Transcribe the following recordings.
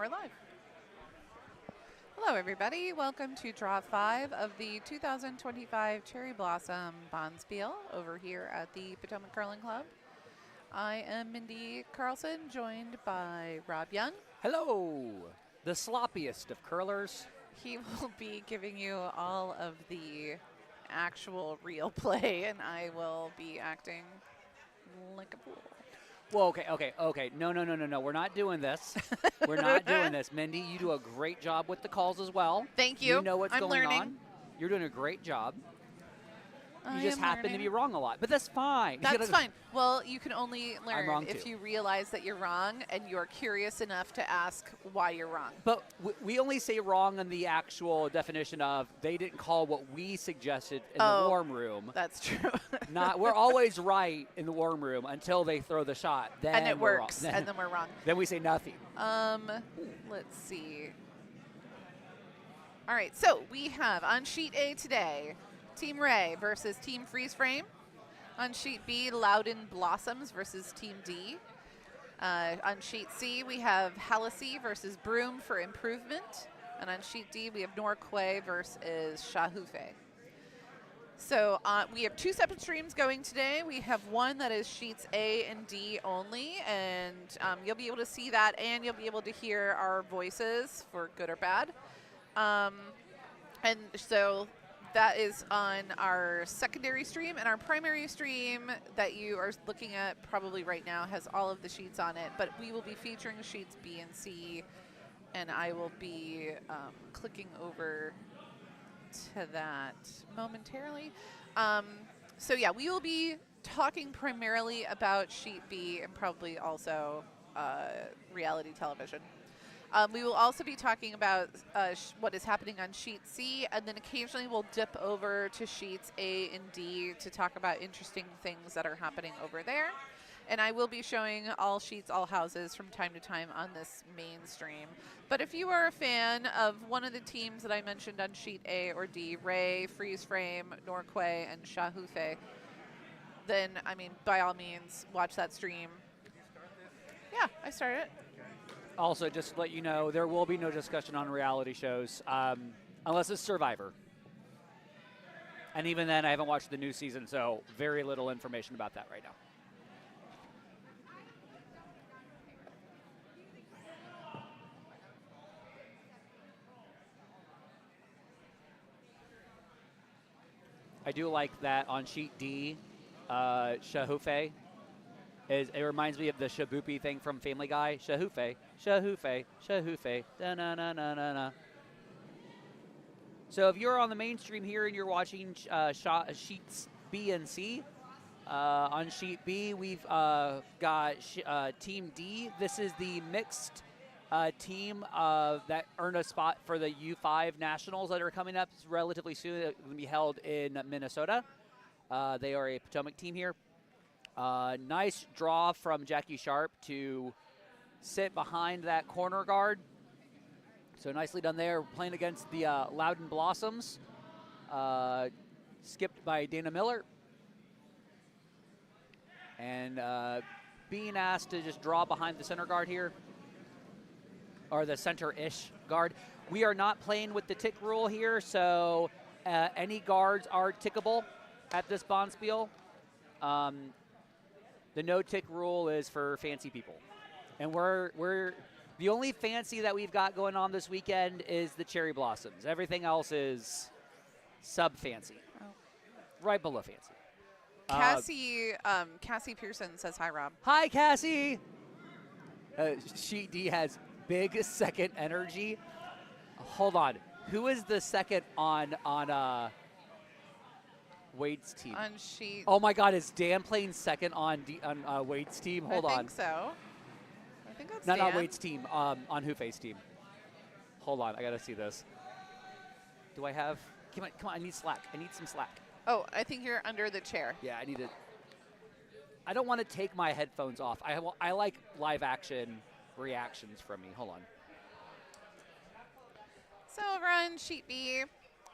we're live. Hello, everybody. Welcome to Draw 5 of the 2025 Cherry Blossom Bonspiel over here at the Potomac Curling Club. I am Mindy Carlson, joined by Rob Young. Hello, the sloppiest of curlers. He will be giving you all of the actual real play, and I will be acting like a fool. Well, okay. No. We're not doing this. We're not doing this. Mindy, you do a great job with the calls as well. Thank you. You know what's I'm going learning. on. You're doing a great job. I You just am happen learning. to be wrong a lot, but that's fine. That's fine. Well, you can only learn wrong if too. you realize that you're wrong and you're curious enough to ask why you're wrong. But we only say wrong in the actual definition of they didn't call what we suggested in the warm room. That's true. We're always right in the warm room until they throw the shot. Then and it we're works, wrong. and then we're wrong. Then we say nothing. Let's see. All right, so we have on sheet A today, Team Ray versus Team Freeze Frame. On sheet B, Loudoun Blossoms versus Team D. On sheet C, we have Hallisey versus Broom for Improvement. And on sheet D, we have Norquay versus Shahufe. So we have two separate streams going today. We have one that is sheets A and D only, and you'll be able to see that, and you'll be able to hear our voices for good or bad. And so that is on our secondary stream, and our primary stream that you are looking at probably right now has all of the sheets on it, but we will be featuring sheets B and C, and I will be clicking over to that momentarily. So yeah, we will be talking primarily about sheet B and probably also reality television. We will also be talking about what is happening on sheet C, and then occasionally we'll dip over to sheets A and D to talk about interesting things that are happening over there. And I will be showing all sheets, all houses from time to time on this main stream. But if you are a fan of one of the teams that I mentioned on sheet A or D, Ray, Freeze Frame, Norquay, and Shahufe, then, I mean, by all means, watch that stream. Yeah, I started it. Also, just to let you know, there will be no discussion on reality shows unless it's Survivor. And even then, I haven't watched the new season, so very little information about that right now. I do like that on sheet D, Shahufe. It reminds me of the Shaboopy thing from Family Guy. Shahufe, Shahufe, Shahufe, da-na-na-na-na-na. So if you're on the mainstream here and you're watching sheets B and C, on sheet B we've got Team D. This is the mixed team that earned a spot for the U5 Nationals that are coming up relatively soon. They're going to be held in Minnesota. They are a Potomac team here. Nice draw from Jackie Sharp to sit behind that corner guard. So nicely done there. Playing against the Loudoun Blossoms. Skipped by Dana Miller. And being asked to just draw behind the center guard here. Or the center-ish guard. We are not playing with the tick rule here, so any guards are tickable at this Bonspiel. The no-tick rule is for fancy people. And we're the only fancy that we've got going on this weekend is the Cherry Blossoms. Everything else is sub-fancy. Oh. Right below fancy. Cassie Pearson says hi, Rob. Hi, Cassie. Sheet D has big second energy. Hold on. Who is the second on Wade's team? On sheet. Oh my God, is Dan playing second on Wade's team? Hold on. I think so. I think that's No, Dan. not Wade's team. On Hufei's team. Hold on, I gotta see this. Do I have? Come on, I need slack. I need some slack. Oh, I think you're under the chair. Yeah, I need it. I don't want to take my headphones off. I like live action reactions from me. Hold on. So over on sheet B,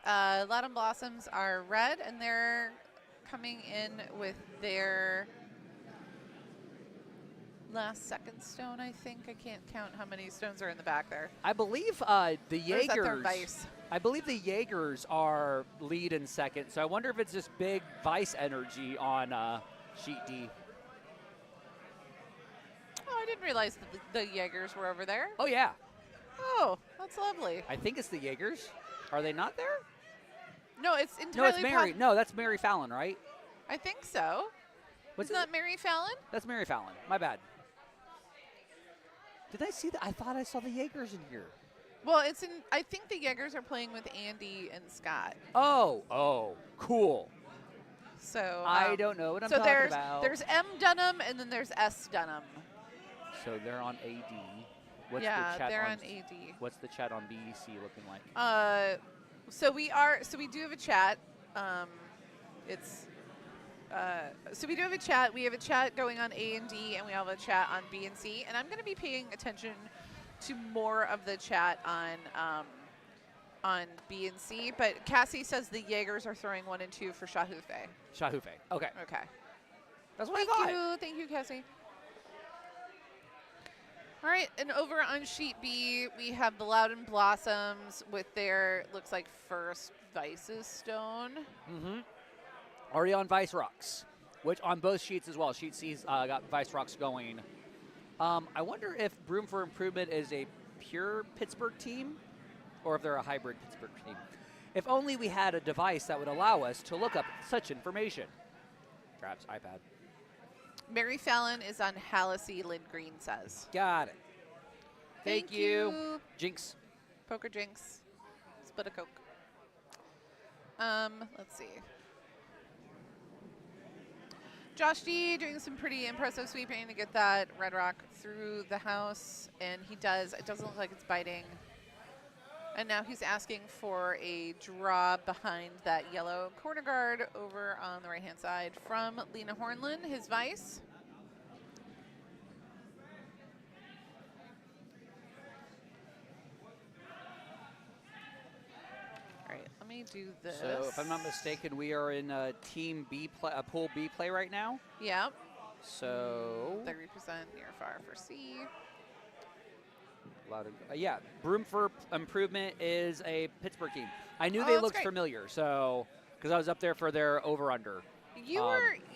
Loudoun Blossoms are red, and they're coming in with their last second stone, I think. I can't count how many stones are in the back there. I believe the Or is that their Jaegers. Vice? I believe the Jaegers are lead and second. So I wonder if it's just big Vice energy on sheet D. Oh, I didn't realize that the Jaegers were over there. Oh yeah. Oh, that's lovely. I think it's the Jaegers. Are they not there? No, it's No, entirely it's Mary. No, that's Mary Fallon, right? I think so. What's Isn't that Mary Fallon? That's Mary Fallon. My bad. Did I see that? I thought I saw the Jaegers in here. Well, it's in. I think the Jaegers are playing with Andy and Scott. Oh, cool. So I don't know what I'm talking about. There's M Dunham and then there's S Dunham. So they're on AD. What's yeah, the chat they're on AD. What's the chat on BEC looking like? So we do have a chat. So we do have a chat. We have a chat going on A and D, and we have a chat on B and C. And I'm going to be paying attention to more of the chat on B and C. But Cassie says the Jaegers are throwing 1 and 2 for Shahufe. Shahufe. Okay. Okay. That's what I thought. Thank you, Cassie. All right, and over on sheet B, we have the Loudoun Blossoms with their, looks like, first Vice's stone. Mm-hmm. Already on Vice Rocks, which on both sheets as well. Sheet C's got Vice Rocks going. I wonder if Broom for Improvement is a pure Pittsburgh team or if they're a hybrid Pittsburgh team. If only we had a device that would allow us to look up such information. Grabs iPad. Mary Fallon is on Hallisey, Lynn Green says. Got it. Thank you. Jinx. Poker Jinx. Split a Coke. Let's see. Josh D doing some pretty impressive sweeping to get that red rock through the house, and he does. It doesn't look like it's biting. And now he's asking for a draw behind that yellow corner guard over on the right-hand side from Leena Hornlein, his Vice. All right, let me do this. So if I'm not mistaken, we are in Team B, Pool B play right now. Yep. So 30% near far for C. Yeah, Broom for Improvement is a Pittsburgh team. I knew Oh, they that's looked great. familiar, so because I was up there for their over/under. You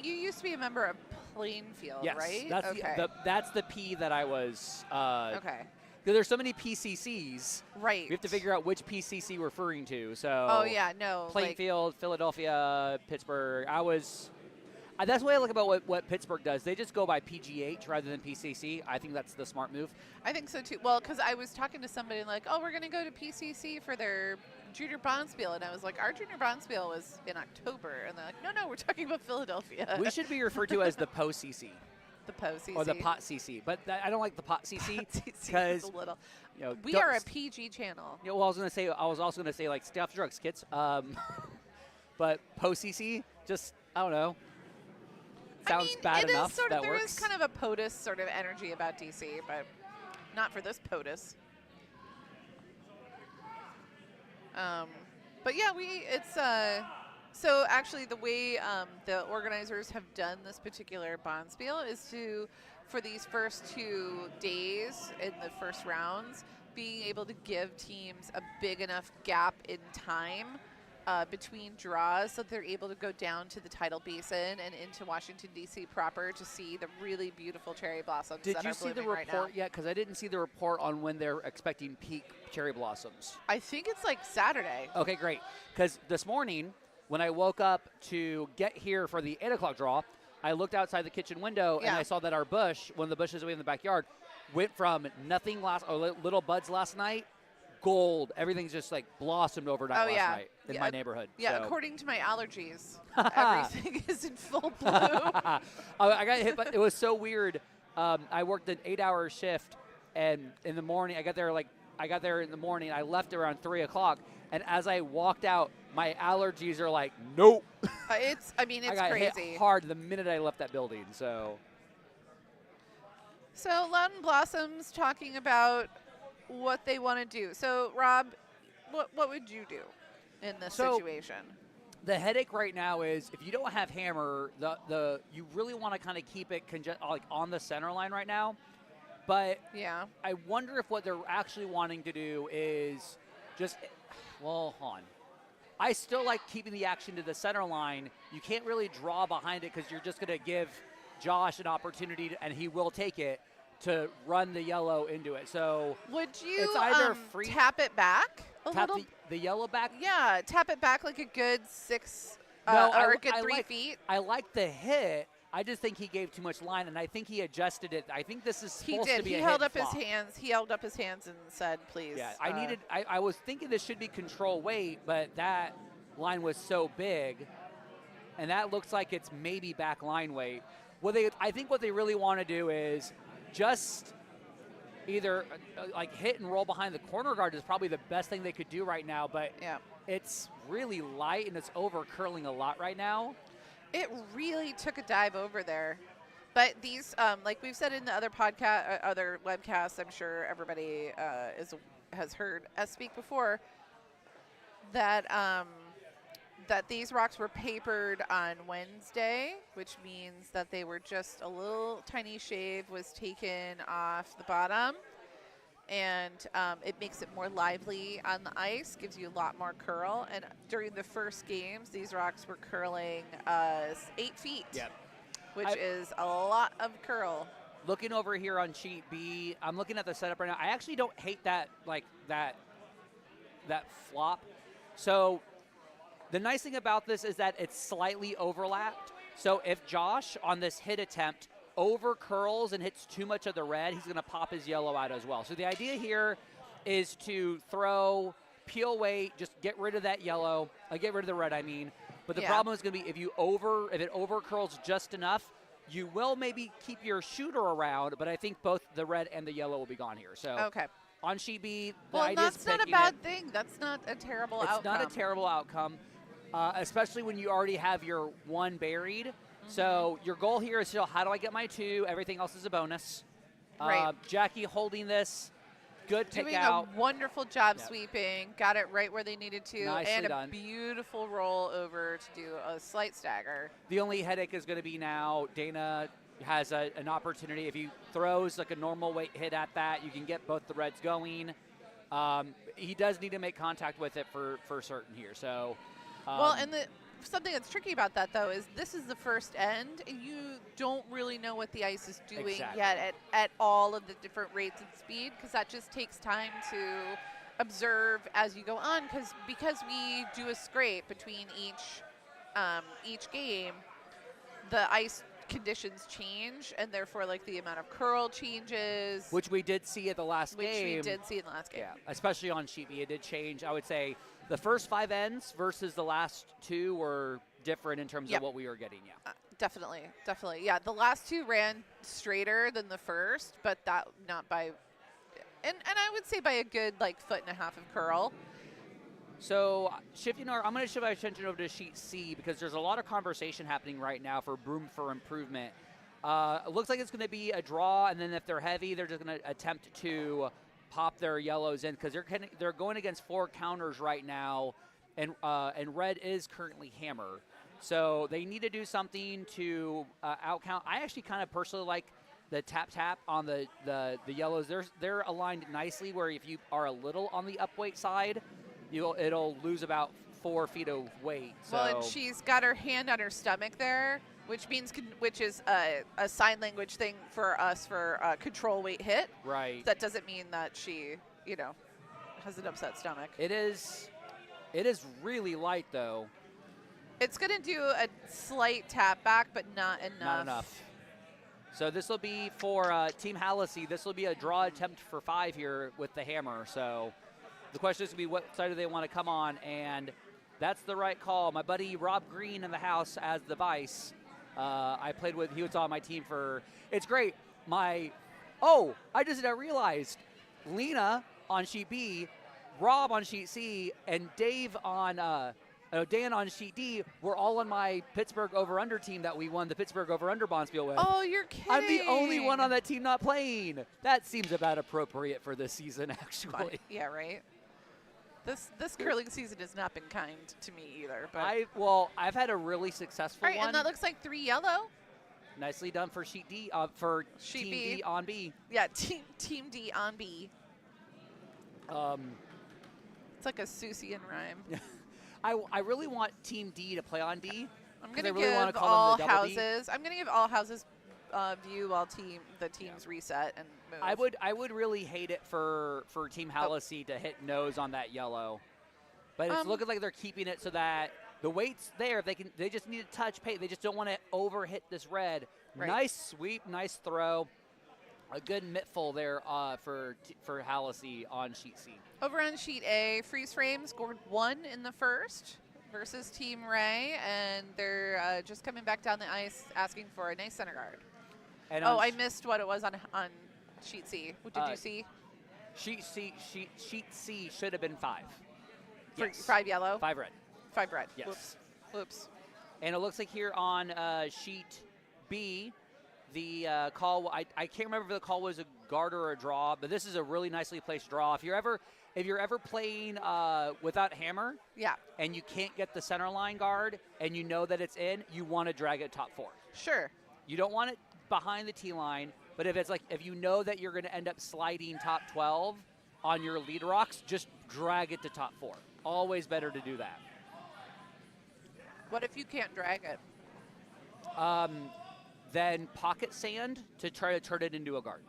used to be a member of Plainfield, Yes, right? that's okay. that's the P that I was. Okay. Because there's so many PCCs. Right. We have to figure out which PCC we're referring to. So. Oh yeah, no. Plainfield, Philadelphia, Pittsburgh. That's the way I look about what Pittsburgh does. They just go by PGH rather than PCC. I think that's the smart move. I think so too. Well, because I was talking to somebody like, oh, we're going to go to PCC for their junior bonspiel, and I was like, our junior bonspiel was in October, and they're like, no, we're talking about Philadelphia. We should be referred to as the PO-CC. The PO-CC. Or the POT-CC. But I don't like the POT-CC because we are a PG channel. Yeah, well, I was also going to say like stay off drugs, kids. But PO-CC, just I don't know. Sounds bad enough. There is kind of a POTUS sort of energy about DC, but not for this POTUS. But yeah, so actually the way the organizers have done this particular bonspiel is for these first 2 days in the first rounds, being able to give teams a big enough gap in time between draws so that they're able to go down to the Tidal Basin and into Washington, D.C. proper to see the really beautiful cherry blossoms Did that you are see the blooming right now. report yet? Because I didn't see the report on when they're expecting peak cherry blossoms. I think it's like Saturday. Okay, great. Because this morning, when I woke up to get here for the 8 o'clock draw, I looked outside the kitchen window and I saw that our bush, one of the bushes away in the backyard, went from nothing little buds last night, gold. Everything's just like blossomed overnight last night in my neighborhood. Yeah, so. according to my allergies, everything is in full bloom. I got hit, but it was so weird. I worked an 8-hour shift, and in the morning, I got there in the morning. I left around 3 o'clock, and as I walked out, my allergies are like, nope. It's I got crazy. Hit hard the minute I left that building. So Loudoun Blossoms talking about what they want to do. So Rob, what would you do in this situation? The headache right now is if you don't have hammer, you really want to kind of keep it like on the center line right now. But yeah, I wonder if what they're actually wanting to do is just, well, hold on. I still like keeping the action to the center line. You can't really draw behind it because you're just going to give Josh an opportunity, and he will take it, to run the yellow into it. So would you it's either tap it back a little? The yellow back? Yeah, tap it back like a good 6 No, or a good 3 feet. I like the hit. I just think he gave too much line, and I think he adjusted it. I think this is supposed to be He a held hit up flop. his hands. He held up his hands and said, "Please." Yeah, I was thinking this should be control weight, but that line was so big, and that looks like it's maybe back line weight. I think what they really want to do is just either like hit and roll behind the corner guard is probably the best thing they could do right now, but yeah, it's really light and it's over curling a lot right now. It really took a dive over there. But these, like we've said in the other podcast, other webcasts, I'm sure everybody has heard us speak before, that that these rocks were papered on Wednesday, which means that they were just a little tiny shave was taken off the bottom. And it makes it more lively on the ice, gives you a lot more curl. And during the first games, these rocks were curling 8 feet, which is a lot of curl. Looking over here on sheet B, I'm looking at the setup right now. I actually don't hate that, like that flop. So the nice thing about this is that it's slightly overlapped. So if Josh on this hit attempt over curls and hits too much of the red, he's going to pop his yellow out as well. So the idea here is to throw peel weight, just get rid of that yellow, get rid of the red, I mean. But the problem is going to be if it over curls just enough, you will maybe keep your shooter around, but I think both the red and the yellow will be gone here. So okay. On sheet B, that's not a bad thing. That's not a terrible outcome. It's not a terrible outcome, especially when you already have your one buried. So your goal here is still, how do I get my 2? Everything else is a bonus. Right. Jackie holding this. Good pick Doing out. a wonderful job sweeping. Got it right where they needed to. Nicely and done. A beautiful roll over to do a slight stagger. The only headache is going to be now Dana has an opportunity. If he throws like a normal weight hit at that, you can get both the reds going. He does need to make contact with it for certain here. So, well, and something that's tricky about that, though, is this is the first end, and you don't really know what the ice is doing yet at all of the different rates and speed, because that just takes time to observe as you go on, because we do a scrape between each game, the ice conditions change, and therefore, like, the amount of curl changes. Which we did see at the last game. Which we did see in the last game. Yeah, especially on sheet B, it did change. I would say the first 5 ends versus the last 2 were different in terms of what we were getting, definitely. Yeah, the last 2 ran straighter than the first, but that not by, and I would say by a good, like, 1.5 feet of curl. So I'm going to shift our attention over to sheet C because there's a lot of conversation happening right now for Broom for improvement. It looks like it's going to be a draw, and then if they're heavy, they're just going to attempt to pop their yellows in because they're going against 4 counters right now, and red is currently hammer. So they need to do something to outcount. I actually kind of personally like the tap on the yellows. They're aligned nicely where if you are a little on the upweight side, it'll lose about 4 feet of weight. So. Well, and she's got her hand on her stomach there, which is a sign language thing for us for control weight hit. Right. That doesn't mean that she, has an upset stomach. It is really light though. It's going to do a slight tap back, but not enough. Not enough. So this will be for Team Hallisey. This will be a draw attempt for 5 here with the hammer. So the question is going to be what side do they want to come on, and that's the right call. My buddy Rob Green in the house as the vice. I played with, he was on my team for, it's great. I just realized Leena on sheet B, Rob on sheet C, and Dave on, Dan on sheet D were all on my Pittsburgh over-under team that we won the Pittsburgh over-under Bonspiel with. Oh, you're kidding. I'm the only one on that team not playing. That seems about appropriate for this season, actually. Yeah, right. This curling season has not been kind to me either. But I've had a really successful all right, one. and that looks like 3 yellow. Nicely done for sheet D, for Sheet team B. D on B. Yeah, team D on B. It's like a Susian rhyme. I really want Team D to play on D. I'm going to really give call all them the double D. houses. I'm going to give all houses view while the teams reset and move. I would really hate it for Team Hallisey to hit nose on that yellow, but it's looking like they're keeping it so that the weight's there. They just need to touch paint. They just don't want to over hit this red. Right. Nice sweep, nice throw. A good mittful there for Hallisey on sheet C. Over on sheet A, Freeze Frame scored 1 in the first versus Team Ray, and they're just coming back down the ice asking for a nice center guard. And I missed what it was on sheet C. What did you see? Sheet C should have been 5. Yes. 5 yellow? 5 red. 5 red. Yes. Whoops. And it looks like here on sheet B, the call, I can't remember if the call was a guard or a draw, but this is a really nicely placed draw. If you're ever playing without hammer, yeah, and you can't get the center line guard, and you know that it's in, you want to drag it top 4. Sure. You don't want it behind the T line, but if you know that you're going to end up sliding top 12 on your lead rocks, just drag it to top 4. Always better to do that. What if you can't drag it? Then pocket sand to try to turn it into a guard.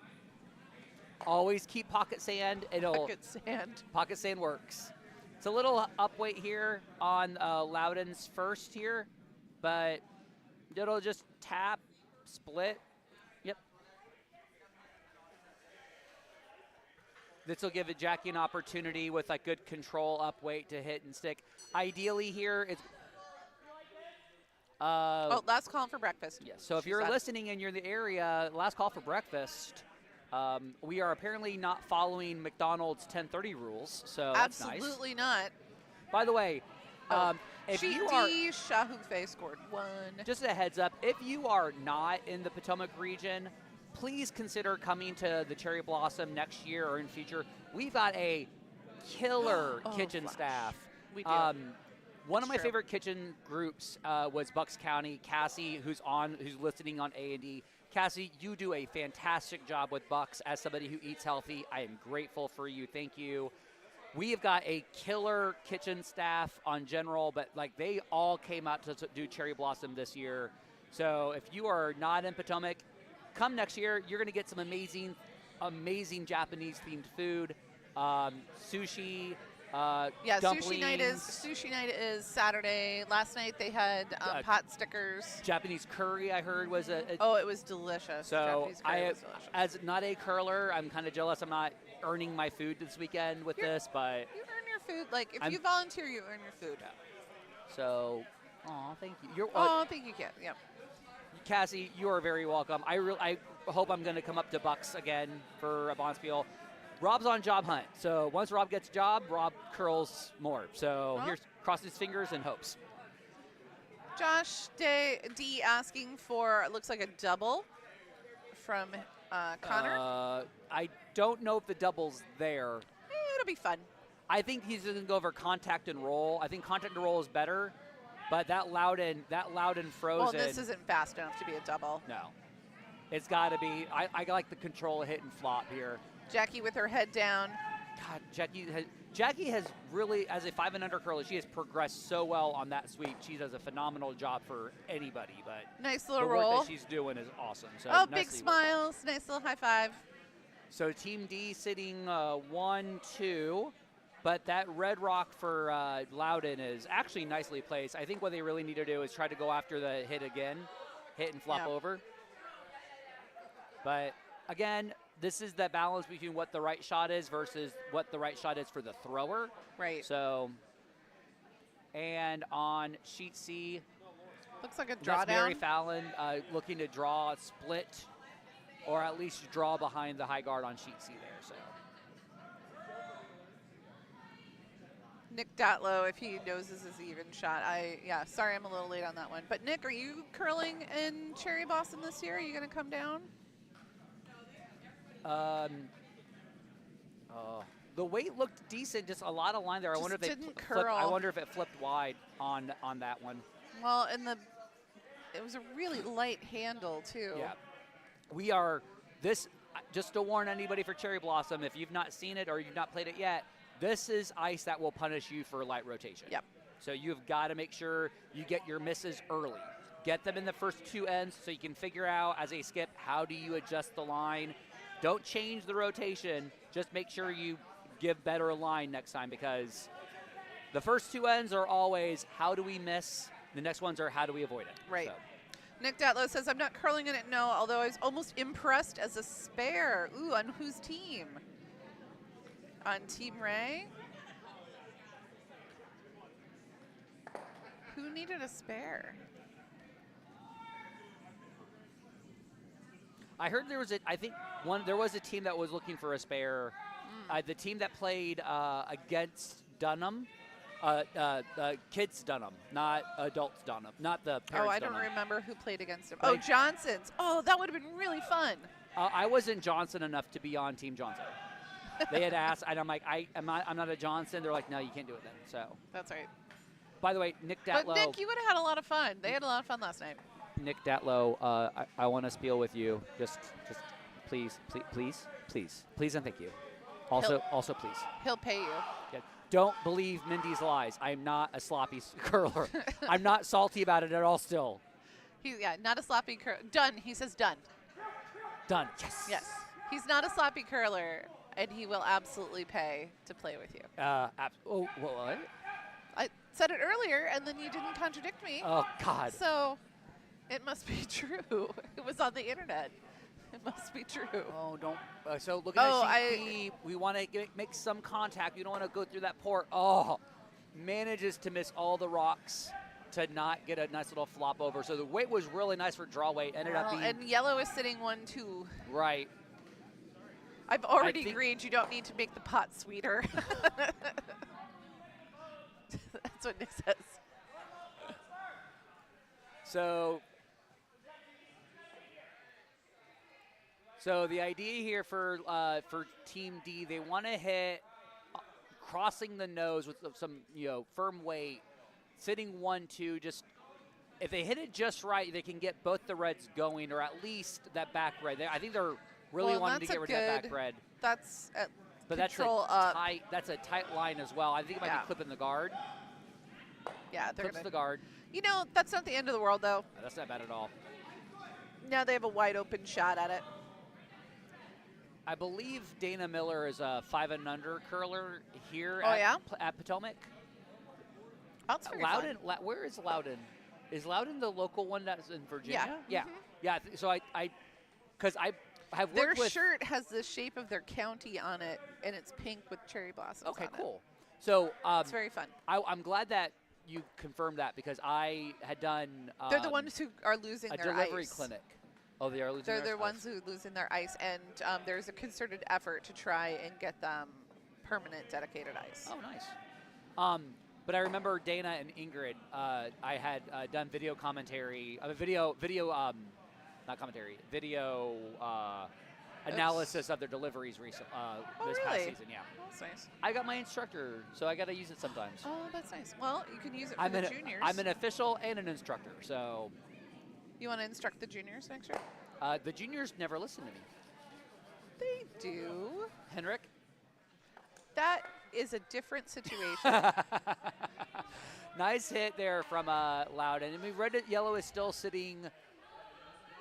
Always keep pocket sand. Pocket sand works. It's a little up weight here on Loudoun's first here, but it'll just tap, split. Yep. This will give Jackie an opportunity with like good control up weight to hit and stick. Ideally here, it's last call for breakfast. Yes. So if you're listening and you're in the area, last call for breakfast. We are apparently not following McDonald's 10:30 rules, so that's nice. Absolutely not. By the way, if sheet you D, Shahufe scored 1. Just a heads up, if you are not in the Potomac region, please consider coming to the Cherry Blossom next year or in future. We've got a killer kitchen staff. We do. One of my favorite kitchen groups was Bucks County. Cassie, who's listening on A&D. Cassie, you do a fantastic job with Bucks. As somebody who eats healthy, I am grateful for you. Thank you. We have got a killer kitchen staff on general, but like they all came out to do Cherry Blossom this year. So if you are not in Potomac, come next year. You're going to get some amazing, amazing Japanese-themed food, sushi. Dumplings. Sushi night is Saturday. Last night they had pot stickers. Japanese curry, I heard, was it was delicious. So was delicious. as not a curler, I'm kind of jealous. I'm not earning my food this weekend with this, but you earn your food. Like if you volunteer, you earn your food. Yeah. So, thank you. Thank you, Kat. Yep. Cassie, you are very welcome. I hope I'm going to come up to Bucks again for a Bonspiel. Rob's on job hunt, so once Rob gets a job, Rob curls more. So here's cross his fingers and hopes. Josh D asking for, it looks like a double from Conor. I don't know if the double's there. It'll be fun. I think he's going to go over contact and roll. I think contact and roll is better, but that Loudoun frozen. Well, this isn't fast enough to be a double. No. It's got to be. I like the control hit and flop here. Jackie with her head down. God, Jackie has really, as a 5 and under curler, she has progressed so well on that sweep. She does a phenomenal job for anybody, but nice little the roll. work that she's doing is awesome. So big smiles. Nice little high five. So Team D sitting 1-2, but that red rock for Loudoun is actually nicely placed. I think what they really need to do is try to go after the hit again, hit and flop over. But again, this is the balance between what the right shot is versus what the right shot is for the thrower. Right. So, and on sheet C, looks like a drawdown. Mary Fallon looking to draw a split, or at least draw behind the high guard on sheet C there. So, Nick Datlow, if he knows this is even shot. Sorry I'm a little late on that one. But Nick, are you curling in Cherry Blossom this year? Are you going to come down? The weight looked decent, just a lot of line there. I wonder if didn't curl. I wonder if it flipped wide on that one. Well, it was a really light handle too. Yeah. We are this. Just to warn anybody for Cherry Blossom, if you've not seen it or you've not played it yet, this is ice that will punish you for light rotation. Yep. So you've got to make sure you get your misses early. Get them in the first 2 ends so you can figure out as a skip how do you adjust the line. Don't change the rotation. Just make sure you give better line next time, because the first 2 ends are always how do we miss. The next ones are how do we avoid it. Right. So. Nick Datlow says, I'm not curling in it, no, although I was almost impressed as a spare. Ooh, on whose team? On Team Ray? Who needed a spare? I heard there was there was a team that was looking for a spare. The team that played against Dunham, kids Dunham, not adults Dunham, not the parents. Oh, I don't Dunham. remember who played against him. Oh, Johnson's. Oh, that would have been really fun. I wasn't Johnson enough to be on Team Johnson. They had asked, and I'm like, I'm not a Johnson. They're like, no, you can't do it then. So that's right. By the way, Nick Datlow. But Nick, you would have had a lot of fun. They had a lot of fun last night. Nick Datlow, I want to spiel with you. Just please, and thank you. Also, please. He'll pay you. Yeah. Don't believe Mindy's lies. I'm not a sloppy curler. I'm not salty about it at all still. Not a sloppy curler. Done. He says done. Done. Yes. Yes. He's not a sloppy curler, and he will absolutely pay to play with you. What? I said it earlier, and then you didn't contradict me. Oh, God. So it must be true. It was on the internet. It must be true. Oh, don't. So looking at sheet B, we want to make some contact. You don't want to go through that port. Oh, manages to miss all the rocks to not get a nice little flop over. So the weight was really nice for draw weight. Ended up being. And yellow is sitting 1-2. Right. I've already agreed you don't need to make the pot sweeter. That's what Nick says. So the idea here for Team D, they want to hit crossing the nose with some firm weight, sitting 1-2. Just if they hit it just right, they can get both the reds going, or at least that back red. I think they're really wanting to get rid of that back red. That's at but control that's a tight line as well. I think it might be clipping the guard. Yeah, they're clips the guard. That's not the end of the world, though. That's not bad at all. Now they have a wide open shot at it. I believe Dana Miller is a 5 and under curler here at Potomac. That's very fun. Where is Loudoun? Is Loudoun the local one that's in Virginia? Yeah. Mm-hmm. Yeah. So I have worked their shirt has the shape of their county on it, and it's pink with cherry blossoms. Okay, on cool. So it's very fun. I'm glad that you confirmed that, because I had done. They're the ones who are losing a their delivery ice. clinic. Oh, they are losing. They're the ones who losing their ice, and there's a concerted effort to try and get them permanent dedicated ice. Oh, nice. But I remember Dana and Ingrid. I had done video commentary. Video analysis of their deliveries this past season. Yeah. That's nice. I got my instructor, so I got to use it sometimes. Oh, that's nice. Well, you can use it for the juniors. I'm an official and an instructor, so. You want to instruct the juniors next year? The juniors never listen to me. They do. Henrik? That is a different situation. Nice hit there from Loudoun. And we read it. Yellow is still sitting.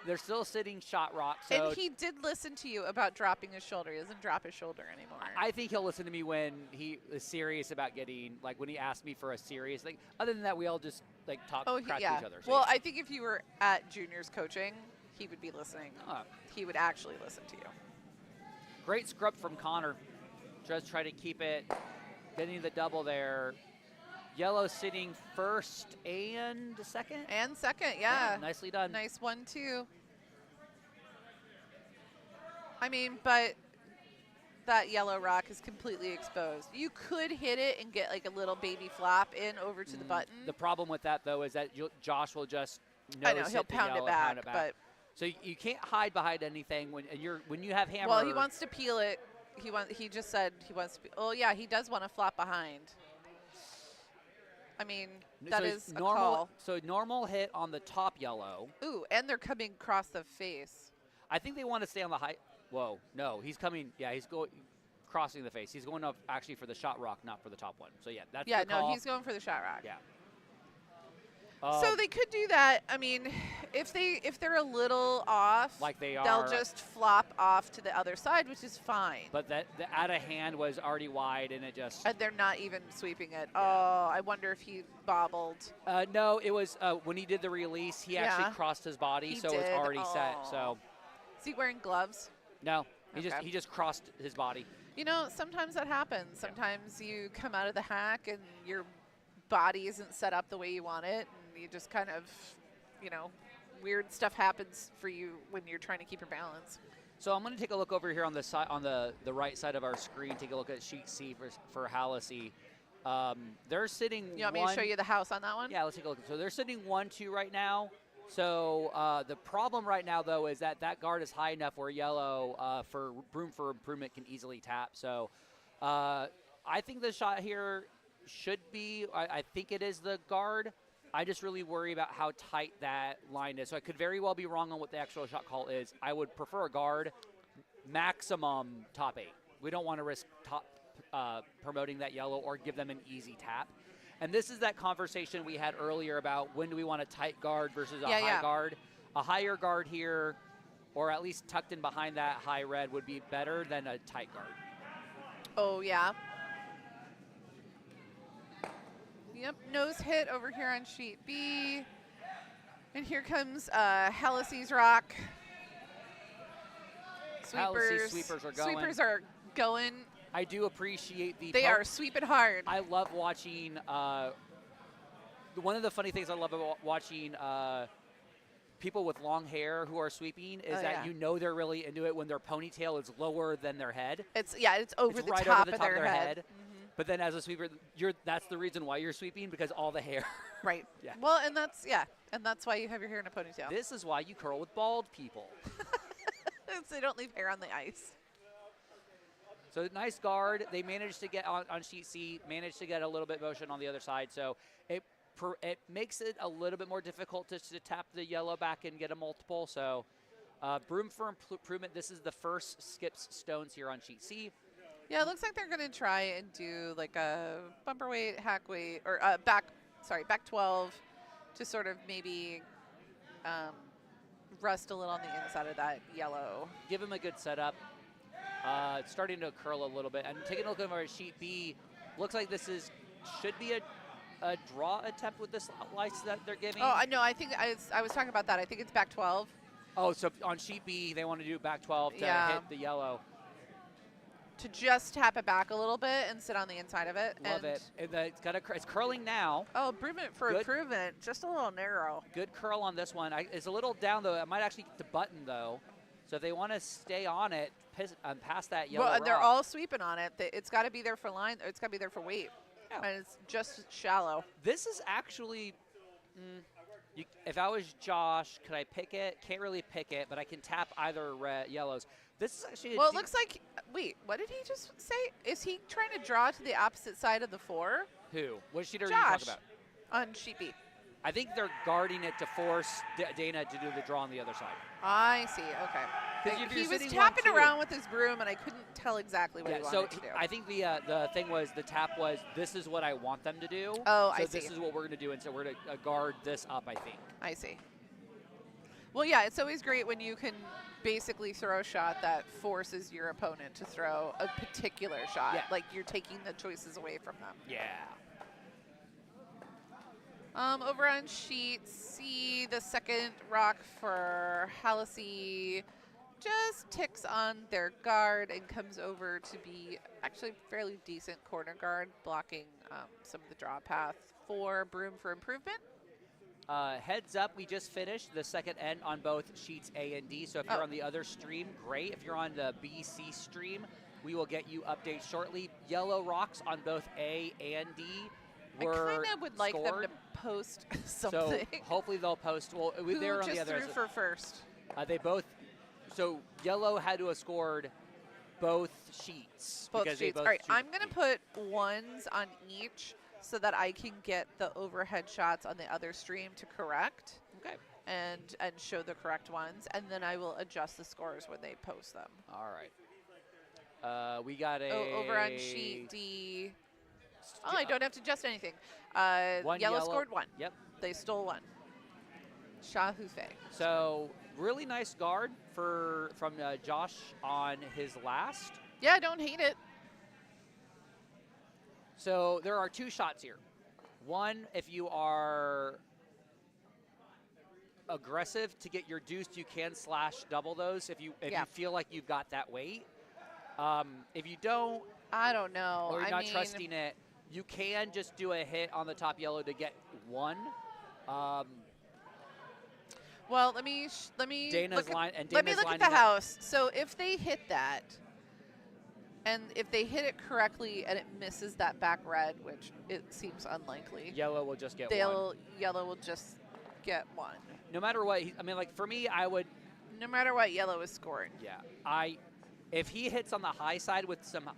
They're still sitting shot rock. So and he did listen to you about dropping his shoulder. He doesn't drop his shoulder anymore. I think he'll listen to me when he is serious about getting, like when he asked me for a serious thing. Other than that, we all just talk crap to each other. So well, I think if you were at juniors coaching, he would be listening. He would actually listen to you. Great scrub from Conor. Just try to keep it, getting the double there. Yellow sitting first and second? And second, yeah. Nicely done. Nice 1-2. I mean, but that yellow rock is completely exposed. You could hit it and get like a little baby flop in over to the button. The problem with that, though, is that Josh will just I know, he'll pound it back. But so you can't hide behind anything when you have hammer. Well, he wants to peel it He just said he wants to be. Oh yeah, he does want to flop behind. I mean, that so is a normal. call. So normal hit on the top yellow. Ooh, and they're coming across the face. I think they want to stay on the high. Whoa, no, he's coming. Yeah, he's going crossing the face. He's going up actually for the shot rock, not for the top one. So yeah, that's the call. No, he's going for the shot rock. Yeah. So they could do that. I mean, if they're a little off, like they are, they'll just flop off to the other side, which is fine. But the out of hand was already wide, and it just. And they're not even sweeping it. Oh, I wonder if he bobbled. No, it was when he did the release. He actually crossed his body, so it's already set. So. Is he wearing gloves? No, he just crossed his body. You know, sometimes that happens. Sometimes you come out of the hack and your body isn't set up the way you want it, and you just kind of, weird stuff happens for you when you're trying to keep your balance. So I'm going to take a look over here on the side, on the right side of our screen. Take a look at sheet C for Hallisey. They're sitting. You want me to show you the house on that one? Yeah, let's take a look. So they're sitting 1-2 right now. So the problem right now, though, is that guard is high enough where yellow for Broom for Improvement can easily tap. So I think the shot here should be, I think it is the guard. I just really worry about how tight that line is. So I could very well be wrong on what the actual shot call is. I would prefer a guard, maximum top 8. We don't want to risk promoting that yellow or give them an easy tap. And this is that conversation we had earlier about when do we want a tight guard versus a high guard. A higher guard here, or at least tucked in behind that high red, would be better than a tight guard. Oh, yeah. Yep, nose hit over here on sheet B. And here comes Hallisey's rock. Sweepers are going. Sweepers are going. I do appreciate the. They are sweeping hard. I love watching. One of the funny things I love about watching people with long hair who are sweeping is that you know they're really into it when their ponytail is lower than their head. It's over the right top over the of top their head. Mm-hmm. But then as a sweeper, that's the reason why you're sweeping, because all the hair. Right. Yeah. Well, and that's why you have your hair in a ponytail. This is why you curl with bald people. So they don't leave hair on the ice. So nice guard. They managed to get on sheet C, managed to get a little bit motion on the other side. So it makes it a little bit more difficult to tap the yellow back and get a multiple. So Broom for Improvement. This is the first skips stones here on sheet C. Yeah, it looks like they're going to try and do like a bumper weight, hack weight, or back 12 to sort of maybe rust a little on the inside of that yellow. Give him a good setup. It's starting to curl a little bit. And taking a look over at sheet B, looks like this should be a draw attempt with this slice that they're giving. Oh, I know. I think I was talking about that. I think it's back 12. Oh, so on sheet B, they want to do back 12 to hit the yellow. To just tap it back a little bit and sit on the inside of it. Love it. It's curling now. Oh, Improvement for Improvement. Just a little narrow. Good curl on this one. It's a little down, though. It might actually get the button, though. So if they want to stay on it, past that yellow rock. They're all sweeping on it. It's got to be there for line. It's got to be there for weight. Yeah. And it's just shallow. This is actually, if I was Josh, could I pick it? Can't really pick it, but I can tap either yellows. This is actually it looks like, wait, what did he just say? Is he trying to draw to the opposite side of the 4? Who? What sheet are you Josh, talking about? On sheet B. I think they're guarding it to force Dana to do the draw on the other side. I see, okay. He was tapping around with his broom, and I couldn't tell exactly what he wanted to do. I think the thing was, the tap was, this is what I want them to do. Oh, I see. So this is what we're going to do, and so we're going to guard this up, I think. I see. Well, yeah, it's always great when you can basically throw a shot that forces your opponent to throw a particular shot. Yeah. Like you're taking the choices away from them. Yeah. Over on sheet C, the second rock for Hallisey just ticks on their guard and comes over to be actually fairly decent corner guard, blocking some of the draw path for Broom for Improvement. Heads up, we just finished the second end on both sheets A and D. So if you're on the other stream, great. If you're on the BC stream, we will get you updates shortly. Yellow rocks on both A and D were I kind of would like them to post something. So hopefully they'll post. Well, they're on the other. Who just threw for first? They both. So yellow had to have scored both sheets. Both because they sheets. both All right, choose I'm going to sheet. put ones on each so that I can get the overhead shots on the other stream to correct Okay. and show the correct ones, and then I will adjust the scores when they post them. All right. We got a... Over on sheet D. Oh, I don't have to adjust anything. One yellow scored 1. Yep. They stole 1. Shah Hufei. So really nice guard from Josh on his last. Yeah, I don't hate it. So there are 2 shots here. One, if you are aggressive to get your deuced, you can slash double those if you feel like you've got that weight. If you don't, I don't know. or you're I not mean, trusting it, you can just do a hit on the top yellow to get 1. well, let me Dana's look line at, and let me Dana's look at the lining up. house. So if they hit that, and if they hit it correctly and it misses that back red, which it seems unlikely, Yellow will just get 1. yellow will just get 1. No matter what, I mean, like for me, I would. No matter what yellow is scoring. Yeah, if he hits on the high side with some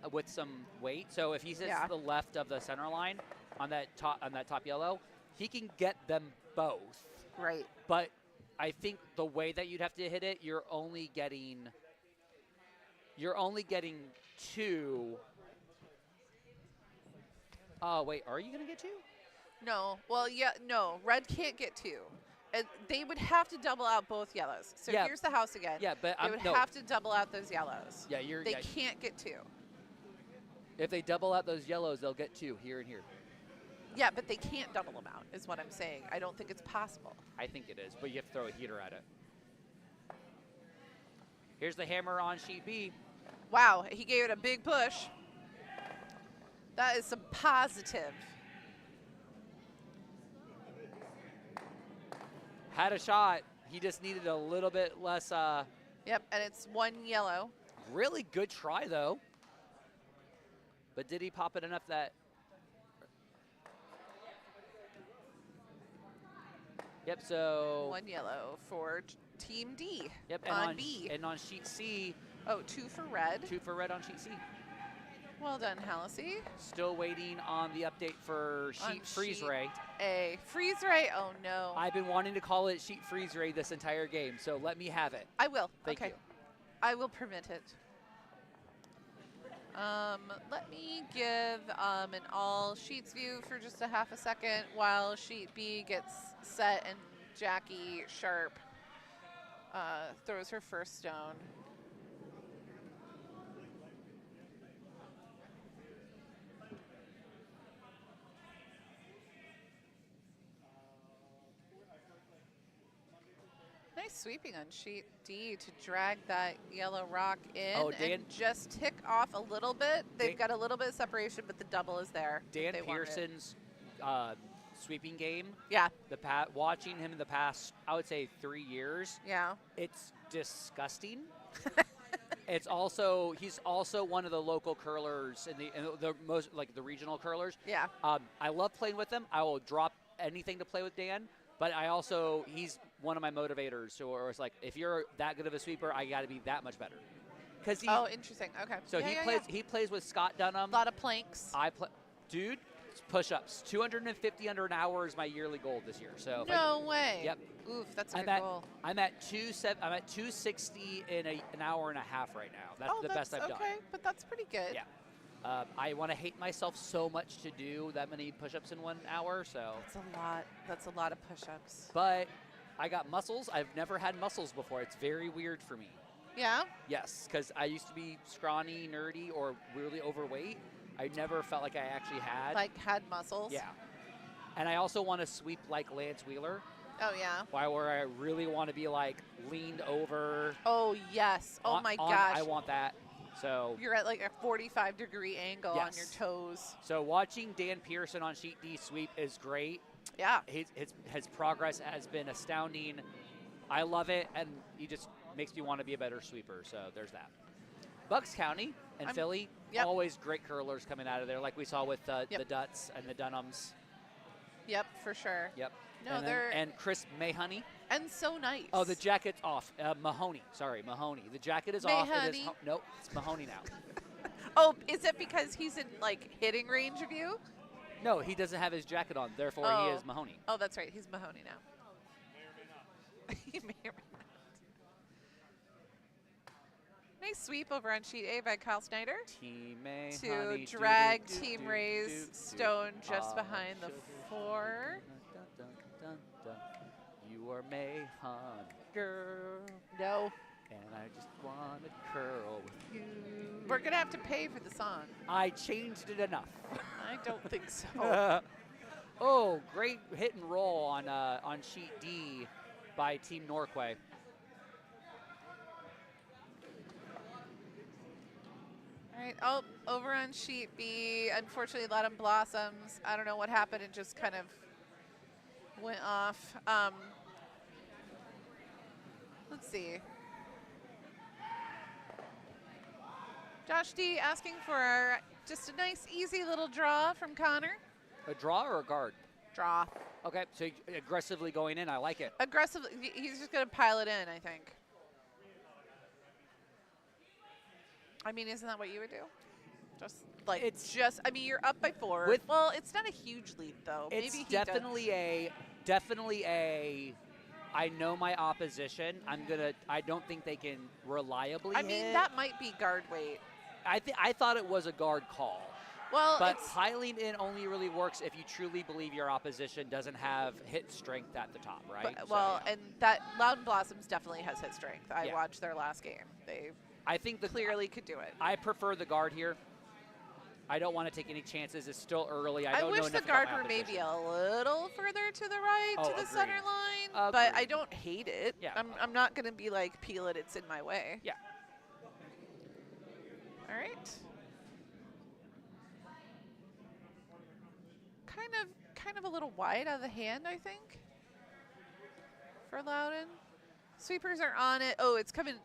weight, so if he hits to the left of the center line on that top yellow, he can get them both. Right. But I think the way that you'd have to hit it, you're only getting 2. Oh wait, are you gonna get 2? No. Well, yeah, no. Red can't get 2. They would have to double out both yellows. So Yeah. here's the house again. Yeah, but they would have to double out those yellows. Yeah, They can't get 2. If they double out those yellows, they'll get 2 here and here. Yeah, but they can't double them out, is what I'm saying. I don't think it's possible. I think it is, but you have to throw a heater at it. Here's the hammer on sheet B. Wow, he gave it a big push. That is some positive. Had a shot. He just needed a little bit less. Yep, and it's 1 yellow. Really good try, though. But did he pop it enough that... Yep, so... 1 yellow for Team D. Yep, on B. And on sheet C... Oh, 2 for red. 2 for red on sheet C. Well done, Hallisey. Still waiting on the update for sheet freeze ray. A freeze ray? Oh, no. I've been wanting to call it sheet freeze ray this entire game, so let me have it. I will. Thank okay. you. I will permit it. Let me give an all sheets view for just a half a second while sheet B gets set and Jackie Sharp throws her first stone. Nice sweeping on sheet D to drag that yellow rock in and just tick off a little bit. They've got a little bit of separation, but the double is there. Dan Pearson's sweeping game. Yeah. Watching him in the past, I would say 3 years. Yeah. It's disgusting. He's also one of the local curlers in the most like the regional curlers. Yeah. I love playing with him. I will drop anything to play with Dan. But he's one of my motivators. So it's like, if you're that good of a sweeper, I got to be that much better. Oh, interesting. Okay. So he plays with Scott Dunham. A lot of planks. Dude, push-ups. 250 under an hour is my yearly goal this year. So no way. Yep. Oof, that's a good goal. I'm at 260 in an hour and a half right now. That's the best I've done. Okay, but that's pretty good. Yeah. I want to hate myself so much to do that many push-ups in 1 hour, so. That's a lot. That's a lot of push-ups. But I got muscles. I've never had muscles before. It's very weird for me. Yeah? Yes, because I used to be scrawny, nerdy, or really overweight. I never felt like I actually had. Like had muscles? Yeah. And I also want to sweep like Lance Wheeler. Oh, yeah. Where I really want to be like leaned over. Oh, yes. Oh, my gosh. I want that. So you're at like a 45-degree angle on your toes. So watching Dan Pearson on sheet D sweep is great. Yeah. His progress has been astounding. I love it, and he just makes me want to be a better sweeper. So there's that. Bucks County and Philly, always great curlers coming out of there, like we saw with the Dutts and the Dunhams. Yep, for sure. Yep. No, and Chris Mayhoney. And so nice. Oh, the jacket's off. Mahoney. Sorry, Mahoney. The jacket is off. It is nope, it's Mahoney now. Oh, is it because he's in, like, hitting range of you? No, he doesn't have his jacket on. Therefore, he is Mahoney. Oh, that's right. He's Mahoney now. He may or may not. Nice sweep over on sheet A by Kyle Snyder. Team A, to honey, drag Team Ray's stone just behind the 4. You are May, honey, girl. No. And I just want to curl with you. We're going to have to pay for the song. I changed it enough. I don't think so. Oh, great hit and roll on sheet D by Team Norquay. All right, over on sheet B, unfortunately, Loudoun Blossoms. I don't know what happened. It just kind of went off. Let's see. Josh D asking for just a nice, easy little draw from Conor. A draw or a guard? Draw. Okay, so aggressively going in. I like it. Aggressively. He's just going to pile it in, I think. I mean, isn't that what you would do? Just like I mean, you're up by 4. Well, it's not a huge lead though. It's Maybe definitely a. I know my opposition. I don't think they can reliably. I mean, that might be guard weight. I thought it was a guard call. Well, but piling in only really works if you truly believe your opposition doesn't have hit strength at the top, right? But, well, and that Loudoun Blossoms definitely has hit strength. I watched their last game. I think clearly could do it. I prefer the guard here. I don't want to take any chances. It's still early. I wish the guard were maybe a little further to the right, to the center line, but I don't hate it. Yeah. I'm not going to be like, peel it, it's in my way. Yeah. All right. Kind of a little wide out of the hand, I think, for Loudoun. Sweepers are on it. Oh, it's coming.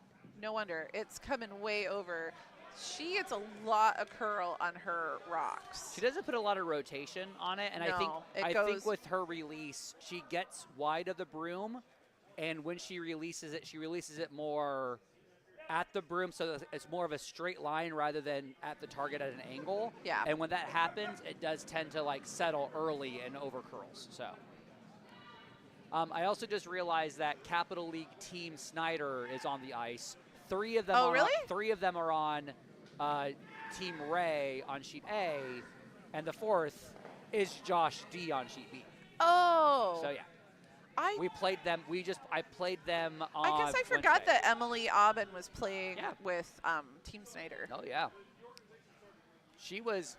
No wonder. It's coming way over. She gets a lot of curl on her rocks. She doesn't put a lot of rotation on it, and I think with her release, she gets wide of the broom, and when she releases it more at the broom, so it's more of a straight line rather than at the target at an angle. Yeah. And when that happens, it does tend to like settle early and over curls. So. I also just realized that Capital League Team Snyder is on the ice. 3 of them. Oh, really? 3 of them are on Team Ray on sheet A, and the 4th is Josh D on sheet B. Oh. So yeah, we played them. I played them on. I guess I forgot that Emily Aubin was playing with Team Snyder. Oh yeah. She was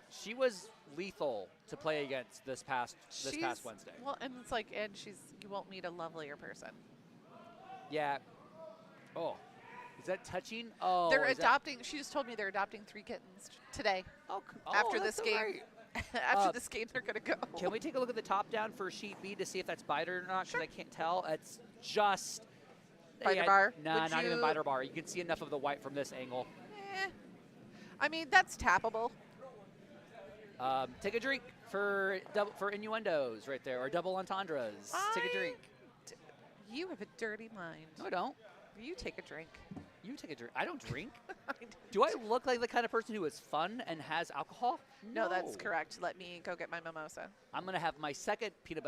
lethal to play against this past Wednesday. Well, and it's like, and you won't meet a lovelier person. Yeah. Oh. Is that touching? Oh, they're adopting. She just told me they're adopting 3 kittens today. After this game, after this game, they're gonna go. Can we take a look at the top down for sheet B to see if that's biter or not? Because I can't tell. It's just biter bar. Nah, not even biter bar. You can see enough of the white from this angle. I mean, that's tappable. Take a drink for innuendos right there, or double entendres. Take a drink. You have a dirty mind. No, I don't. You take a drink. You take a drink. I don't drink. Do I look like the kind of person who is fun and has alcohol? No, that's correct. Let me go get my mimosa. I'm going to have my second peanut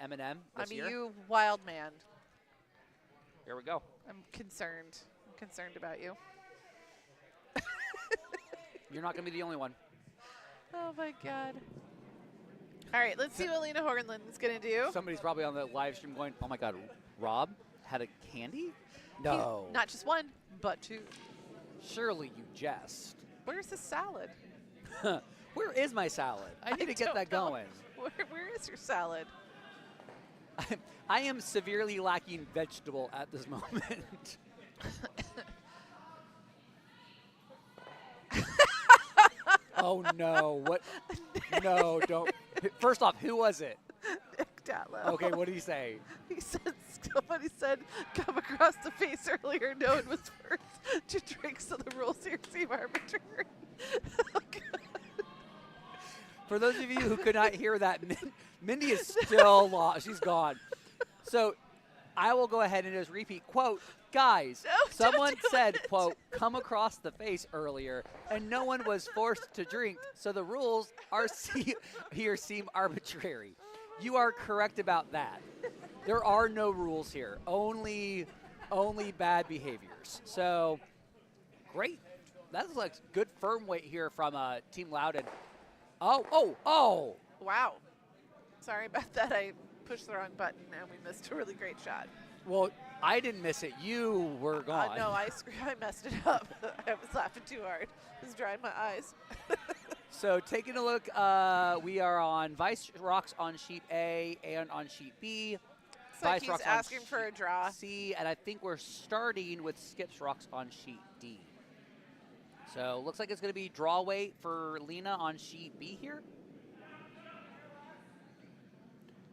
M&M this year. You wild man. Here we go. I'm concerned. I'm concerned about you. You're not going to be the only one. Oh, my God. All right, let's see what Leena Hornlein's going to do. Somebody's probably on the live stream going, oh, my God, Rob had a candy? No. Not just 1, but 2. Surely you jest. Where's the salad? Where is my salad? I need to get that going. Where is your salad? I am severely lacking vegetable at this moment. Oh, no. What? No, don't. First off, who was it? Nick Datlow. Okay, what did he say? He said, somebody said, come across the face earlier. No one was first to drink, so the rules here seem arbitrary. Oh, for those of you who could not hear that, Mindy is still lost. She's gone. So I will go ahead and just repeat, quote, guys, No, don't someone do said, it. quote, come across the face earlier, and no one was forced to drink, so the rules are here seem arbitrary. You are correct about that. There are no rules here, only bad behaviors. So, great. That's like good firm weight here from Team Loudoun. Oh. Wow. Sorry about that. I pushed the wrong button and we missed a really great shot. Well, I didn't miss it. You were gone. No, I messed it up. I was laughing too hard. I was drying my eyes. So taking a look, we are on Vice Rocks on sheet A and on sheet B. It's like he's asking for a draw. C, and I think we're starting with Skips Rocks on sheet D. So looks like it's going to be draw weight for Leena on sheet B here.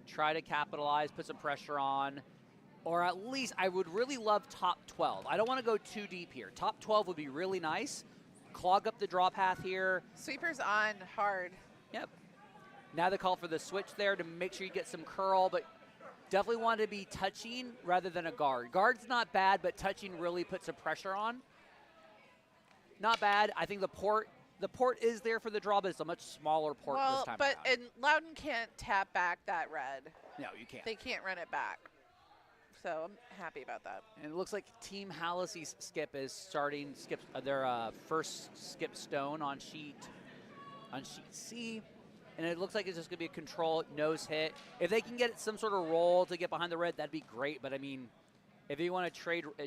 Try to capitalize, put some pressure on, or at least I would really love top 12. I don't want to go too deep here. Top 12 would be really nice. Clog up the draw path here. Sweeper's on hard. Yep. Now they call for the switch there to make sure you get some curl, but definitely want to be touching rather than a guard. Guard's not bad, but touching really puts some pressure on. Not bad. I think the port is there for the draw, but it's a much smaller port this time around. And Loudoun can't tap back that red. No, you can't. They can't run it back. So I'm happy about that. And it looks like Team Hallisey's skip is starting their first skip stone on sheet C. And it looks like it's just going to be a control nose hit. If they can get some sort of roll to get behind the red, that'd be great. But, I mean, if you want to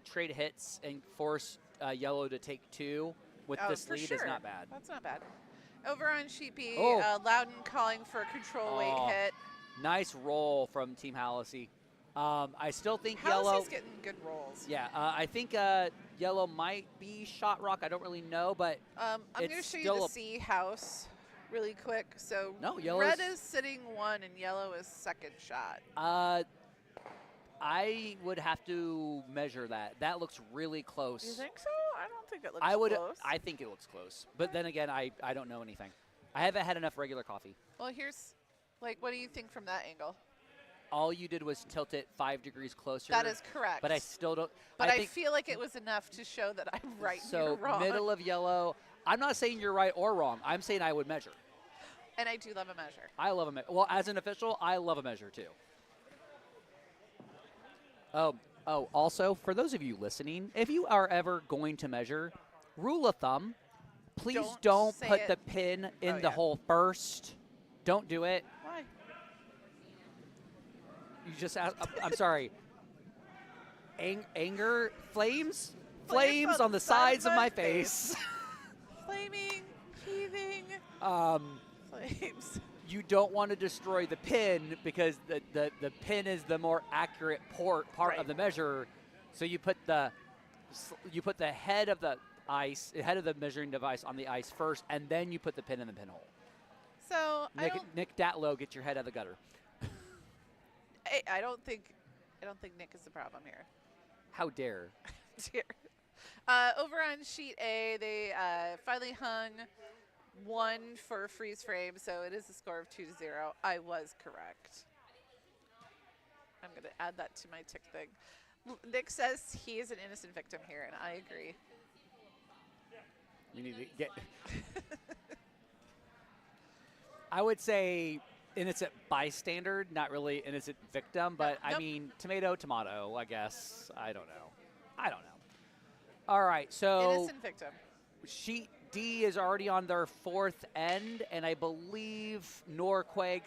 trade hits and force yellow to take two with this lead, is not bad. That's not bad. Over on sheet B, Oh. Loudoun calling for a control weight hit. Nice roll from Team Hallisey. I still think Hallisey's yellow. getting good rolls. Yeah, I think yellow might be shot rock. I don't really know, but I'm going to show you the C house really quick. So red is sitting 1 and yellow is second shot. I would have to measure that. That looks really close. You think so? I don't think it looks close. I think it looks close. But then again, I don't know anything. I haven't had enough regular coffee. Well, here's, what do you think from that angle? All you did was tilt it 5 degrees closer. That is correct. But I still don't. But I feel like it was enough to show that I'm right and you're wrong. So middle of yellow. I'm not saying you're right or wrong. I'm saying I would measure. And I do love a measure. I love a measure. Well, as an official, I love a measure too. Also, for those of you listening, if you are ever going to measure, rule of thumb, please don't put the pin in the hole first. Don't do it. Why? You just ask, I'm sorry. Anger? Flames? Flames on the sides of my face. Flaming, heaving. Flames. You don't want to destroy the pin because the pin is the more accurate part of the measure. So you put the head of the measuring device on the ice first, and then you put the pin in the pinhole. So Nick Datlow, get your head out of the gutter. I don't think Nick is the problem here. How dare? Dear. Over on sheet A, they finally hung 1 for freeze frame, so it is a score of 2-0. I was correct. I'm going to add that to my tick thing. Nick says he is an innocent victim here, and I agree. You need to get. I would say innocent bystander, not really innocent victim, but I mean, tomato, I guess. I don't know. All right, so innocent victim. Sheet D is already on their 4th end, and I believe Norquay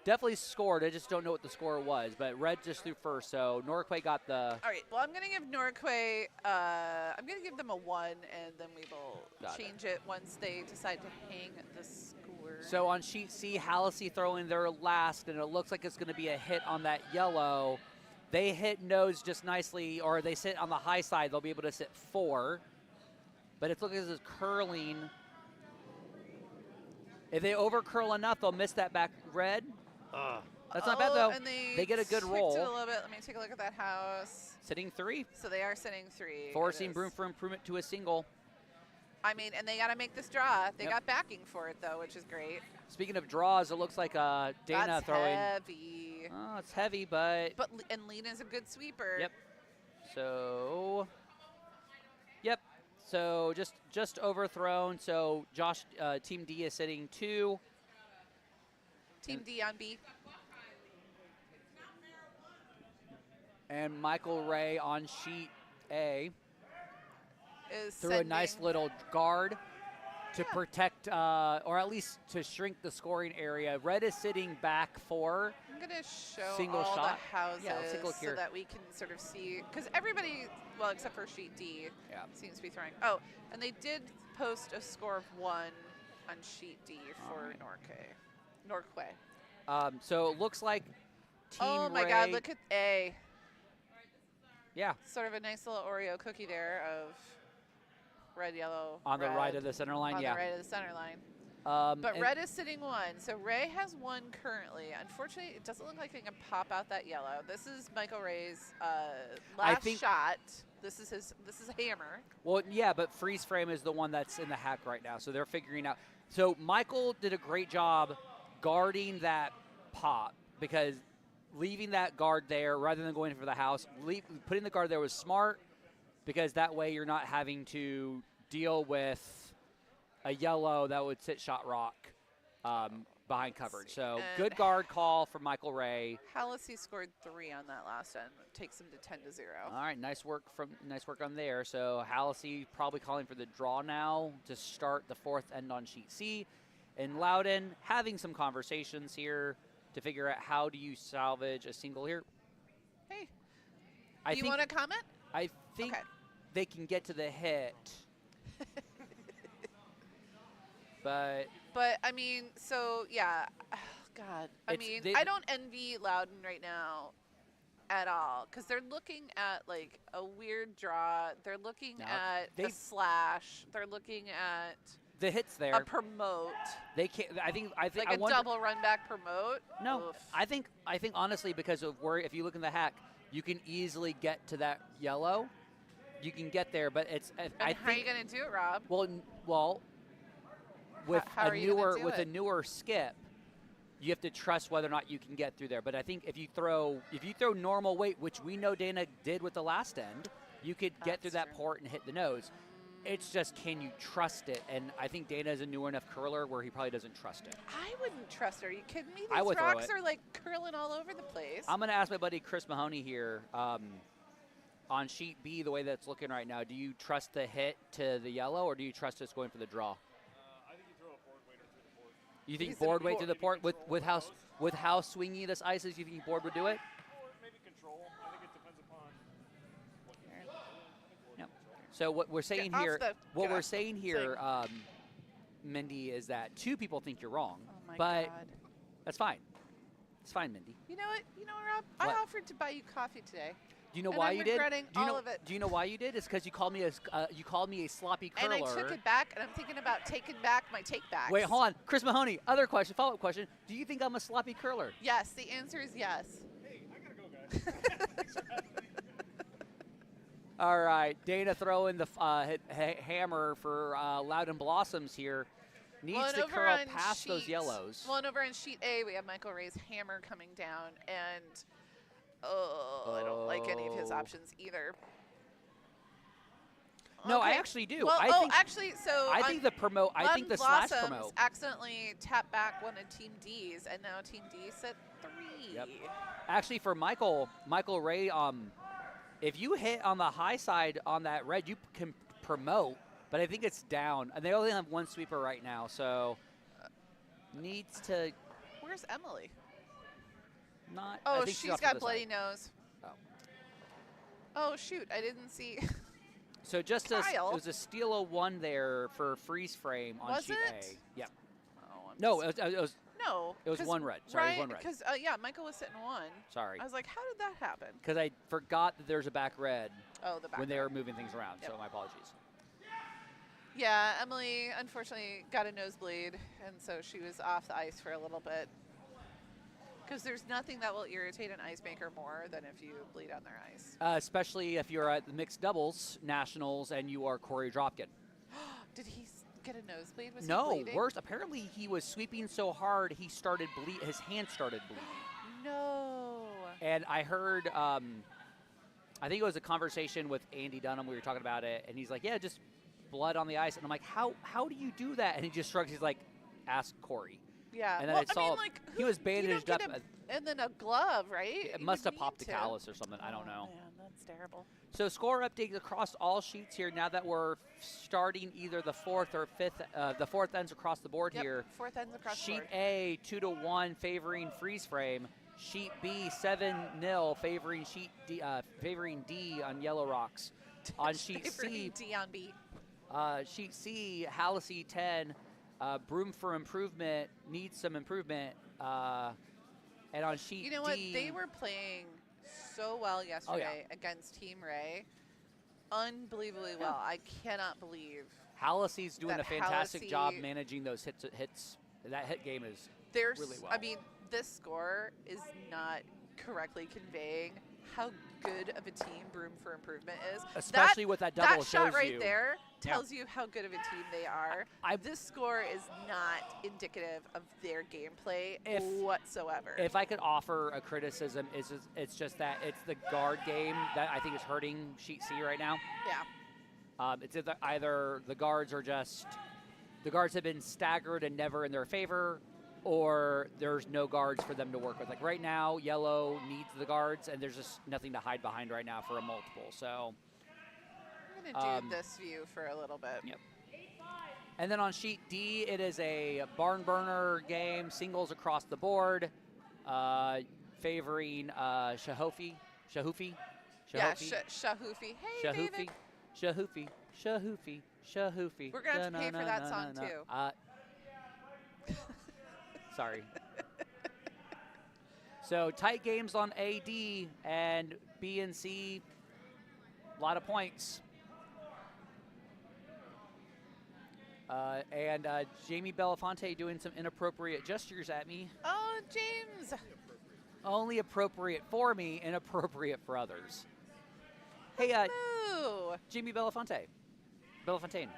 definitely scored. I just don't know what the score was, but red just threw first, so Norquay got the. All right, well, I'm going to give Norquay, I'm going to give them a 1, and then we will change it once they decide to hang the score. So on sheet C, Hallisey throwing their last, and it looks like it's going to be a hit on that yellow. They hit nose just nicely, or they sit on the high side. They'll be able to sit 4. But it's looking like it's curling. If they over curl enough, they'll miss that back red. That's not bad, though. And they get a good roll. It a little bit. Let me take a look at that house. Sitting 3. So they are sitting 3. Forcing Broom for improvement to a single. I mean, and they got to make this draw. They got backing for it, though, which is great. Speaking of draws, it looks like Dana That's throwing. heavy. Oh, it's heavy, but and Leena's a good sweeper. Yep. So, yep. So just overthrown. So Josh, Team D is sitting 2. Team D on B. And Michael Ray on sheet A Is threw a nice little guard to protect, or at least to shrink the scoring area. Red is sitting back 4. I'm going to show Single all shot. the houses Yeah, let's take a look so here. that we can sort of see, because everybody, well, except for sheet D, Yeah. seems to be throwing. Oh, and they did post a score of 1 on sheet D for Norquay. So it looks like Team Oh my Ray, God, look at A. yeah, Sort of a nice little Oreo cookie there of red, yellow, on the red, right of the center line. on Yeah. the right of the center line. But and red is sitting 1, so Ray has 1 currently. Unfortunately, it doesn't look like they can pop out that yellow. This is Michael Ray's last shot. This is a hammer. Well, yeah, but freeze frame is the one that's in the hack right now, so they're figuring out. So Michael did a great job guarding that pop, because leaving that guard there rather than going for the house, putting the guard there was smart, because that way you're not having to deal with a yellow that would sit shot rock behind coverage. So good guard call from Michael Ray. Hallisey scored 3 on that last end. Takes him to 10-0. All right, nice work on there. So Hallisey probably calling for the draw now to start the 4th end on sheet C. And Loudoun having some conversations here to figure out how do you salvage a single here. Hey, I you want to comment? I think Okay. they can get to the hit. But I mean, so yeah, oh, God. I mean, I don't envy Loudoun right now at all, because they're looking at like a weird draw. They're looking at a slash. They're looking at the hits there. A promote. They can't. I think. Like a double run back promote. No, Oof. I think honestly, because of where, if you look in the hack, you can easily get to that yellow. You can get there, but it's. How are you gonna do it, Rob? Well. With how a newer skip, you have to trust whether or not you can get through there. But I think if you throw normal weight, which we know Dana did with the last end, you could get through that port and hit the nose. It's just, can you trust it? And I think Dana is a newer enough curler where he probably doesn't trust it. I wouldn't trust her. Are you kidding me? I These would rocks throw it. are like curling all over the place. I'm going to ask my buddy Chris Mahoney here. On sheet B, the way that's looking right now, do you trust the hit to the yellow, or do you trust us going for the draw? You think board weight to the port with how swingy this ice is? You think board would do it? Maybe control. I think it depends upon what you Yep. So what we're saying here, Mindy, is that 2 people think you're wrong, Oh my but God. that's fine. It's fine, Mindy. You know what, Rob? What? I offered to buy you coffee today. Do you know And why I'm you did? regretting all of it. Do you know why you did? It's because you called me a sloppy curler. And I took it back, and I'm thinking about taking back my take-backs. Wait, hold on, Chris Mahoney. Other question, follow-up question. Do you think I'm a sloppy curler? Yes, the answer is yes. Hey, I gotta go, guys. All right, Dana throwing the hammer for Loudoun Blossoms here. Needs to curl past those yellows. Well, and over on sheet A, we have Michael Ray's hammer coming down, and I don't like any of his options either. No, Okay. I actually do. Well, I think the promote. I think the slash Blossoms promote. accidentally tapped back one of Team D's, and now Team D is at 3. Yep. Actually, for Michael Ray, if you hit on the high side on that red, you can promote, but I think it's down. And they only have 1 sweeper right now, so needs to. Where's Emily? Not. Oh, I think she's off to got the bloody side. nose. Oh. Oh, shoot. I didn't see. So just it was a steal of 1 there for freeze frame on Was sheet it? A. Yeah. Oh, No, it was no. it was 1 red. Sorry, it was 1 red. Because, Michael was sitting 1. Sorry. I was like, how did that happen? Because I forgot that there's a back red Oh, the back. when they were moving things around. Yep. So my apologies. Yeah, Emily unfortunately got a nosebleed, and so she was off the ice for a little bit. Because there's nothing that will irritate an ice maker more than if you bleed on their ice. Especially if you're at the mixed doubles nationals and you are Corey Dropkin. Did he get a nosebleed? Was he No, bleeding? worse. Apparently he was sweeping so hard his hand started bleeding. no. And I heard, I think it was a conversation with Andy Dunham. We were talking about it, and he's like, yeah, just blood on the ice. And I'm like, how do you do that? And he just shrugs. He's like, ask Corey. Yeah. And then well, I saw he was bandaged up. And then a glove, right? It must have popped the callus or something. I don't know. Man, that's terrible. So score updates across all sheets here now that we're starting either the fourth or fifth. The fourth ends across the board here. Fourth ends across the Sheet board. A 2-1 favoring freeze frame. Sheet B 7-0 favoring favoring D on Yellow Rocks. On sheet C, D on B. Sheet C, Hallisey 10. Broom for improvement needs some improvement. And on sheet You know D, what? They were playing so well yesterday against Team Ray. Unbelievably well. I cannot believe. Hallisey's doing that a fantastic Hallisey- job managing those hits. That hit game is There's, really well. I mean, this score is not correctly conveying how good of a team Broom for Improvement is. Especially with that double That shot shows right you. there tells you how good of a team they are. This score is not indicative of their gameplay whatsoever. If I could offer a criticism, it's just that it's the guard game that I think is hurting Sheet C right now. Yeah. It's either the guards have been staggered and never in their favor, or there's no guards for them to work with. Like right now, Yellow needs the guards, and there's just nothing to hide behind right now for a multiple. So I'm going to do this view for a little bit. Yep. And then on sheet D, it is a barn burner game, singles across the board, favoring Shahoufi. Yeah, Shahoufi. Hey, David. Shahoufi. We're going to have to pay for that song, too. Sorry. So tight games on A, D, and B and C. A lot of points. And Jamie Belafonte doing some inappropriate gestures at me. Oh, James. Only appropriate for me, inappropriate for others. Hey, Jamie Belafonte. Belafontaine.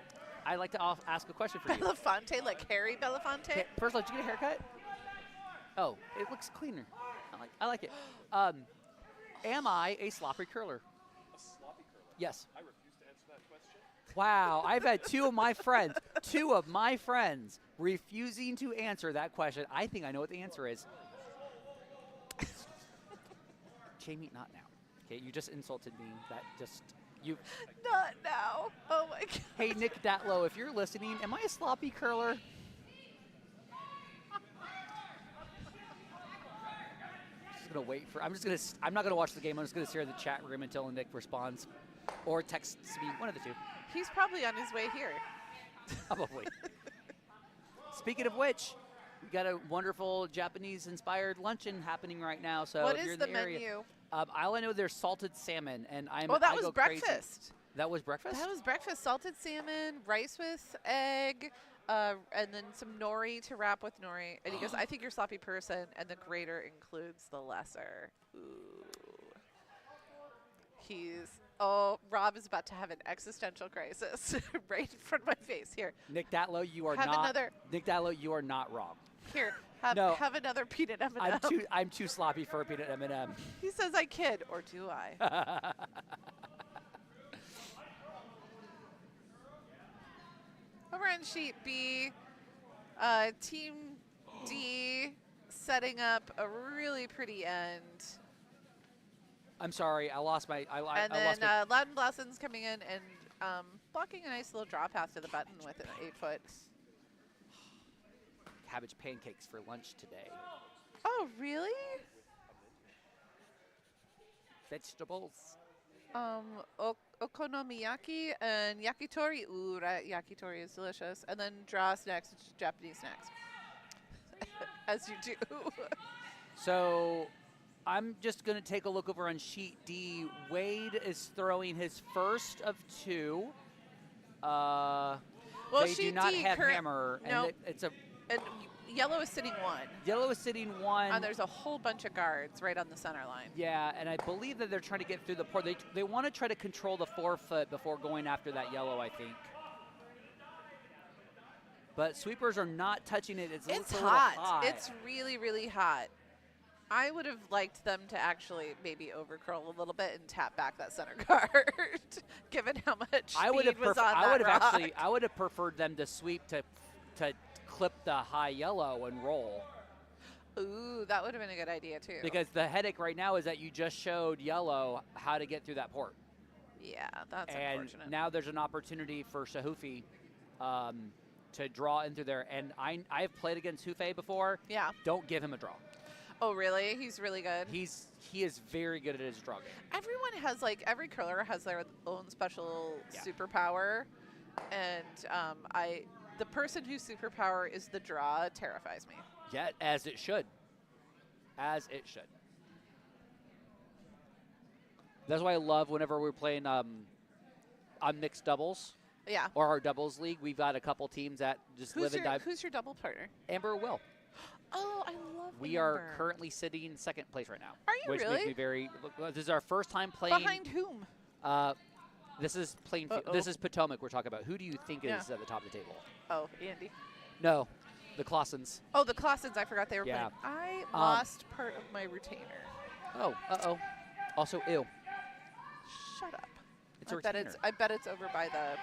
I'd like to ask a question for you. Belafonte, like Harry Belafonte? Okay, first of all, did you get a haircut? Oh, it looks cleaner. I like it. Am I a sloppy curler? A sloppy curler? Yes. I refuse to answer that question. Wow, I've had two of my friends refusing to answer that question. I think I know what the answer is. Jamie, not now. Okay, you just insulted me. Not now. Oh my God. Hey, Nick Datlow, if you're listening, am I a sloppy curler? I'm not gonna watch the game. I'm just gonna stare at the chat room until Nick responds, or texts me. One of the two. He's probably on his way here. Probably. Speaking of which, we got a wonderful Japanese-inspired luncheon happening right now. So What if you're is in the area, menu? All I know, there's salted salmon, and I That go was crazy. breakfast. That was breakfast? That was breakfast. Salted salmon, rice with egg, and then some nori to wrap with nori. And he goes, I think you're a sloppy person, and the greater includes the lesser. Ooh. Rob is about to have an existential crisis right in front of my face. Here. Nick Datlow, you are not wrong. Here, have another peanut M&M. I'm too sloppy for a peanut M&M. He says I kid, or do I? Over on sheet B, Team D setting up a really pretty end. I'm sorry, I lost my. And then Loudoun Blossom's coming in and blocking a nice little draw path to the button with an 8-foot. Cabbage pancakes for lunch today. Oh, really? Vegetables. Okonomiyaki and yakitori. Ooh, yakitori is delicious. And then draw snacks, which is Japanese snacks. As you do. So I'm just going to take a look over on sheet D. Wade is throwing his first of two. They do not have hammer. No. And And yellow is sitting one. Yellow is sitting one. And there's a whole bunch of guards right on the center line. Yeah, and I believe that they're trying to get through the port. They want to try to control the 4-foot before going after that yellow, I think. But sweepers are not touching it. It's a little hot. It's really, really hot. I would have liked them to actually maybe overcurl a little bit and tap back that center guard, given how much speed was on that rock. I would have preferred them to sweep to clip the high yellow and roll. Ooh, that would have been a good idea too. Because the headache right now is that you just showed yellow how to get through that port. Yeah, that's and unfortunate. And now there's an opportunity for Shahufi to draw into there. And I've played against Hufe before. Yeah. Don't give him a draw. Oh, really? He's really good? He is very good at his draw game. Everyone has, like, every curler has their own special superpower. And the person whose superpower is the draw terrifies me. Yeah, as it should. As it should. That's why I love whenever we're playing on mixed doubles. Yeah. Or our doubles league. We've got a couple teams that just live and dive. Who's your double partner? Amber Will. Oh, I love We Amber. are currently sitting second place right now. Are you which really? Makes me very. This is our first time playing. Behind whom? This is This is Potomac we're talking about. Who do you think is at the top of the table? Oh, Andy. No, the Clausens. Oh, the Clausens. I forgot they were Yeah. playing. I lost part of my retainer. Oh, uh-oh. Also, ew. Shut up. It's a retainer. I bet it's over by the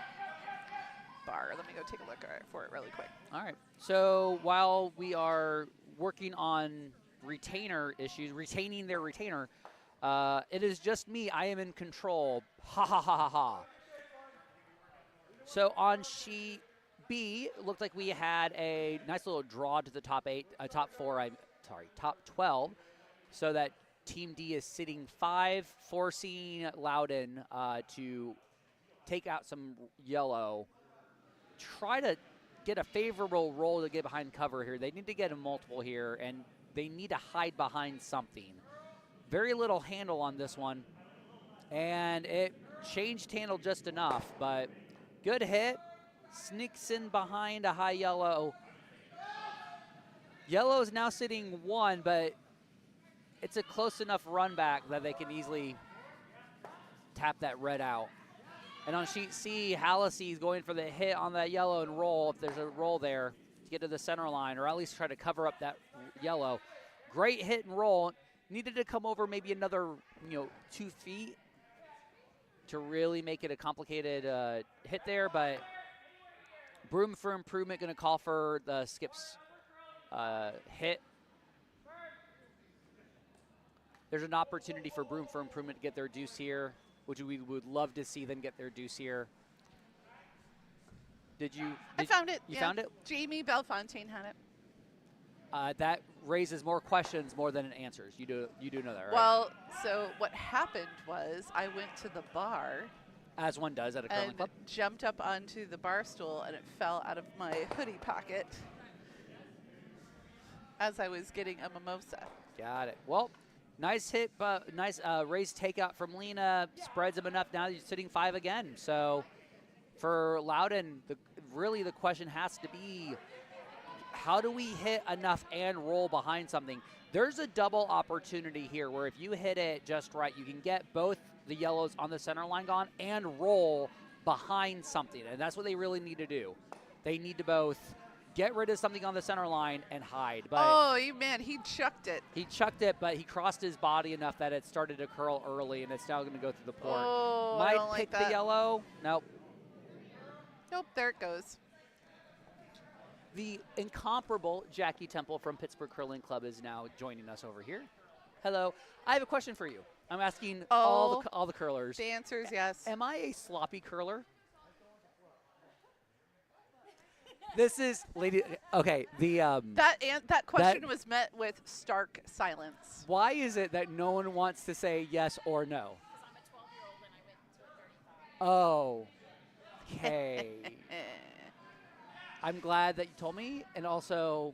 bar. Let me go take a look for it really quick. All right. So while we are working on retainer issues, retaining their retainer, it is just me. I am in control. Ha ha ha ha ha. So on sheet B, it looked like we had a nice little draw to the top 12, so that Team D is sitting 5, forcing Loudoun to take out some yellow. Try to get a favorable roll to get behind cover here. They need to get a multiple here, and they need to hide behind something. Very little handle on this one, and it changed handle just enough, but good hit. Sneaks in behind a high yellow. Yellow is now sitting 1, but it's a close enough run back that they can easily tap that red out. And on sheet C, Hallisey is going for the hit on that yellow and roll, if there's a roll there, to get to the center line, or at least try to cover up that yellow. Great hit and roll. Needed to come over maybe another 2 feet to really make it a complicated hit there, but Broom for improvement going to call for the skips hit. There's an opportunity for Broom for improvement to get their deuce here, which we would love to see them get their deuce here. I found it. You found it? Jamie Belfontaine had it. That raises more questions more than it answers. You do know that, right? Well, so what happened was I went to the bar. As one does at a curling and club. Jumped up onto the bar stool, and it fell out of my hoodie pocket as I was getting a mimosa. Got it. Well, nice hit, but nice raised takeout from Leena. Spreads him enough. Now he's sitting 5 again. So for Loudoun, really the question has to be, how do we hit enough and roll behind something? There's a double opportunity here where if you hit it just right, you can get both the yellows on the center line gone and roll behind something. And that's what they really need to do. They need to both get rid of something on the center line and hide. But man, he chucked it. He chucked it, but he crossed his body enough that it started to curl early, and it's now going to go through the port. Oh, Might I don't pick like that. the yellow. Nope. Nope, there it goes. The incomparable Jackie Temple from Pittsburgh Curling Club is now joining us over here. Hello. I have a question for you. I'm asking all the curlers. The answer is yes. Am I a sloppy curler? This is, lady. Okay, that question was met with stark silence. Why is it that no one wants to say yes or no? Because I'm a 12-year-old and I went to a 35. Oh, okay. I'm glad that you told me, and also.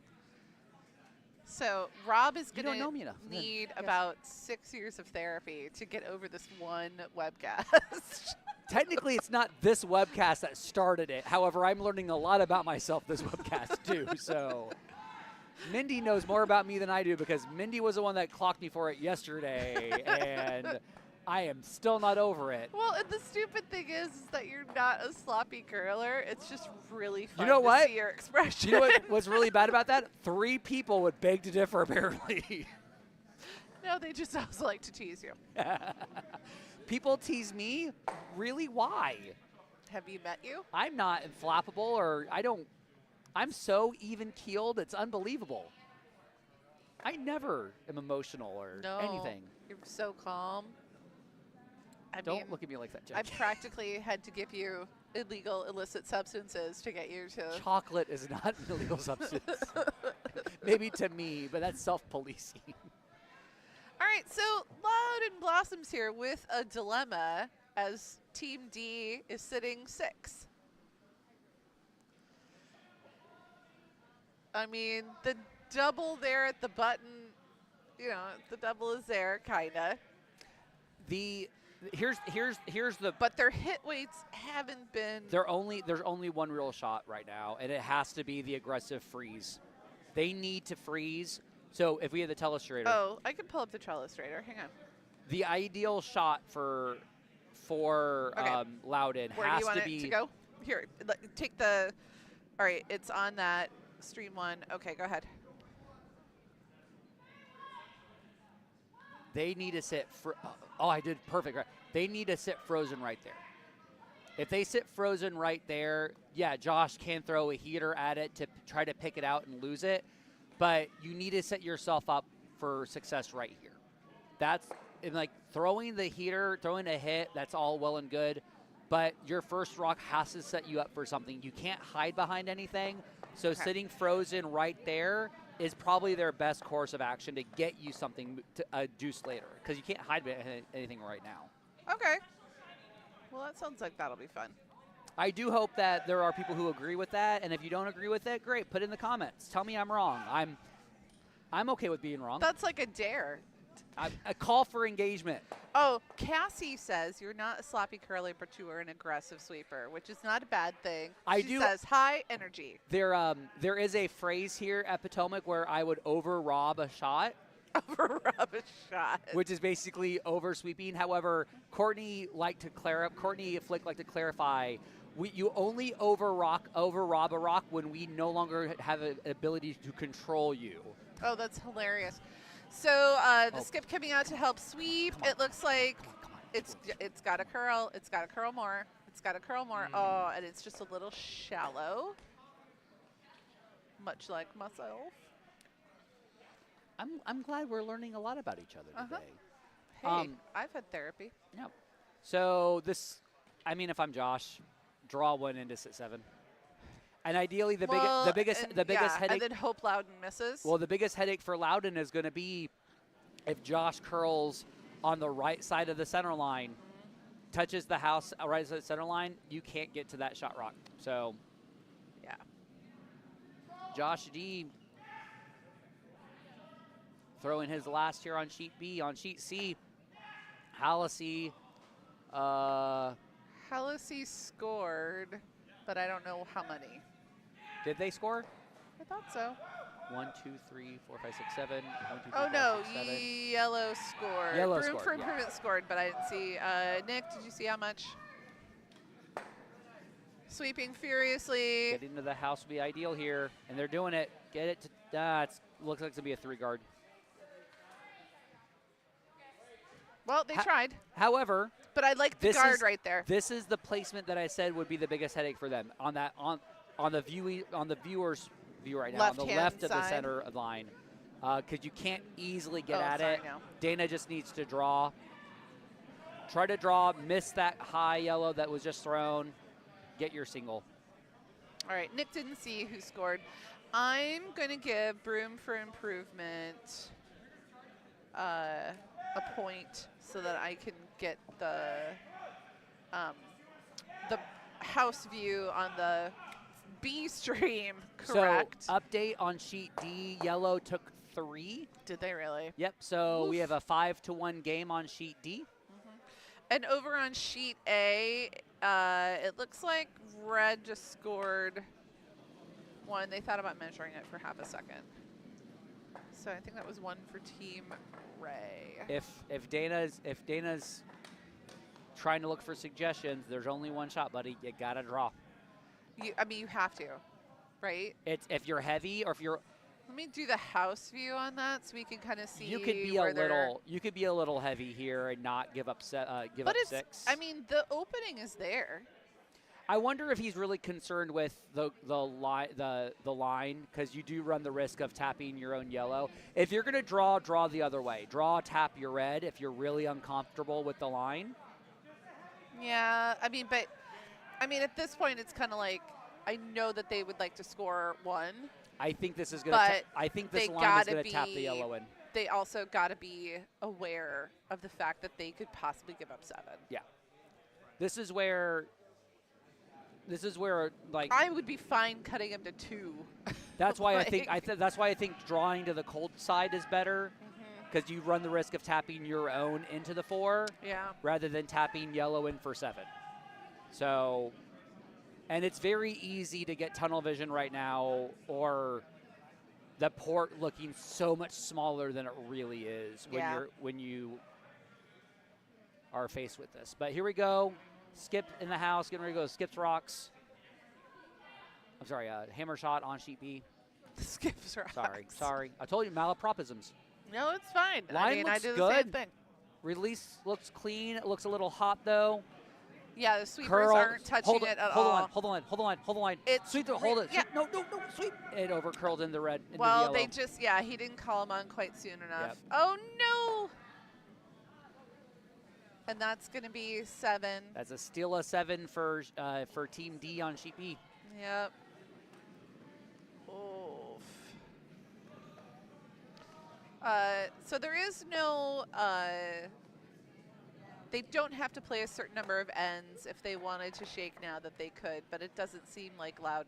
So Rob is You going don't know me enough. to need Yes. about 6 years of therapy to get over this one webcast. Technically, it's not this webcast that started it. However, I'm learning a lot about myself this webcast, too. So Mindy knows more about me than I do because Mindy was the one that clocked me for it yesterday, and I am still not over it. Well, and the stupid thing is that you're not a sloppy curler. It's just really fun know to what? see your expression. Do you know what's really bad about that? 3 people would beg to differ, apparently. No, they just also like to tease you. People tease me? Really? Why? Have you met you? I'm not inflappable or I'm so even keeled, it's unbelievable. I never am emotional or No. anything. You're so calm. Don't look at me like that, Judge. I've practically had to give you illegal, illicit substances to get you to. Chocolate is not an illegal substance. Maybe to me, but that's self-policing. All right, so Loudoun Blossoms here with a dilemma as Team D is sitting 6. I mean, the double there at the button, the double is there, kinda. Here's the. But their hit weights haven't been. There's only one real shot right now, and it has to be the aggressive freeze. They need to freeze. So if we have the telestrator. Oh, I can pull up the telestrator. Hang on. The ideal shot for Okay. Loudoun Where do has you want to it be. to go? Here, take the. All right, it's on that stream 1. Okay, go ahead. They need to sit. Oh, I did perfect. Right. They need to sit frozen right there. If they sit frozen right there, yeah, Josh can throw a heater at it to try to pick it out and lose it. But you need to set yourself up for success right here. That's like throwing the heater, throwing a hit, that's all well and good. But your first rock has to set you up for something. You can't hide behind anything. So Okay. sitting frozen right there is probably their best course of action to get you something to deuce later. Because you can't hide behind anything right now. Okay. Well, that sounds like that'll be fun. I do hope that there are people who agree with that, and if you don't agree with it, great, put it in the comments. Tell me I'm wrong. I'm okay with being wrong. That's like a dare. A call for engagement. Oh, Cassie says you're not a sloppy curly, but you are an aggressive sweeper, which is not a bad thing. She says high energy. There is a phrase here at Potomac where I would over-rob a shot. Over-rob a shot. Which is basically over-sweeping. However, Courtney Flick liked to clarify, you only over-rob a rock when we no longer have an ability to control you. Oh, that's hilarious. So the skip coming out to help sweep. It looks like it's got a curl. It's got to curl more. It's got to curl more. Oh, and it's just a little shallow, much like myself. I'm glad we're learning a lot about each other today. Hey, I've had therapy. Yeah. So if I'm Josh, draw one into sit 7. And ideally, the biggest headache. And then hope Loudoun misses. Well, the biggest headache for Loudoun is going to be if Josh curls on the right side of the center line, touches the house right side of the center line, you can't get to that shot rock. So, yeah. Josh D throwing his last here on sheet B. On sheet C, Hallisey. Hallisey scored, but I don't know how many. Did they score? I thought so. 1, 2, 3, 4, 5, 6, 7. 1, 2, 3, Oh, 4, no. 5, 6, 7. Yellow scored. Yellow Broom scored, for yeah. improvement scored, but I didn't see. Nick, did you see how much? Sweeping furiously. Getting to the house would be ideal here, and they're doing it. Get it to, looks like it's going to be a 3-guard. Well, they tried. However, but I like the guard right there. This is the placement that I said would be the biggest headache for them on the viewer's view right now, on the left of the center line, because you can't easily get at it. No. Dana just needs to draw. Try to draw, miss that high yellow that was just thrown, get your single. All right, Nick didn't see who scored. I'm going to give Broom for improvement a point so that I can get the house view on the B stream correct. So update on sheet D, yellow took 3. Did they really? Yep, so Oof. we have a 5-1 game on sheet D. And over on sheet A, it looks like red just scored 1. They thought about measuring it for half a second. So I think that was 1 for Team Ray. If Dana's trying to look for suggestions, there's only one shot, buddy. You gotta draw. You have to, right? It's if you're heavy or if you're. Let me do the house view on that so we can kind of see You could be where they're. you could be a little heavy here and not give up give But up it's, 6. I mean, the opening is there. I wonder if he's really concerned with the line, because you do run the risk of tapping your own yellow. If you're going to draw the other way. Tap your red if you're really uncomfortable with the line. Yeah, I mean, at this point, it's kind of like I know that they would like to score 1. I think this is going to. I think this line is going to tap the yellow in. They also got to be aware of the fact that they could possibly give up 7. Yeah. This is where like I would be fine cutting him to 2. That's why Like- that's why I think drawing to the cold side is better, because you run the risk of tapping your own into the 4 Yeah. rather than tapping yellow in for 7. So, and it's very easy to get tunnel vision right now, or the port looking so much smaller than it really is when you are faced with this. But here we go. Skip in the house, getting ready to go. Skip's rocks. I'm sorry, hammer shot on sheet B. Skips rocks. Sorry. I told you, malapropisms. No, it's fine. Line I mean, I looks do the same good. thing. Release looks clean. It looks a little hot, though. Yeah, the sweepers Curl. aren't touching it at all. Hold the line. It's Sweep it, hold it. yeah. No, sweep. It over curled in the red. Into the Well, yellow. they just, he didn't call him on quite soon enough. Yep. Oh, no. And that's going to be 7. That's a steal of 7 for Team D on sheet B. Yep. Oof. So there is no, they don't have to play a certain number of ends. If they wanted to shake now, that they could, but it doesn't seem like Loudoun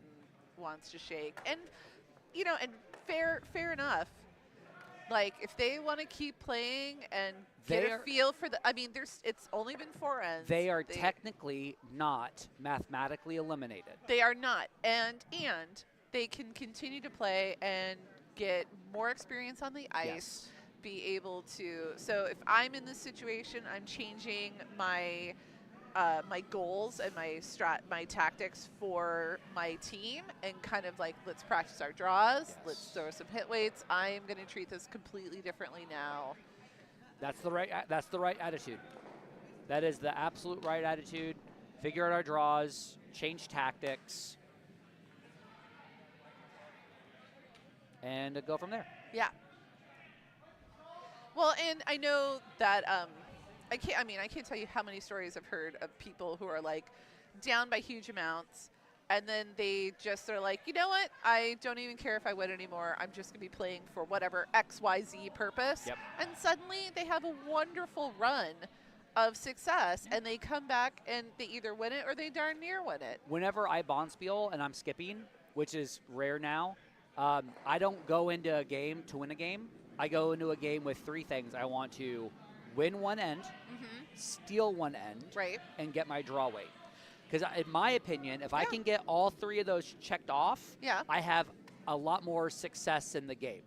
wants to shake. And, and fair enough. Like, if they want to keep playing and get a feel for it's only been 4 ends. They are technically not mathematically eliminated. They are not. And they can continue to play and get more experience on the ice. Yes. Be able to. So if I'm in this situation, I'm changing my my goals and my tactics for my team, and kind of like, let's practice our draws. Yes. Let's throw some hit weights. I'm going to treat this completely differently now. That's the right attitude. That is the absolute right attitude. Figure out our draws, change tactics, and go from there. Yeah. Well, and I know that I can't tell you how many stories I've heard of people who are like down by huge amounts, and then they just are like, you know what? I don't even care if I win anymore. I'm just going to be playing for whatever XYZ purpose. Yep. And suddenly they have a wonderful run of success, and they come back and they either win it or they darn near win it. Whenever I bonspiel and I'm skipping, which is rare now, I don't go into a game to win a game. I go into a game with 3 things. I want to win one end, steal one end, Right. and get my draw weight. Because in my opinion, if I can get all 3 of those checked off, I have a lot more success in the game.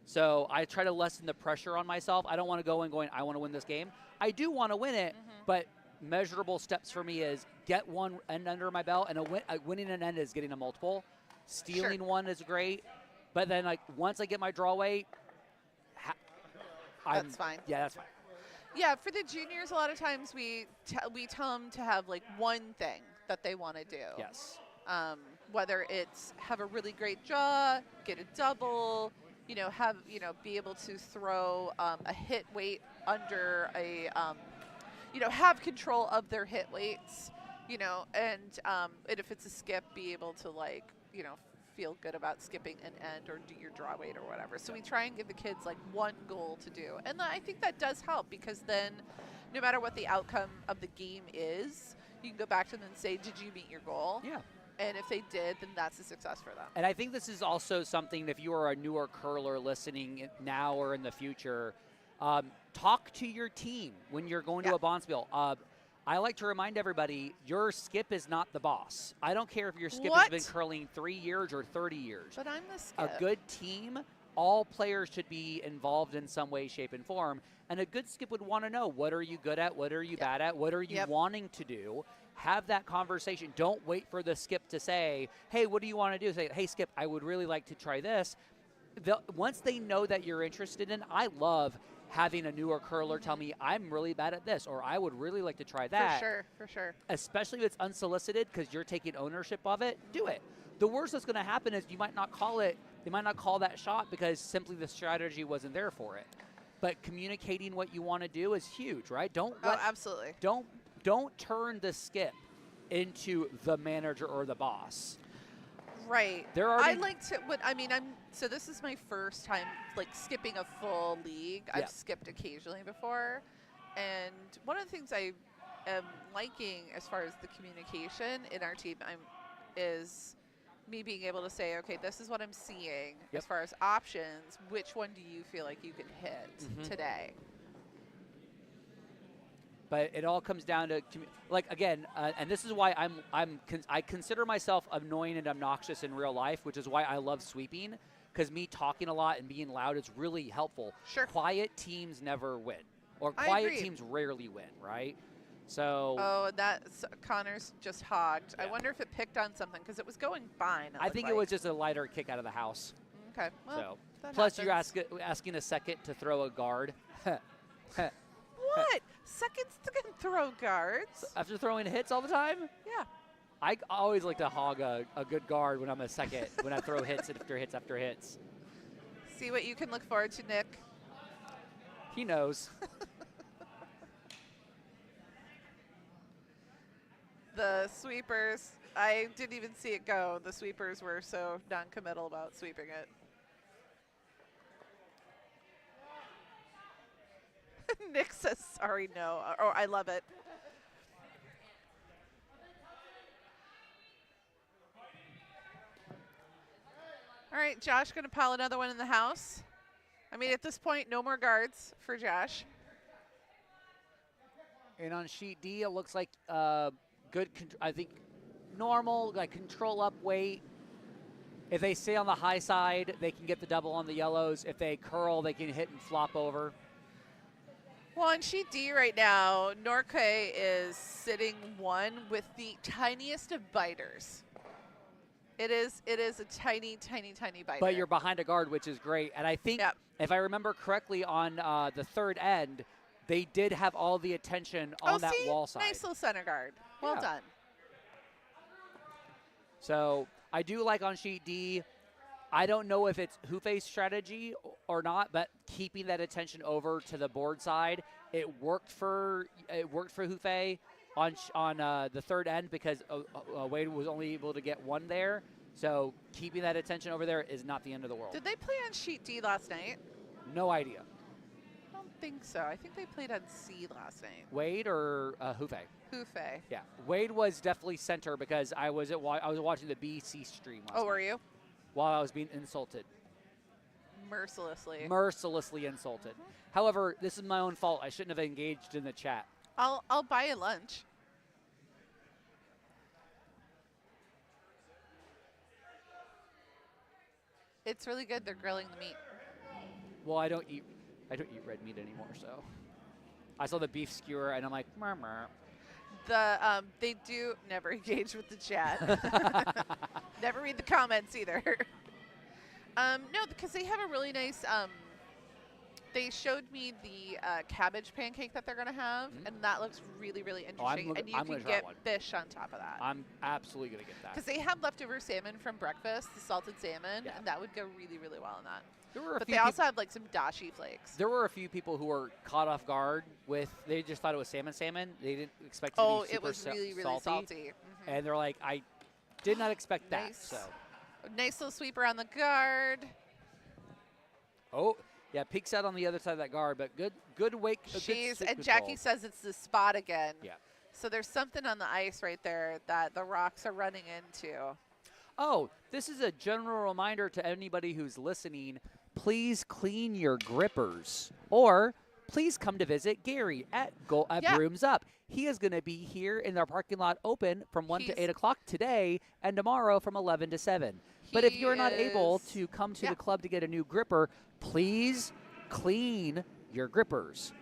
So I try to lessen the pressure on myself. I don't want to go in going, I want to win this game. I do want to win it, but measurable steps for me is get one end under my belt, and winning an end is getting a multiple. Stealing one is great, but then like once I get my draw weight, that's fine. Yeah, that's fine. Yeah, for the juniors, a lot of times we tell them to have like one thing that they want to do. Yes. Whether it's have a really great draw, get a double, be able to throw a hit weight under a, have control of their hit weights, and if it's a skip, be able to feel good about skipping an end or do your draw weight or whatever. So we try and give the kids like one goal to do. And I think that does help, because then no matter what the outcome of the game is, you can go back to them and say, did you meet your goal? Yeah. And if they did, then that's a success for them. And I think this is also something, if you are a newer curler listening now or in the future, talk to your team when you're going to a bonspiel. I like to remind everybody, your skip is not the boss. I don't care if your skip has been curling 3 years or 30 years. But I'm the skip. A good team, all players should be involved in some way, shape, and form. And a good skip would want to know, what are you good at? What are you bad at? What are you wanting to do? Have that conversation. Don't wait for the skip to say, hey, what do you want to do? Say, hey, skip, I would really like to try this. once they know that you're interested in, I love having a newer curler tell me I'm really bad at this, or I would really like to try that. For sure. Especially if it's unsolicited because you're taking ownership of it, do it. The worst that's going to happen is you might not call it. They might not call that shot because simply the strategy wasn't there for it. But communicating what you want to do is huge, right? Absolutely. Don't turn the skip into the manager or the boss. Right. I like to. So this is my first time like skipping a full league. I've skipped occasionally before, and one of the things I am liking as far as the communication in our team is me being able to say, okay, this is what I'm seeing as far as options. Which one do you feel like you can hit today? But it all comes down to, and this is why I consider myself annoying and obnoxious in real life, which is why I love sweeping, because me talking a lot and being loud is really helpful. Sure. Quiet teams never win, or quiet teams rarely win, right? So. Oh, Conor's just hogged. Yeah. I wonder if it picked on something because it was going fine. I think it was just a lighter kick out of the house. Okay. Well, plus you're asking a second to throw a guard. What? Seconds to throw guards? After throwing hits all the time? Yeah. I always like to hog a good guard when I'm a second, when I throw hits after hits after hits. See what you can look forward to, Nick. He knows. The sweepers, I didn't even see it go. The sweepers were so non-committal about sweeping it. Nick says, sorry, no. Oh, I love it. All right, Josh going to pile another one in the house. I mean, at this point, no more guards for Josh. And on sheet D, it looks like good, I think, normal, like control up weight. If they stay on the high side, they can get the double on the yellows. If they curl, they can hit and flop over. Well, on sheet D right now, Norque is sitting one with the tiniest of biters. It is a tiny, tiny, tiny biter. But you're behind a guard, which is great. And I think, if I remember correctly, on the third end, they did have all the attention on that wall side. Nice little center guard. Well done. So I do like on sheet D. I don't know if it's Hufei's strategy or not, but keeping that attention over to the board side, it worked for Hufei on the third end because Wade was only able to get one there. So keeping that attention over there is not the end of the world. Did they play on sheet D last night? No idea. I don't think so. I think they played on C last night. Wade or Hufei? Hufei. Yeah, Wade was definitely center because I was watching the BC stream last night. Oh, were you? While I was being insulted. Mercilessly. Mercilessly insulted. However, this is my own fault. I shouldn't have engaged in the chat. I'll buy you lunch. It's really good. They're grilling the meat. Well, I don't eat red meat anymore, so I saw the beef skewer and I'm like, murmur. They do never engage with the chat. Never read the comments either. No, because they have a really nice. They showed me the cabbage pancake that they're gonna have, and that looks really, really interesting. And you can get fish on top of that. I'm absolutely gonna get that. Because they had leftover salmon from breakfast, the salted salmon, and that would go really, really well in that. But they also have like some dashi flakes. There were a few people who were caught off guard with. They just thought it was salmon. They didn't expect it to be super it was really, really salty. And they're like, I did not expect that. So nice little sweeper on the guard. Oh, yeah, peeks out on the other side of that guard, but good wake. And Jackie says it's the spot again. Yeah. So there's something on the ice right there that the rocks are running into. Oh, this is a general reminder to anybody who's listening. Please clean your grippers, or please come to visit Gary at Broom's Up. He is going to be here in our parking lot open from 1 to 8 o'clock today and tomorrow from 11 to 7. But if you're not able to come to the club to get a new gripper, please clean your grippers.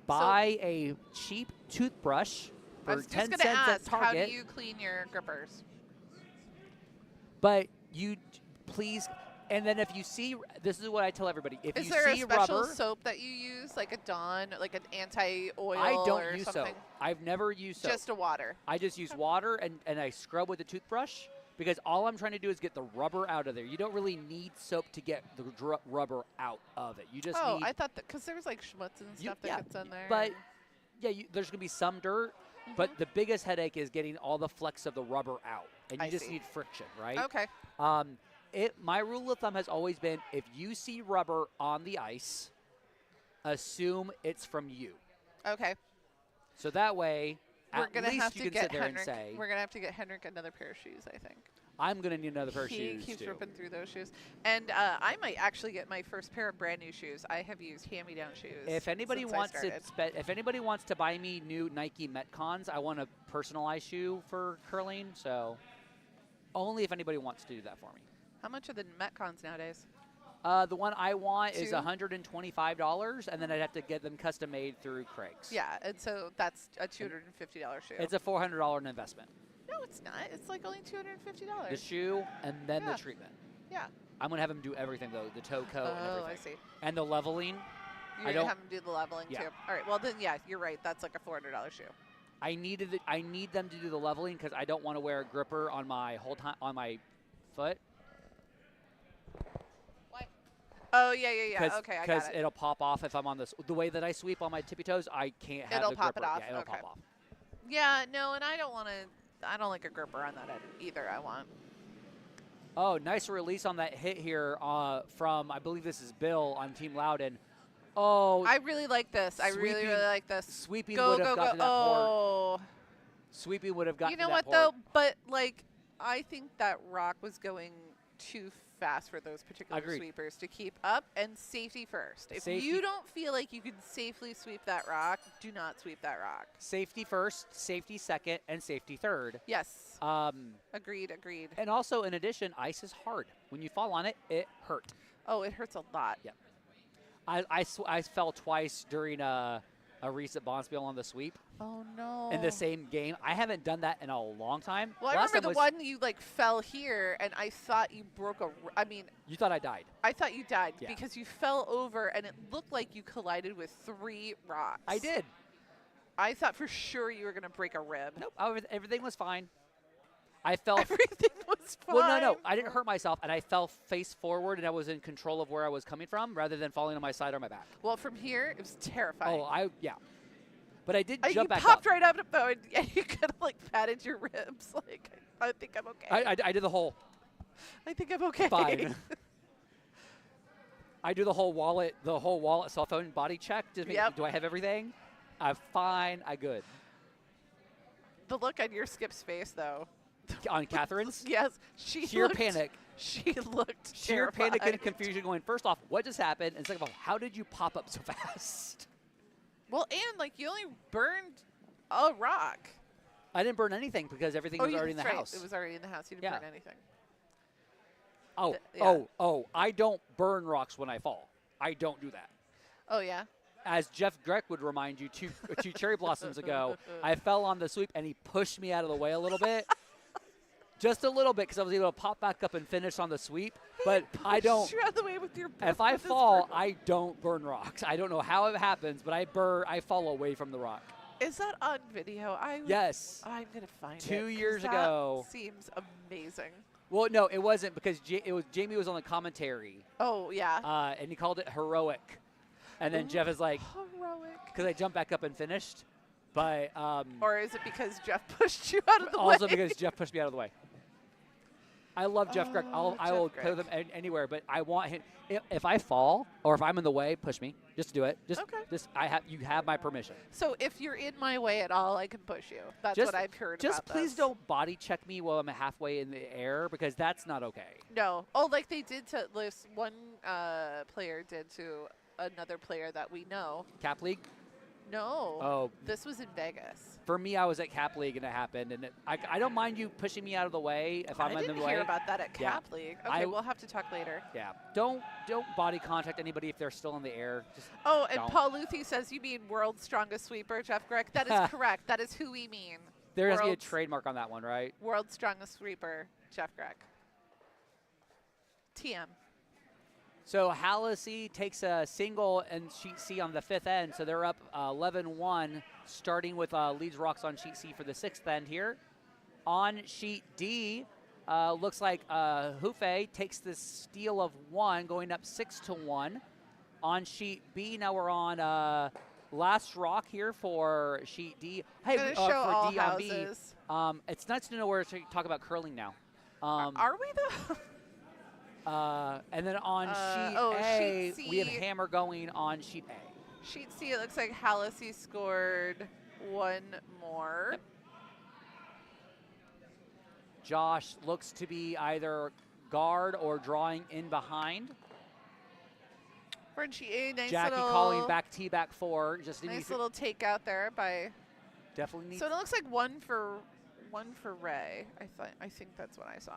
Buy a cheap toothbrush for 10 cents at Target. How do you clean your grippers? But you please, And then if you see, this is what I tell everybody. If Is you there a see special rubber, soap that you use, like a Dawn, like an anti-oil I don't or use something? soap. I've never used soap. Just a water. I just use water and I scrub with a toothbrush because all I'm trying to do is get the rubber out of there. You don't really need soap to get the rubber out of it. You just need. I thought that because there's like schmutz and stuff that gets in there. But yeah, there's going to be some dirt. But the biggest headache is getting all the flecks of the rubber out. And you just need friction, right? Okay. My rule of thumb has always been if you see rubber on the ice, assume it's from you. Okay. So that way, We're at gonna least have you to can sit get there and Henrik. say, We're gonna have to get Henrik another pair of shoes, I think. I'm going to need another pair of He shoes, keeps too. ripping through those shoes. And I might actually get my first pair of brand new shoes. I have used hand-me-down shoes. If anybody since wants I to, started. if anybody wants to buy me new Nike Metcons, I want a personalized shoe for curling. So, only if anybody wants to do that for me. How much are the Metcons nowadays? The one I want is Two? $125, and then I'd have to get them custom made through Craig's. Yeah, and so that's a $250 shoe. It's a $400 investment. No, it's not. It's like only $250. The shoe and then Yeah. the treatment. Yeah. I'm gonna have him do everything though, the toe coat and Oh, everything. I see. And the leveling. You're going to have them do the leveling, Yeah. too. All right, well, then, yeah, you're right. That's like a $400 shoe. I need them to do the leveling because I don't want to wear a gripper on my on my foot. Why? Oh, yeah. Okay, I got Because it. it'll pop off if I'm on the way that I sweep on my tippy toes. I can't have It'll the pop gripper. it off, Yeah, it'll okay. pop off. Yeah, no, and I don't like a gripper on that either. I want. Oh, nice release on that hit here from, I believe this is Bill on Team Loudoun. Oh, I really like this. I really, Sweeping- really like this. Sweeping Go, would have go, gotten go. that port. Oh. Sweeping would have gotten You know that what, though? port. But, like, I think that rock was going too fast for those particular Agreed. sweepers to keep up, and safety first. If Safety- you don't feel like you can safely sweep that rock, do not sweep that rock. Safety first, safety second, and safety third. Yes. Um, Agreed. and also, in addition, ice is hard. When you fall on it, it hurt. Oh, it hurts a lot. Yeah. I fell twice during a recent Bonspiel on the sweep Oh, no. in the same game. I haven't done that in a long time. Well, I Last remember time the one you, like, fell here, and I thought you broke I mean, You thought I died. I thought you died Yeah. because you fell over, and it looked like you collided with 3 rocks. I did. I thought for sure you were going to break a rib. Nope. Everything was fine. I fell. Everything was fine. Well, no. I didn't hurt myself, and I fell face forward, and I was in control of where I was coming from rather than falling on my side or my back. Well, from here, it was terrifying. Oh, yeah. But I did You jump back popped up. right up, though, and you could have, like, patted your ribs. Like, I think I'm okay. I did the whole I think I'm okay. fine. I do the whole wallet, cell phone body check. Just make, Yep. Do I have everything? I'm fine. I'm good. The look on your Skip's face, though. On Catherine's? Yes, she Sheer looked, panic. She looked Sheer panic and terrified. confusion going, first off, what just happened? And second of all, how did you pop up so fast? Well, and, like, you only burned a rock. I didn't burn anything because everything was already in the that's right. house. It was already in the house. You didn't Yeah. burn anything. Oh, yeah. I don't burn rocks when I fall. I don't do that. Oh, yeah? As Jeff Grech would remind you, two cherry blossoms ago, I fell on the sweep and he pushed me out of the way a little bit. Just a little bit because I was able to pop back up and finish on the sweep. But I don't. Pushed you out of the way with your If I with his fall, broom. I don't burn rocks. I don't know how it happens, but I fall away from the rock. Is that on video? Yes. I'm going to find it. 2 'cause years that ago. Seems amazing. Well, no, it wasn't because Jamie was on the commentary, Oh, yeah. and he called it heroic. And then Jeff is like, Heroic. because I jumped back up and finished. But Or is it because Jeff pushed you out of the also way? because Jeff pushed me out of the way. I love Jeff Grech. I will Jeff play with him anywhere, but I want him. If I fall or if I'm in the way, push me. Just do it. Okay. You have my permission. So if you're in my way at all, I can push you. That's Just- what I've heard Just about please this. don't body check me while I'm halfway in the air because that's not okay. No. Oh, like they did to this one player did to another player that we know. Cap League. No. Oh, This was in Vegas. for me, I was at Cap League and it happened, and I don't mind you pushing me out of the way if I'm I in didn't the way. hear about that at Yeah. Cap League. Okay, I- we'll have to talk later. Yeah. Don't body contact anybody if they're still in the air. Just Oh, and don't. Paul Luthi says you mean world's strongest sweeper, Jeff Grech. That is correct. That is who we mean. there has to be a World's- trademark on that one, right? World's strongest sweeper, Jeff Grech. TM. So Hallisey takes a single and sheet C on the 5th end, so they're up 11-1, starting with leads rocks on sheet C for the 6th end here. On sheet D, looks like Hufei takes the steal of 1, going up 6-1. On sheet B, now we're on last rock here for sheet D. Hey, Gonna for show all D on B. houses. It's nice to know where to talk about curling now. Are we though? And then on sheet A, sheet we have C. hammer going on sheet A. Sheet C, it looks like Hallisey scored 1 more. Yep. Josh looks to be either guard or drawing in behind. For sheet A, nice Jackie little calling back T back 4. Just nice little take out there by. definitely needs. So it looks like one for Ray. I think that's what I saw.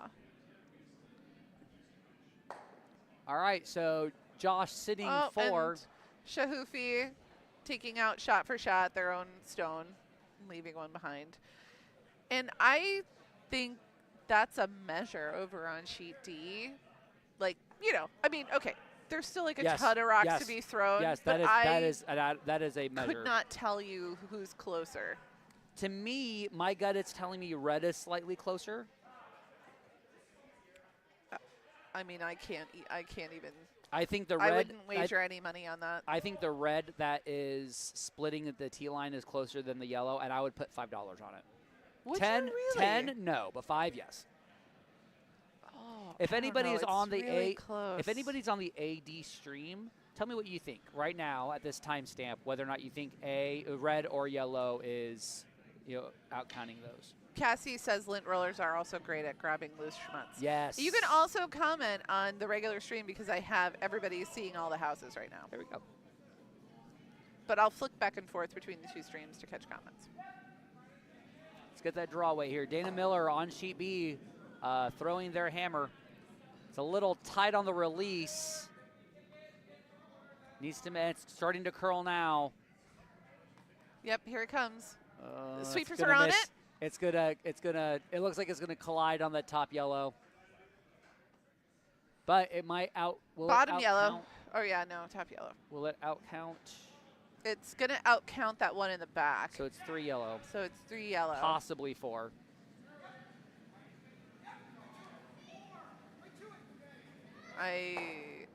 All right, so Josh sitting 4. And Shahufi taking out shot for shot their own stone, leaving one behind. And I think that's a measure over on sheet D. Like, I mean, okay, there's still like a Yes, ton of rocks yes, to be thrown. Yes, but that is a measure. could not tell you who's closer. To me, my gut is telling me red is slightly closer. I mean, I can't even. I think the I red. wouldn't wager any money on that. I think the red that is splitting the T line is closer than the yellow, and I would put $5 on it. Would 10, you really? 10, no, but 5, yes. Oh, If I don't anybody know, is it's on the really close. if anybody's on the AD stream, tell me what you think right now at this timestamp. Whether or not you think red or yellow is, out counting those. Cassie says lint rollers are also great at grabbing loose schmutz. Yes. You can also comment on the regular stream because I have everybody seeing all the houses right now. There we go. But I'll flick back and forth between the two streams to catch comments. Let's get that draw away here. Dana Miller on sheet B, throwing their hammer. It's a little tight on the release. It's starting to curl now. Yep, here it comes. The It's sweepers gonna are on miss. it. It looks like it's gonna collide on the top yellow. But it might Bottom yellow. Oh yeah, no, top yellow. Will it out count? It's gonna out count that one in the back. So it's 3 yellow. So it's 3 yellow. Possibly 4.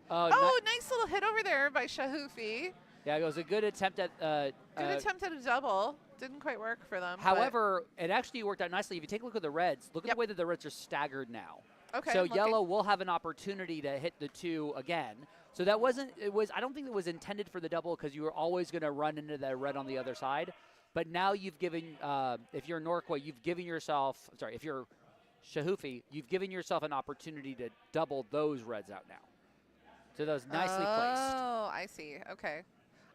Nice little hit over there by Shahufi. Yeah, it was a good attempt at Good attempt at a double. Didn't quite work for them. However, it actually worked out nicely. If you take a look at the reds, look at Yep. the way that the reds are staggered now. Okay. So I'm looking. yellow will have an opportunity to hit the 2 again. So that I don't think it was intended for the double because you were always going to run into that red on the other side. But now you've given, if you're Norquay, if you're Shahufi, you've given yourself an opportunity to double those reds out now. So those nicely placed. Oh, I see. Okay.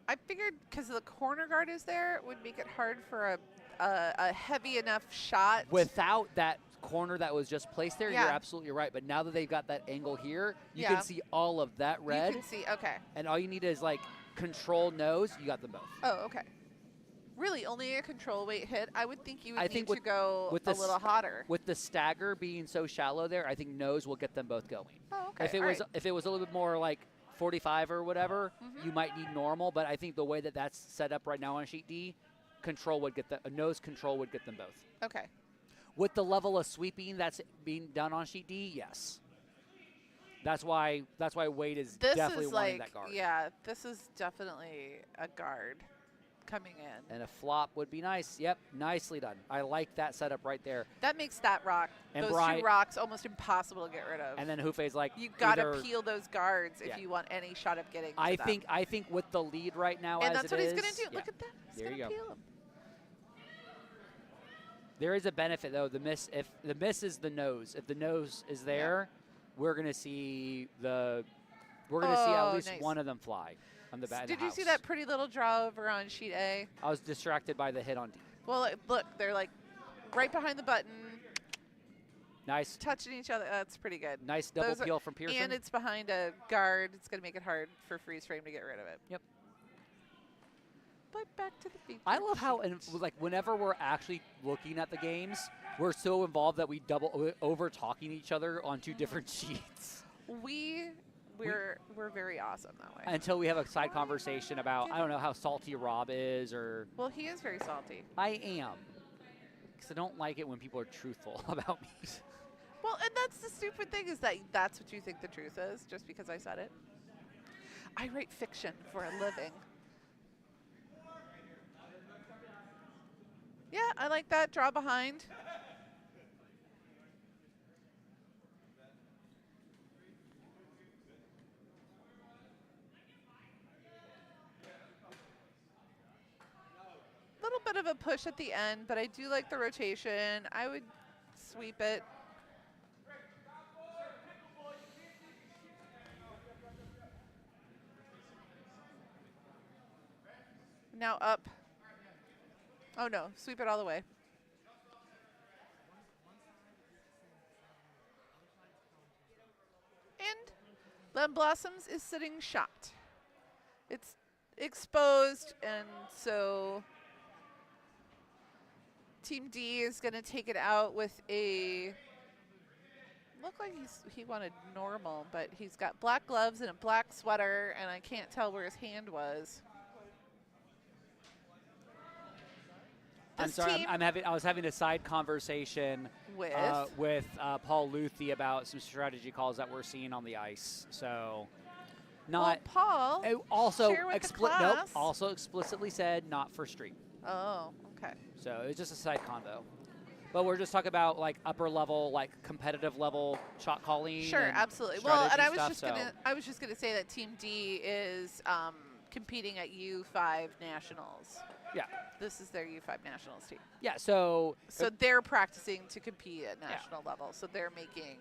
I figured because the corner guard is there, it would make it hard for a heavy enough shot. Without that corner that was just placed there, Yeah. you're absolutely right. But now that they've got that angle here, you Yeah. can see all of that red. You can see. Okay. And all you need is control nose. You got them both. Oh, okay. Really, only a control weight hit? I would think you would I need think to go with a this- little hotter. With the stagger being so shallow there, I think nose will get them both going. Oh, okay. If it All was right. if it was a little bit more like 45 or whatever, you might need normal. But I think the way that that's set up right now on sheet D, nose control would get them both. Okay. With the level of sweeping that's being done on sheet D, yes. That's why Wade is This definitely is wanting like, that guard. yeah, this is definitely a guard coming in. And a flop would be nice. Yep, nicely done. I like that setup right there. That makes that rock, And those Bri- 2 rocks, almost impossible to get rid of. And then Hufei's like, You got to either- peel those guards if Yeah. you want any shot of getting to I them. think with the lead right now, And as that's it what he's is, going to do. yeah. Look at that. He's There going you to go. peel them. There is a benefit though. If the miss is the nose, if the nose is there, we're gonna see at least nice. one of them fly on the back. Did you see that pretty little draw over on sheet A? I was distracted by the hit on D. Well, look, they're like right behind the button, Nice, touching each other. That's pretty good. nice double Those are- peel from Pearson. And it's behind a guard. It's going to make it hard for freeze frame to get rid of it. Yep. But back to the feature. I love how, sheet. whenever we're actually looking at the games, we're so involved that we double over talking each other on 2 different sheets. We we're very awesome that way. Until we have a side conversation about, I don't know how salty Rob is, or Well, he is very salty. I am. Because I don't like it when people are truthful about me. Well, and that's the stupid thing is that that's what you think the truth is just because I said it. I write fiction for a living. Yeah, I like that. Draw behind. Little bit of a push at the end, but I do like the rotation. I would sweep it. Now up. Oh no, sweep it all the way. And Lem Blossoms is sitting shot. It's exposed, and so Team D is going to take it out with a, look like he wanted normal, but he's got black gloves and a black sweater, and I can't tell where his hand was. I'm sorry, I was having a side conversation with Paul Luthi about some strategy calls that we're seeing on the ice. So, not well, Paul. Also, share with the class. also explicitly said not for stream. Oh, okay. So it's just a side convo. But we're just talking about like upper level, like competitive level shot calling. Sure, absolutely. Well, and I was just gonna say that Team D is competing at U5 Nationals. Yeah. This is their U5 Nationals team. Yeah, so they're practicing to compete at national level. So they're making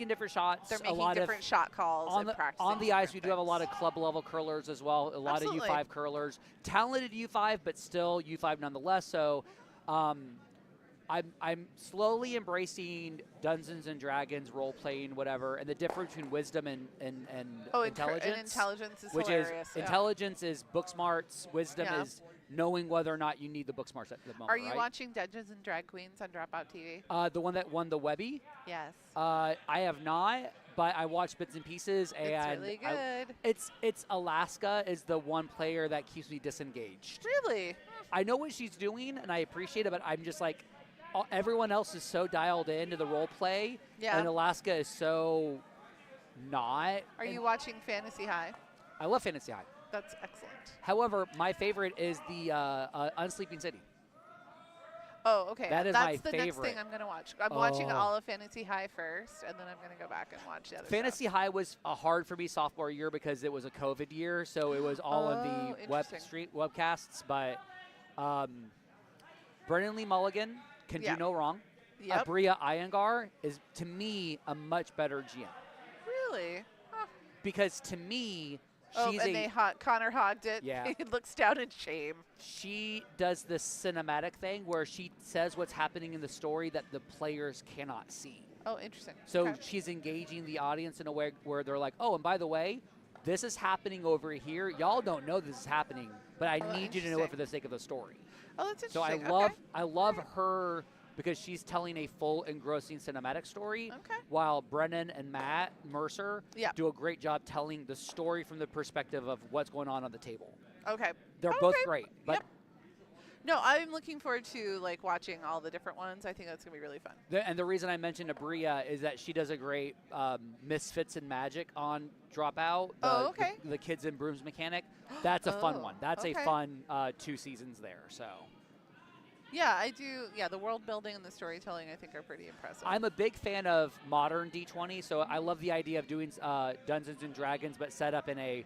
different shots. They're making different shot calls on and practicing. On the ice, we do have a lot of club level curlers as well. A lot of U5 curlers, talented U5, but still U5 nonetheless. So, I'm slowly embracing Dungeons and Dragons role playing, whatever, and the difference between wisdom and intelligence. And intelligence is which hilarious. Is intelligence is book smarts. Wisdom is knowing whether or not you need the book smarts at the moment. Are you watching Dungeons and Drag Queens on Dropout TV? The one that won the Webby? Yes. I have not, but I watched bits and pieces. It's really good. It's Alaska is the one player that keeps me disengaged. Really? I know what she's doing, and I appreciate it, but I'm just like, everyone else is so dialed into the role play, and Alaska is so not. Are you watching Fantasy High? I love Fantasy High. That's excellent. However, my favorite is the Unsleeping City. Oh, okay. That is That's my the favorite. next thing I'm going to watch. I'm watching all of Fantasy High first, and then I'm going to go back and watch the other Fantasy stuff. High was hard for me sophomore year because it was a COVID year, so it was all of the webcasts. But Brennan Lee Mulligan can do no wrong. Yep. Abria Iyengar is, to me, a much better GM. Really? Huh. Because to me, she's Conor hogged it. Yeah. He looks down in shame. She does this cinematic thing where she says what's happening in the story that the players cannot see. Oh, interesting. So she's engaging the audience in a way where they're like, oh, and by the way, this is happening over here. Y'all don't know this is happening, but I need you to know it for the sake of the story. Oh, that's So interesting. I love her because she's telling a full engrossing cinematic story, while Brennan and Matt Mercer do a great job telling the story from the perspective of what's going on the table. Okay. They're both great. But No, I'm looking forward to watching all the different ones. I think that's going to be really fun. And the reason I mentioned Abria is that she does a great Misfits and Magic on Dropout. The Kids in Brooms mechanic. That's a fun one. That's a fun 2 seasons there. So. Yeah, I do. Yeah, the world building and the storytelling, I think, are pretty impressive. I'm a big fan of modern D20, so I love the idea of doing Dungeons and Dragons, but set up in a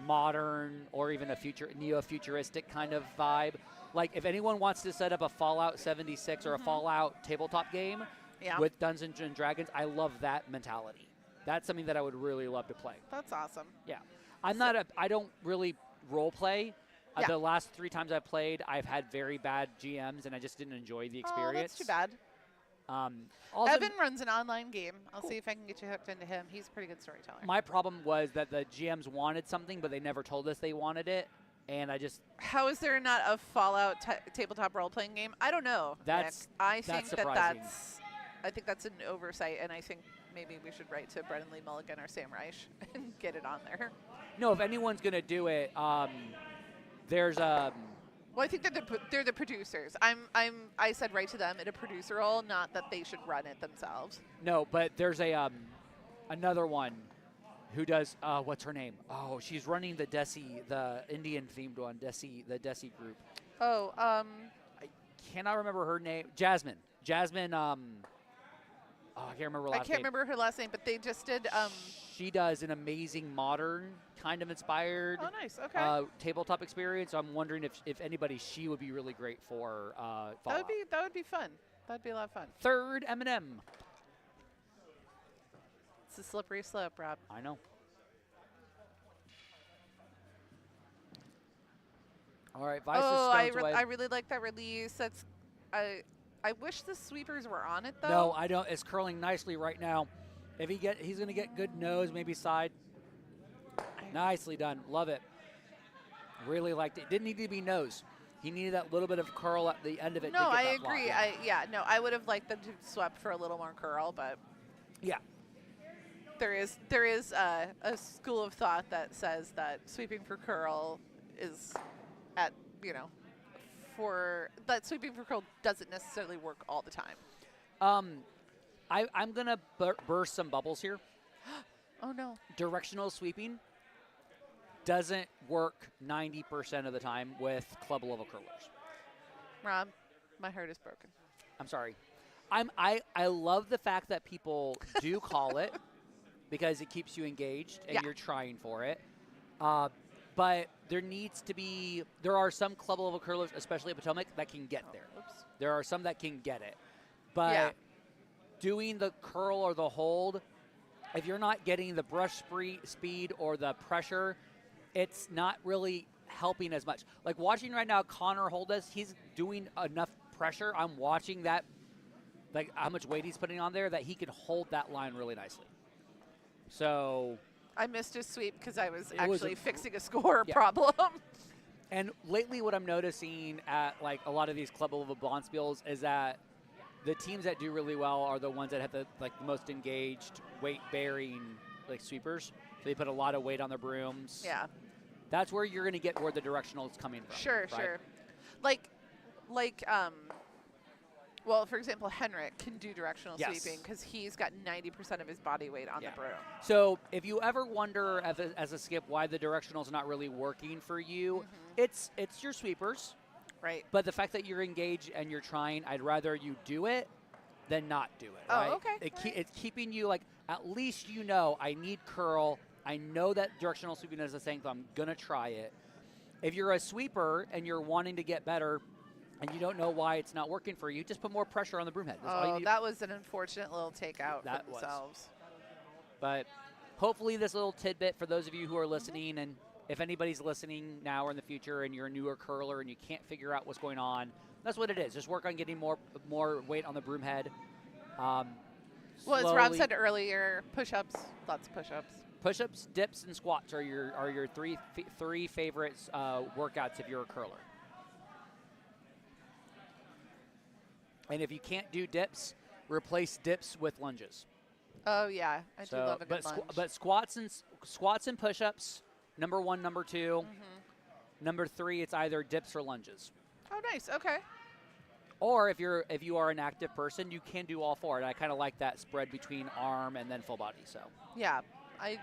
modern or even a neo-futuristic kind of vibe. Like, if anyone wants to set up a Fallout 76 or a Fallout tabletop game with Dungeons and Dragons, I love that mentality. That's something that I would really love to play. That's awesome. Yeah. I don't really role play. The last 3 times I've played, I've had very bad GMs, and I just didn't enjoy the experience. Oh, that's too bad. Evan runs an online game. I'll see if I can get you hooked into him. He's a pretty good storyteller. My problem was that the GMs wanted something, but they never told us they wanted it, and I just... How is there not a Fallout tabletop role-playing game? I don't know. I think that's I think that's an oversight, and I think maybe we should write to Brennan Lee Mulligan or Sam Reich and get it on there. No, if anyone's going to do it, there's a. Well, I think they're the producers. I said right to them in a producer role, not that they should run it themselves. No, but there's a another one who does what's her name? Oh, she's running the Indian themed one, the Desi group. Oh, I cannot remember her name. Jasmine. I can't remember her last name. I can't remember her last name, but they just did. She does an amazing modern, kind of inspired. Oh, nice. Okay. Tabletop experience. So I'm wondering if anybody, she would be really great for. That would be fun. That'd be a lot of fun. Third M&M. It's a slippery slope, Rob. I know. All right, Vice is I really like that release. That's I wish the sweepers were on it though. No, I don't. It's curling nicely right now. If he's going to get good nose, maybe side. Nicely done. Love it. Really liked it. Didn't need to be nose. He needed that little bit of curl at the end of it. No, to get I that agree. block. I would have liked them to swept for a little more curl, but yeah. There is a school of thought that says that sweeping for curl is sweeping for curl doesn't necessarily work all the time. I'm going to burst some bubbles here. Oh, no. Directional sweeping doesn't work 90% of the time with club level curlers. Rob, my heart is broken. I'm sorry. I love the fact that people do call it because it keeps you engaged and you're trying for it. But there are some club level curlers, especially at Potomac, that can get there. Oops. There are some that can get it. But doing the curl or the hold, if you're not getting the brush speed or the pressure, it's not really helping as much. Like watching right now Conor hold us, he's doing enough pressure. I'm watching that, like how much weight he's putting on there, that he can hold that line really nicely. So I missed his sweep because I was actually fixing a score problem. And lately what I'm noticing at like a lot of these club level bonspiels is that the teams that do really well are the ones that have the most engaged weight bearing like sweepers. So they put a lot of weight on their brooms. Yeah. That's where you're going to get where the directional is coming from. Sure, right? sure. Well, for example, Henrik can do directional sweeping because he's got 90% of his body weight on the broom. So if you ever wonder as a skip why the directional is not really working for you, it's your sweepers. Right. But the fact that you're engaged and you're trying, I'd rather you do it than not do it. Oh, right? okay. It's keeping you like, at least you know I need curl. I know that directional sweeping is a thing, so I'm going to try it. If you're a sweeper and you're wanting to get better and you don't know why it's not working for you, just put more pressure on the broom head. That's all you need. That was an unfortunate little takeout for themselves. But hopefully this little tidbit for those of you who are listening, and if anybody's listening now or in the future and you're a newer curler and you can't figure out what's going on, that's what it is. Just work on getting more weight on the broom head. Well, as Rob said earlier, push-ups, lots of push-ups. Push-ups, dips, and squats are your three favorite workouts if you're a curler. And if you can't do dips, replace dips with lunges. Oh yeah, I do love a good lunge. But squats and push-ups, number 1, number 2. Number 3, it's either dips or lunges. Oh, nice. Okay. Or if you are an active person, you can do all 4. And I kind of like that spread between arm and then full body. So yeah, I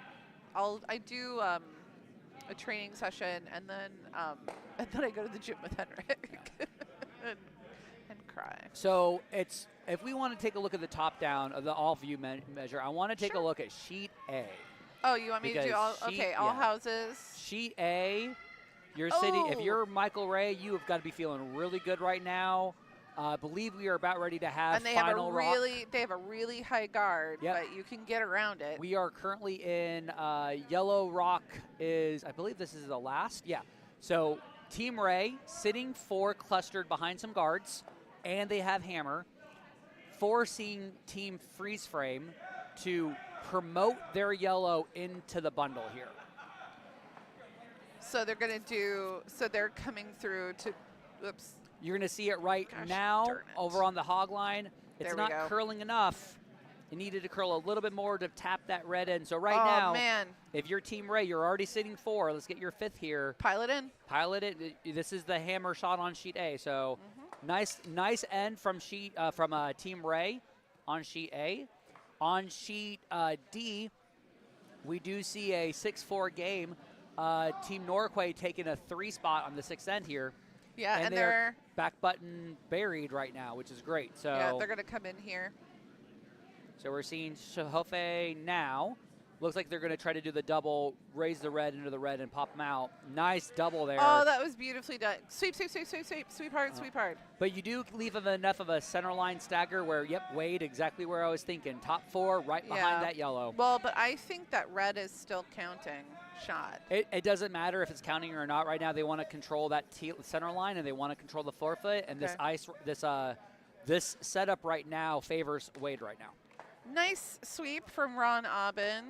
do a training session and then I go to the gym with Henrik and cry. So if we want to take a look at the top down of the all view measure, I want to take a look at sheet A. Oh, you want me to do all? All houses. Sheet A. If you're Michael Ray, you have got to be feeling really good right now. I believe we are about ready to have and they final rock. They have a really high guard, but you can get around it. We are currently in yellow rock I believe this is the last. Yeah. So Team Ray sitting 4 clustered behind some guards, and they have hammer, forcing Team Freeze Frame to promote their yellow into the bundle here. So they're going to do, they're coming through to, oops. You're going to see it right now over on the hog line. It's There we not go. curling enough. It needed to curl a little bit more to tap that red in. So right Oh, now, man. if you're Team Ray, you're already sitting 4. Let's get your 5th here. Pilot in. Pilot it. This is the hammer shot on sheet A. So nice end from Team Ray on sheet A. On sheet D, we do see a 6-4 game. Team Norquay taking a 3 spot on the 6th end here. Yeah, and they're back button buried right now, which is great. So yeah, they're going to come in here. So we're seeing Shohofe now. Looks like they're going to try to do the double, raise the red into the red and pop them out. Nice double there. Oh, that was beautifully done. Sweep, sweep, sweep, sweep, sweep. Sweep hard, sweep hard. But you do leave enough of a center line stagger where, yep, Wade, exactly where I was thinking. Top 4, right behind that yellow. Well, but I think that red is still counting shot. It doesn't matter if it's counting or not. Right now they want to control that center line and they want to control the forefoot. And this setup right now favors Wade right now. Nice sweep from Ron Aubin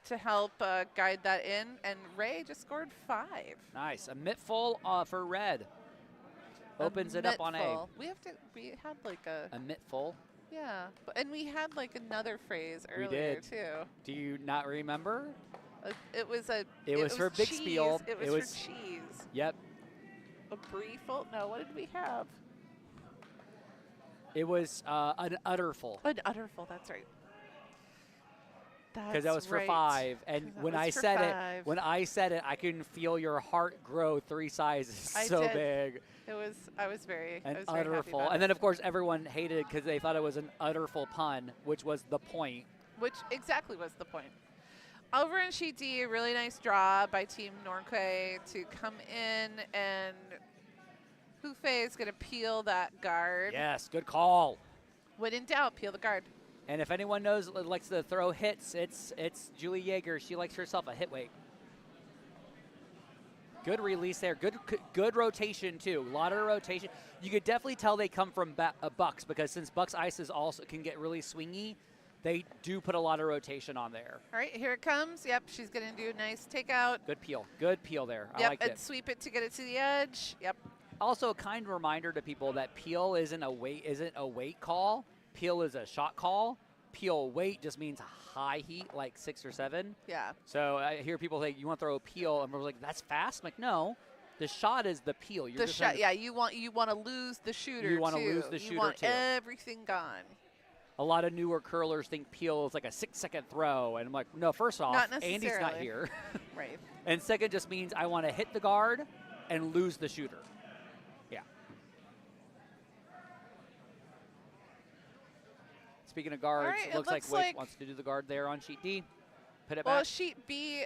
to help guide that in, and Ray just scored 5. Nice. A mitt full for red. Opens it up on A. We had like a mitt full? Yeah, and we had like another phrase earlier we did. too. Do you not remember? It was for big cheese. spiel. It was for cheese. Yep. A brieful? No, what did we have? It was an utterful. An utterful, that's right. Because that was for 5, and when I said it, I can feel your heart grow 3 sizes. So big. I was very happy utterful, about and it. then of course everyone hated because they thought it was an utterful pun, which was the point. Which exactly was the point. Over in sheet D, a really nice draw by Team Norquay to come in, and Hufei is going to peel that guard. Yes, good call. When in doubt, peel the guard. And if anyone knows likes to throw hits, it's Julie Yeager. She likes herself a hit weight. Good release there. Good rotation too. A lot of rotation. You could definitely tell they come from Bucks because since Bucks ices also can get really swingy, they do put a lot of rotation on there. All right, here it comes. Yep, she's going to do a nice takeout. Good peel. Good peel there. Yep, I liked it. and sweep it to get it to the edge. Yep. Also, a kind reminder to people that peel isn't a weight call. Peel is a shot call. Peel weight just means high heat, like 6 or 7. Yeah. So I hear people say, you want to throw a peel, and we're like, that's fast? I'm like, no. The shot is the peel. The shot, yeah. You want to lose the shooter. You want to lose the shooter You want too. everything gone. A lot of newer curlers think peel is like a 6-second throw, and I'm like, no. First off, Andy's not here. Right. And second, just means I want to hit the guard and lose the shooter. Yeah. Speaking of guards, right, it looks like Wade wants to do the guard there on sheet D. Put it back. Well, sheet B,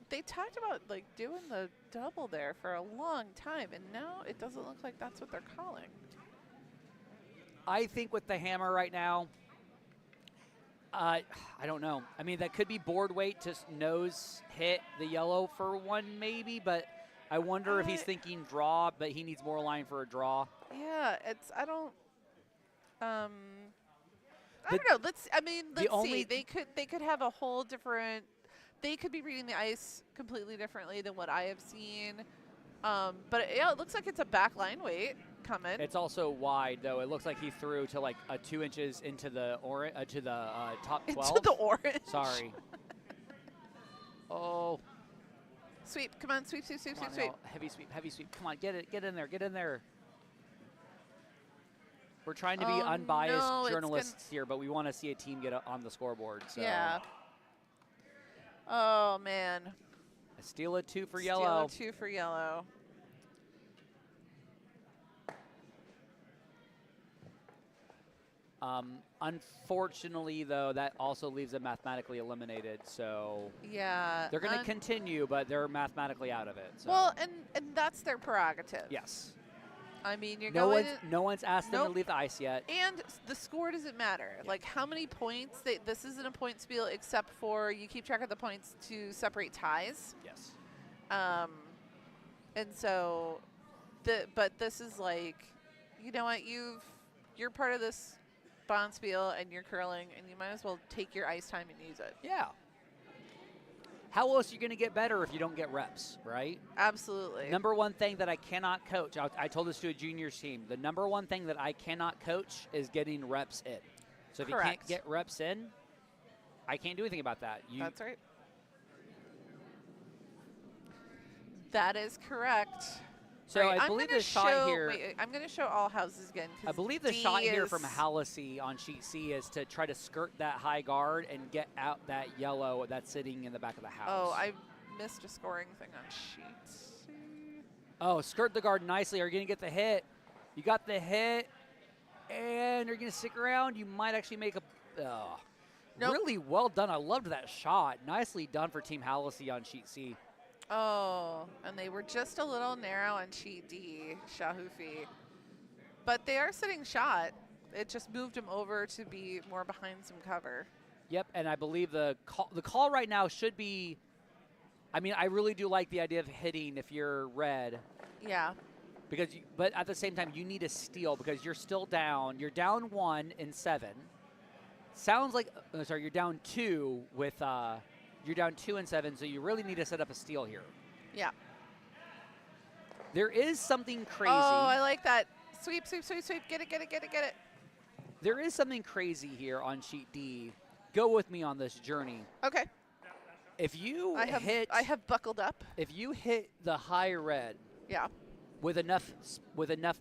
they talked about like doing the double there for a long time, and now it doesn't look like that's what they're calling. I think with the hammer right now, I don't know. I mean, that could be board weight to nose hit the yellow for 1 maybe, but I wonder if he's thinking draw, but he needs more line for a draw. Yeah, I don't know. Let's see. They could have a whole different. They could be reading the ice completely differently than what I have seen. But it looks like it's a back line weight coming. It's also wide though. It looks like he threw to like 2 inches into the top 12. Into the orange. Sorry. Oh. Sweep. Come on. Sweep. Sweep. Sweep. Come on, Sweep. Heavy sweep. Heavy sweep. Come on. Get it. Get in there. Get in there. We're trying to be unbiased journalists here, but we want to see a team get on the scoreboard. So. Yeah. Oh, man. A steal a 2 for yellow. Steal a 2 for yellow. Unfortunately, though, that also leaves them mathematically eliminated. So yeah, they're going to continue, but they're mathematically out of it. So. Well, and that's their prerogative. Yes. I mean, you're no one's asked them to leave the ice yet. And the score doesn't matter. Yeah. Like how many points. This isn't a point spiel except for you keep track of the points to separate ties. Yes. And so, but this is like, you know what? You're part of this bond spiel and you're curling, and you might as well take your ice time and use it. Yeah. how else are you going to get better if you don't get reps, right? Absolutely. Number one thing that I cannot coach, I told this to a juniors team, the number one thing that I cannot coach is getting reps in. So if you can't get reps in, I can't do anything about that. That's right. That is correct. So right, I believe the shot here. Wait, I'm going to show all houses again. I believe the shot here from Hallisey on sheet C is to try to skirt that high guard and get out that yellow that's sitting in the back of the house. Oh, I missed a scoring thing on sheet C. Oh, skirt the guard nicely. Are you going to get the hit? You got the hit, and you're going to stick around. You might actually make a. Nope. Really well done. I loved that shot. Nicely done for Team Hallisey on sheet C. Oh, and they were just a little narrow on sheet D, Shahufi. But they are sitting shot. It just moved him over to be more behind some cover. Yep, and I believe the call right now should be, I mean, I really do like the idea of hitting if you're red. Yeah. But at the same time, you need a steal because you're still down. You're down 1 in 7. Sounds like, you're down 2 with, you're down 2 in 7, so you really need to set up a steal here. Yeah. There is something crazy. Oh, I like that. Sweep, sweep, sweep, sweep. Get it, get it, get it, get it. There is something crazy here on sheet D. Go with me on this journey. Okay. If you I have buckled up. If you hit the high red. Yeah. With enough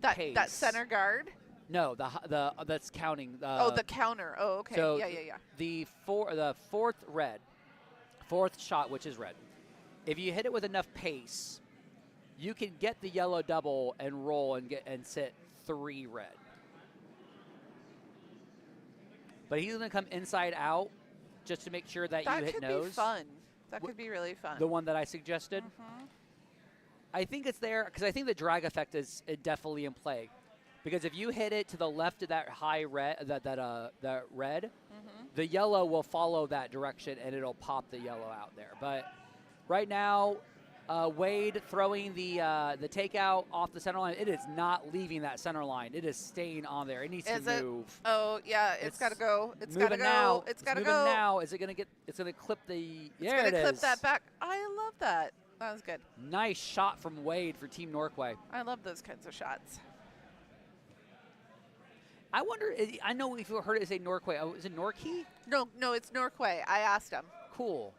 pace. That center guard. No, that's counting. The counter. Oh, okay. So yeah. The fourth shot, which is red. If you hit it with enough pace, you can get the yellow double and roll and sit 3 red. But he's going to come inside out just to make sure that you hit nose. That could be fun. That could be really fun. The one that I suggested. Mm-hmm. I think it's there because I think the drag effect is definitely in play. Because if you hit it to the left of that high red, that red, mm-hmm. the yellow will follow that direction and it'll pop the yellow out there. But right now, Wade throwing the takeout off the center line. It is not leaving that center line. It is staying on there. It needs to move. Oh yeah, it's got to go. It's got to go. Now. It's got to go. Now is it going to get? It's going to clip the. It's going to clip that back. I love that. That was good. Nice shot from Wade for Team Norquay. I love those kinds of shots. I wonder. I know if you heard it say Norquay. Oh, is it Norquay? No, it's Norquay. I asked him. Cool.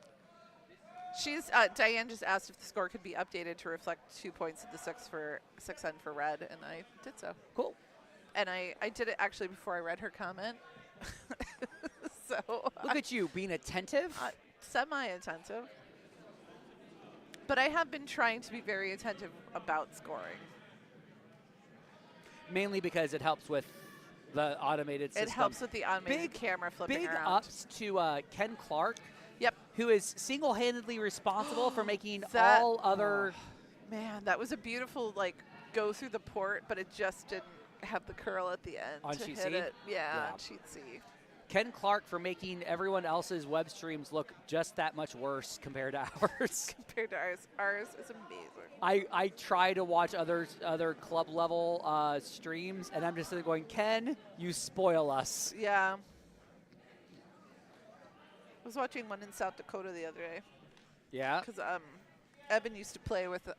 Diane just asked if the score could be updated to reflect 2 points at the 6 end for red, and I did so. Cool. And I did it actually before I read her comment. So look at you being attentive. Semi-attentive. But I have been trying to be very attentive about scoring. Mainly because it helps with the automated system. It helps with the automated camera flipping around. Big ups to Ken Clark. Yep. Who is single-handedly responsible for making all other. Man, that was a beautiful go through the port, but it just didn't have the curl at the end on to sheet hit C? it. Yeah, on sheet C. Ken Clark for making everyone else's web streams look just that much worse compared to ours. Compared to ours. Ours is amazing. I try to watch other club level streams, and I'm just sitting there going, Ken, you spoil us. Yeah. I was watching one in South Dakota the other day. Yeah? Because Evan used to play with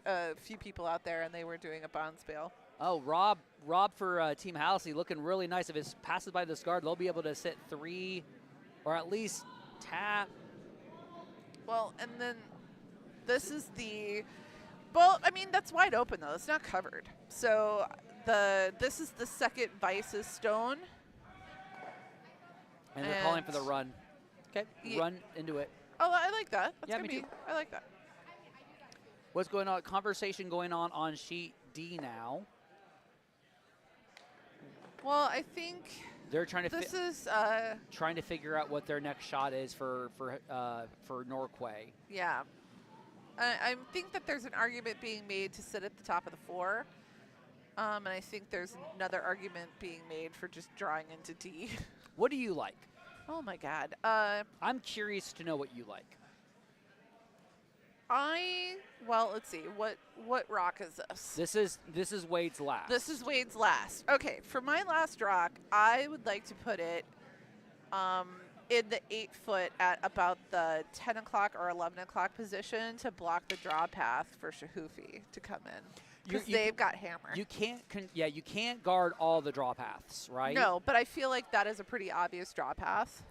a few people out there, and they were doing a bonds bail. Oh, Rob for Team Hallisey looking really nice. If it passes by this guard, they'll be able to sit 3 or at least tap. Well, and then this is the – well, I mean, that's wide open, though. It's not covered. So this is the second Vice's stone. And they're calling for the run. Okay, run into it. Oh, I like that. That's yeah, me too. I like that. What's going on? Conversation going on sheet D now. Well, I think they're trying to trying to figure out what their next shot is for Norquay. Yeah, I think that there's an argument being made to sit at the top of the 4, and I think there's another argument being made for just drawing into D. What do you like? Oh my God! I'm curious to know what you like. Well, let's see. What rock is this? This is Wade's last. This is Wade's last. Okay, for my last rock, I would like to put it in the 8-foot at about the 10 o'clock or 11 o'clock position to block the draw path for Shahoofi to come in. Because they've got hammer. You can't, you can't guard all the draw paths, right? No, but I feel like that is a pretty obvious draw path.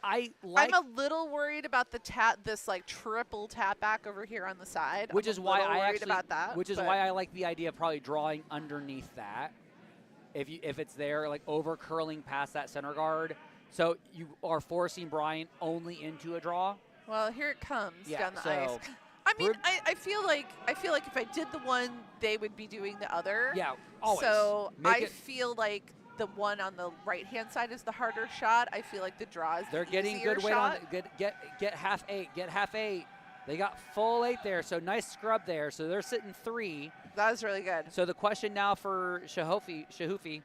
I'm a little worried about the this like triple tap back over here on the side. Which is why I worried about that. Which is why I like the idea of probably drawing underneath that. If it's there, like over curling past that center guard, so you are forcing Brian only into a draw. Well, here it comes down the so ice. I mean, I feel like if I did the one, they would be doing the other. Yeah, always. So I feel like the one on the right-hand side is the harder shot. I feel like the draw is They're the getting easier good weight shot. on get half 8, get half 8. They got full 8 there, so nice scrub there. So they're sitting 3. That was really good. So the question now for Shahoofi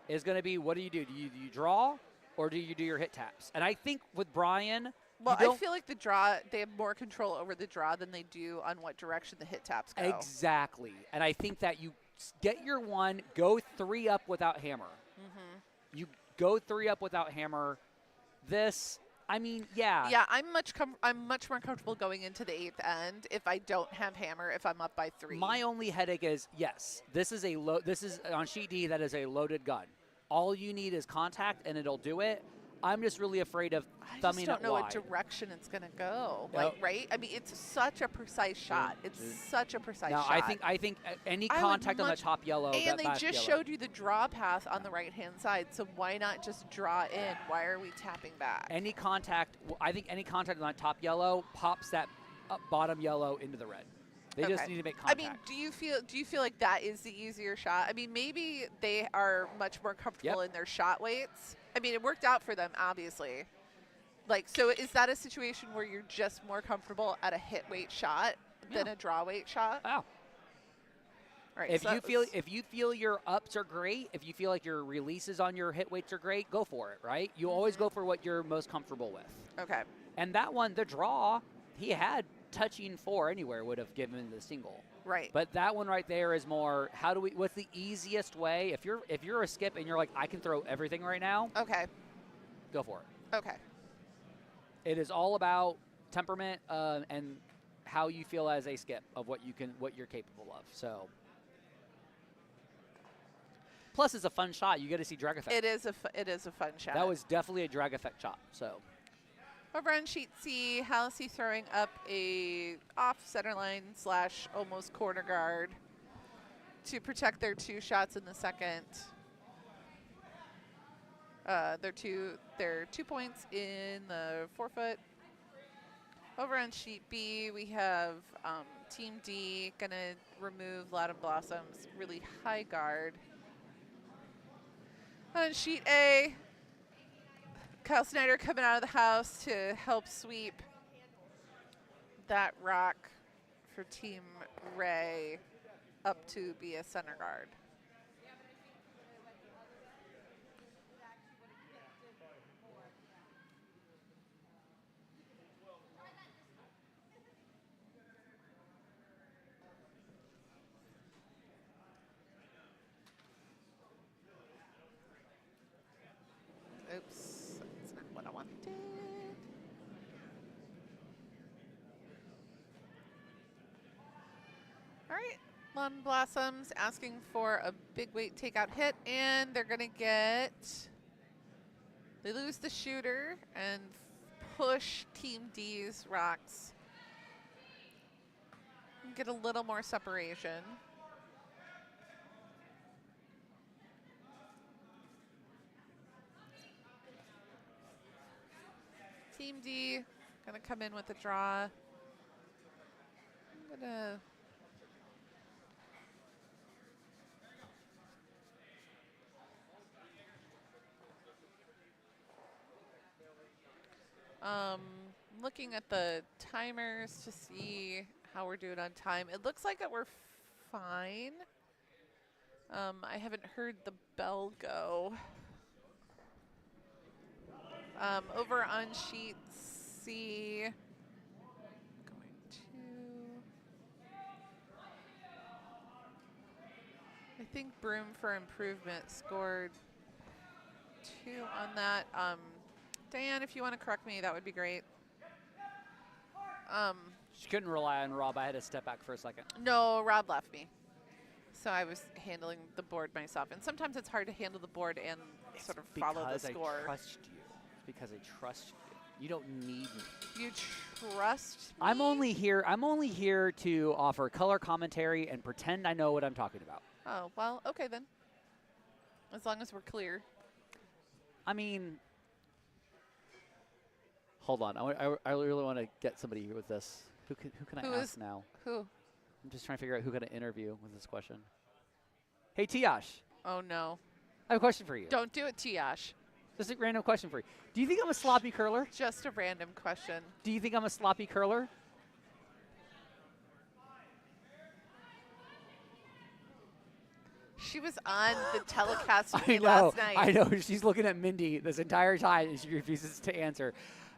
is going to be, what do? Do you draw or do you do your hit taps? And I think with Brian, well, I feel like the draw, they have more control over the draw than they do on what direction the hit taps go. Exactly. And I think that you get your one, go 3 up without hammer. Mm-hmm. You go 3 up without hammer. This, I mean, yeah. Yeah, I'm much more comfortable going into the 8th end if I don't have hammer, if I'm up by 3. My only headache is, yes, this is on sheet D, that is a loaded gun. All you need is contact and it'll do it. I'm just really afraid of thumbing it wide. I just don't know what direction it's going to go. Like, right? I mean, it's such a precise shot. It's such a precise shot. I think any contact on the top yellow. And they just showed you the draw path on the right-hand side, so why not just draw in? Why are we tapping back? Any contact, I think any contact on that top yellow pops that bottom yellow into the red. They just need to make contact. I mean, do you feel like that is the easier shot? I mean, maybe they are much more comfortable in their shot weights. I mean, it worked out for them, obviously. Like, so is that a situation where you're just more comfortable at a hit weight shot than a draw weight shot? Oh. All right, if you feel your ups are great, if you feel like your releases on your hit weights are great, go for it, right? You always go for what you're most comfortable with. Okay. And that one, the draw, he had touching 4 anywhere would have given the single. Right. But that one right there is more, what's the easiest way? If you're a skip and you're like, I can throw everything right now. Okay. Go for it. Okay. It is all about temperament and how you feel as a skip of what you're capable of. So. Plus, it's a fun shot. You get to see drag effect. It is a fun shot. That was definitely a drag effect shot. So. Over on sheet C, Hallisey throwing up a off center line / almost corner guard to protect their 2 shots in the second. Their 2 points in the 4-foot. Over on sheet B, we have Team D gonna remove Loudoun Blossom's really high guard. On sheet A, Kyle Snyder coming out of the house to help sweep that rock for Team Ray up to be a center guard. Oops, that's not what I wanted. All right, Loudoun Blossoms asking for a big weight takeout hit, and they're gonna they lose the shooter and push Team D's rocks. Get a little more separation. Team D gonna come in with a draw. I'm gonna looking at the timers to see how we're doing on time. It looks like that we're fine. I haven't heard the bell go. Over on sheet C, I think Broom for improvement scored 2 on that. Diane, if you want to correct me, that would be great. She couldn't rely on Rob. I had to step back for a second. No, Rob left me. So I was handling the board myself. And sometimes it's hard to handle the board and sort of follow the score. I trust you. It's because I trust you. You don't need me. You trust me? I'm only here to offer color commentary and pretend I know what I'm talking about. Oh, well, okay then. As long as we're clear. I mean, hold on. I really want to get somebody here with this. Who can I ask now? Who? I'm just trying to figure out who can I interview with this question. Hey, Tiash. Oh, no. I have a question for you. Don't do it, Tiash. Just a random question for you. Do you think I'm a sloppy curler? Just a random question. Do you think I'm a sloppy curler? She was on the telecast with I me know. last night. I know. She's looking at Mindy this entire time, and she refuses to answer.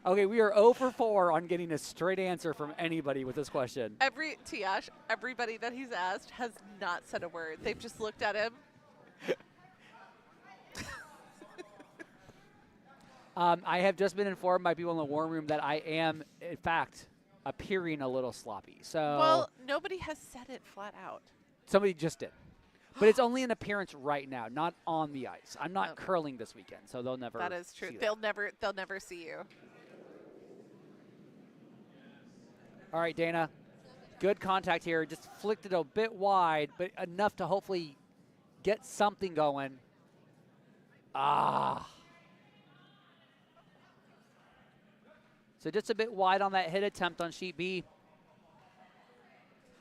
Okay, we are 0 for 4 on getting a straight answer from anybody with this question. Everybody that he's asked has not said a word. They've just looked at him. I have just been informed by people in the warm room that I am, in fact, appearing a little sloppy. So Well, nobody has said it flat out. somebody just did. But it's only an appearance right now, not on the ice. I'm not Okay. curling this weekend, so they'll never That is true. see that. They'll never see you. All right, Dana. Good contact here. Just flicked it a bit wide, but enough to hopefully get something going. Ah. So just a bit wide on that hit attempt on sheet B.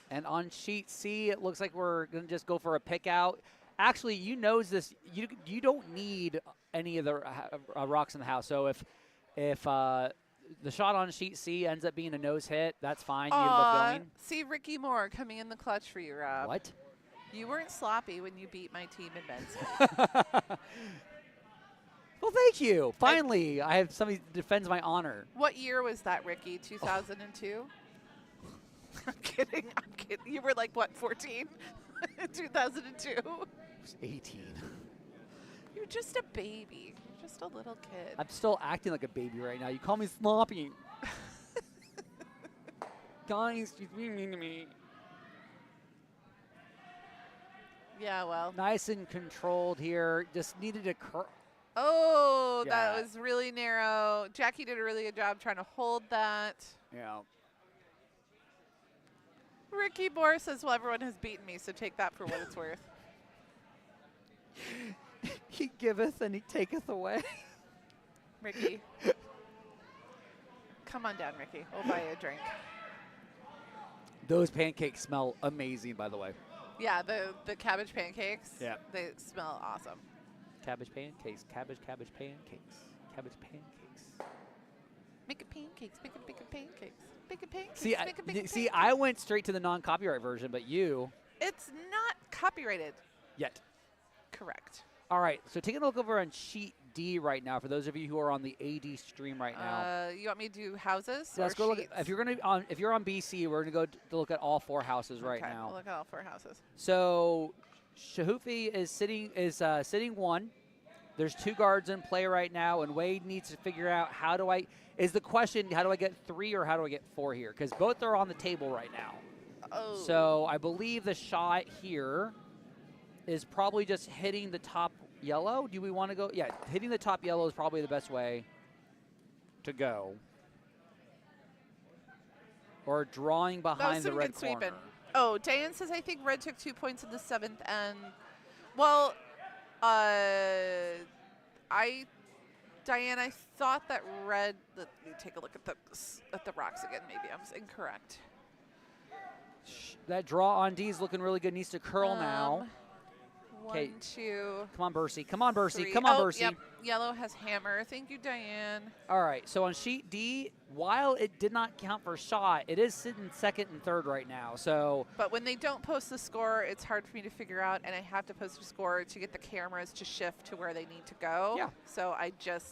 And on sheet C, it looks like we're going to just go for a pick out. Actually, you knows this. You don't need any of the rocks in the house. So if the shot on sheet C ends up being a nose hit, that's fine. You end up going. See Ricky Moore coming in the clutch for you, Rob. What? You weren't sloppy when you beat my team in men's. Well, thank you. Finally, I have somebody who defends my honor. What year was that, Ricky? 2002? I'm kidding. You were like, what, 14? 2002? I was 18. You're just a baby. You're just a little kid. I'm still acting like a baby right now. You call me sloppy. Guys, she's being mean to me. Yeah, well. Nice and controlled here. Just needed to curl. Oh, Yeah. that was really narrow. Jackie did a really good job trying to hold that. Yeah. Ricky Moore says, well, everyone has beaten me, so take that for what it's worth. He giveth and he taketh away. Ricky. Come on down, Ricky. We'll buy you a drink. Those pancakes smell amazing, by the way. Yeah, the cabbage pancakes. Yeah. They smell awesome. Cabbage pancakes, cabbage pancakes, cabbage pancakes. Making pancakes, making pancakes, making pancakes. See, I went straight to the non-copyright version, but you It's not copyrighted. yet. Correct. All right, so taking a look over on sheet D right now for those of you who are on the AD stream right now. You want me to do houses? So let's or go look. sheets? If you're on BC, we're gonna go to look at all 4 houses right Okay, now. we'll look at all 4 houses. So Shahufi is sitting 1. There's 2 guards in play right now, and Wade needs to figure out how do I get 3 or how do I get 4 here? Because both are on the table right now. Oh. So I believe the shot here is probably just hitting the top yellow. Do we want to go? Yeah, hitting the top yellow is probably the best way to go. Or drawing that was behind the some red good sweeping. corner. Oh, Diane says, I think red took 2 points in the 7th. And, well, Diane, I thought that red, let me take a look at the rocks again. Maybe I was incorrect. That draw on D is looking really good. Needs to curl now. 1, 2, Come on, Bercy. Come on, Bercy. 3. Come on, Oh, Bercy. yep. Yellow has hammer. Thank you, Diane. All right, so on sheet D, while it did not count for shot, it is sitting 2nd and 3rd right now. So But when they don't post the score, it's hard for me to figure out, and I have to post a score to get the cameras to shift to where they need to go. Yeah. So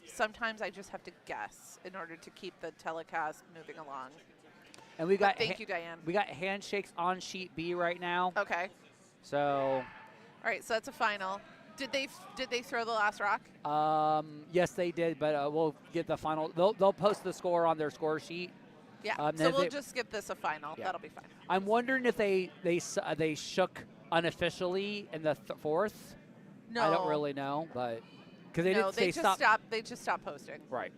sometimes I just have to guess in order to keep the telecast moving along. and we got Thank you, Diane. we got handshakes on sheet B right now. Okay. So All right, so that's a final. Did they throw the last rock? Yes, they did, but we'll get the final. They'll post the score on their score sheet. Yeah. then So we'll they- just skip this a final. Yeah. That'll be fine. I'm wondering if they shook unofficially in the fourth. No. I don't really know, but because they didn't say just stop. stopped. They just stopped posting. Right.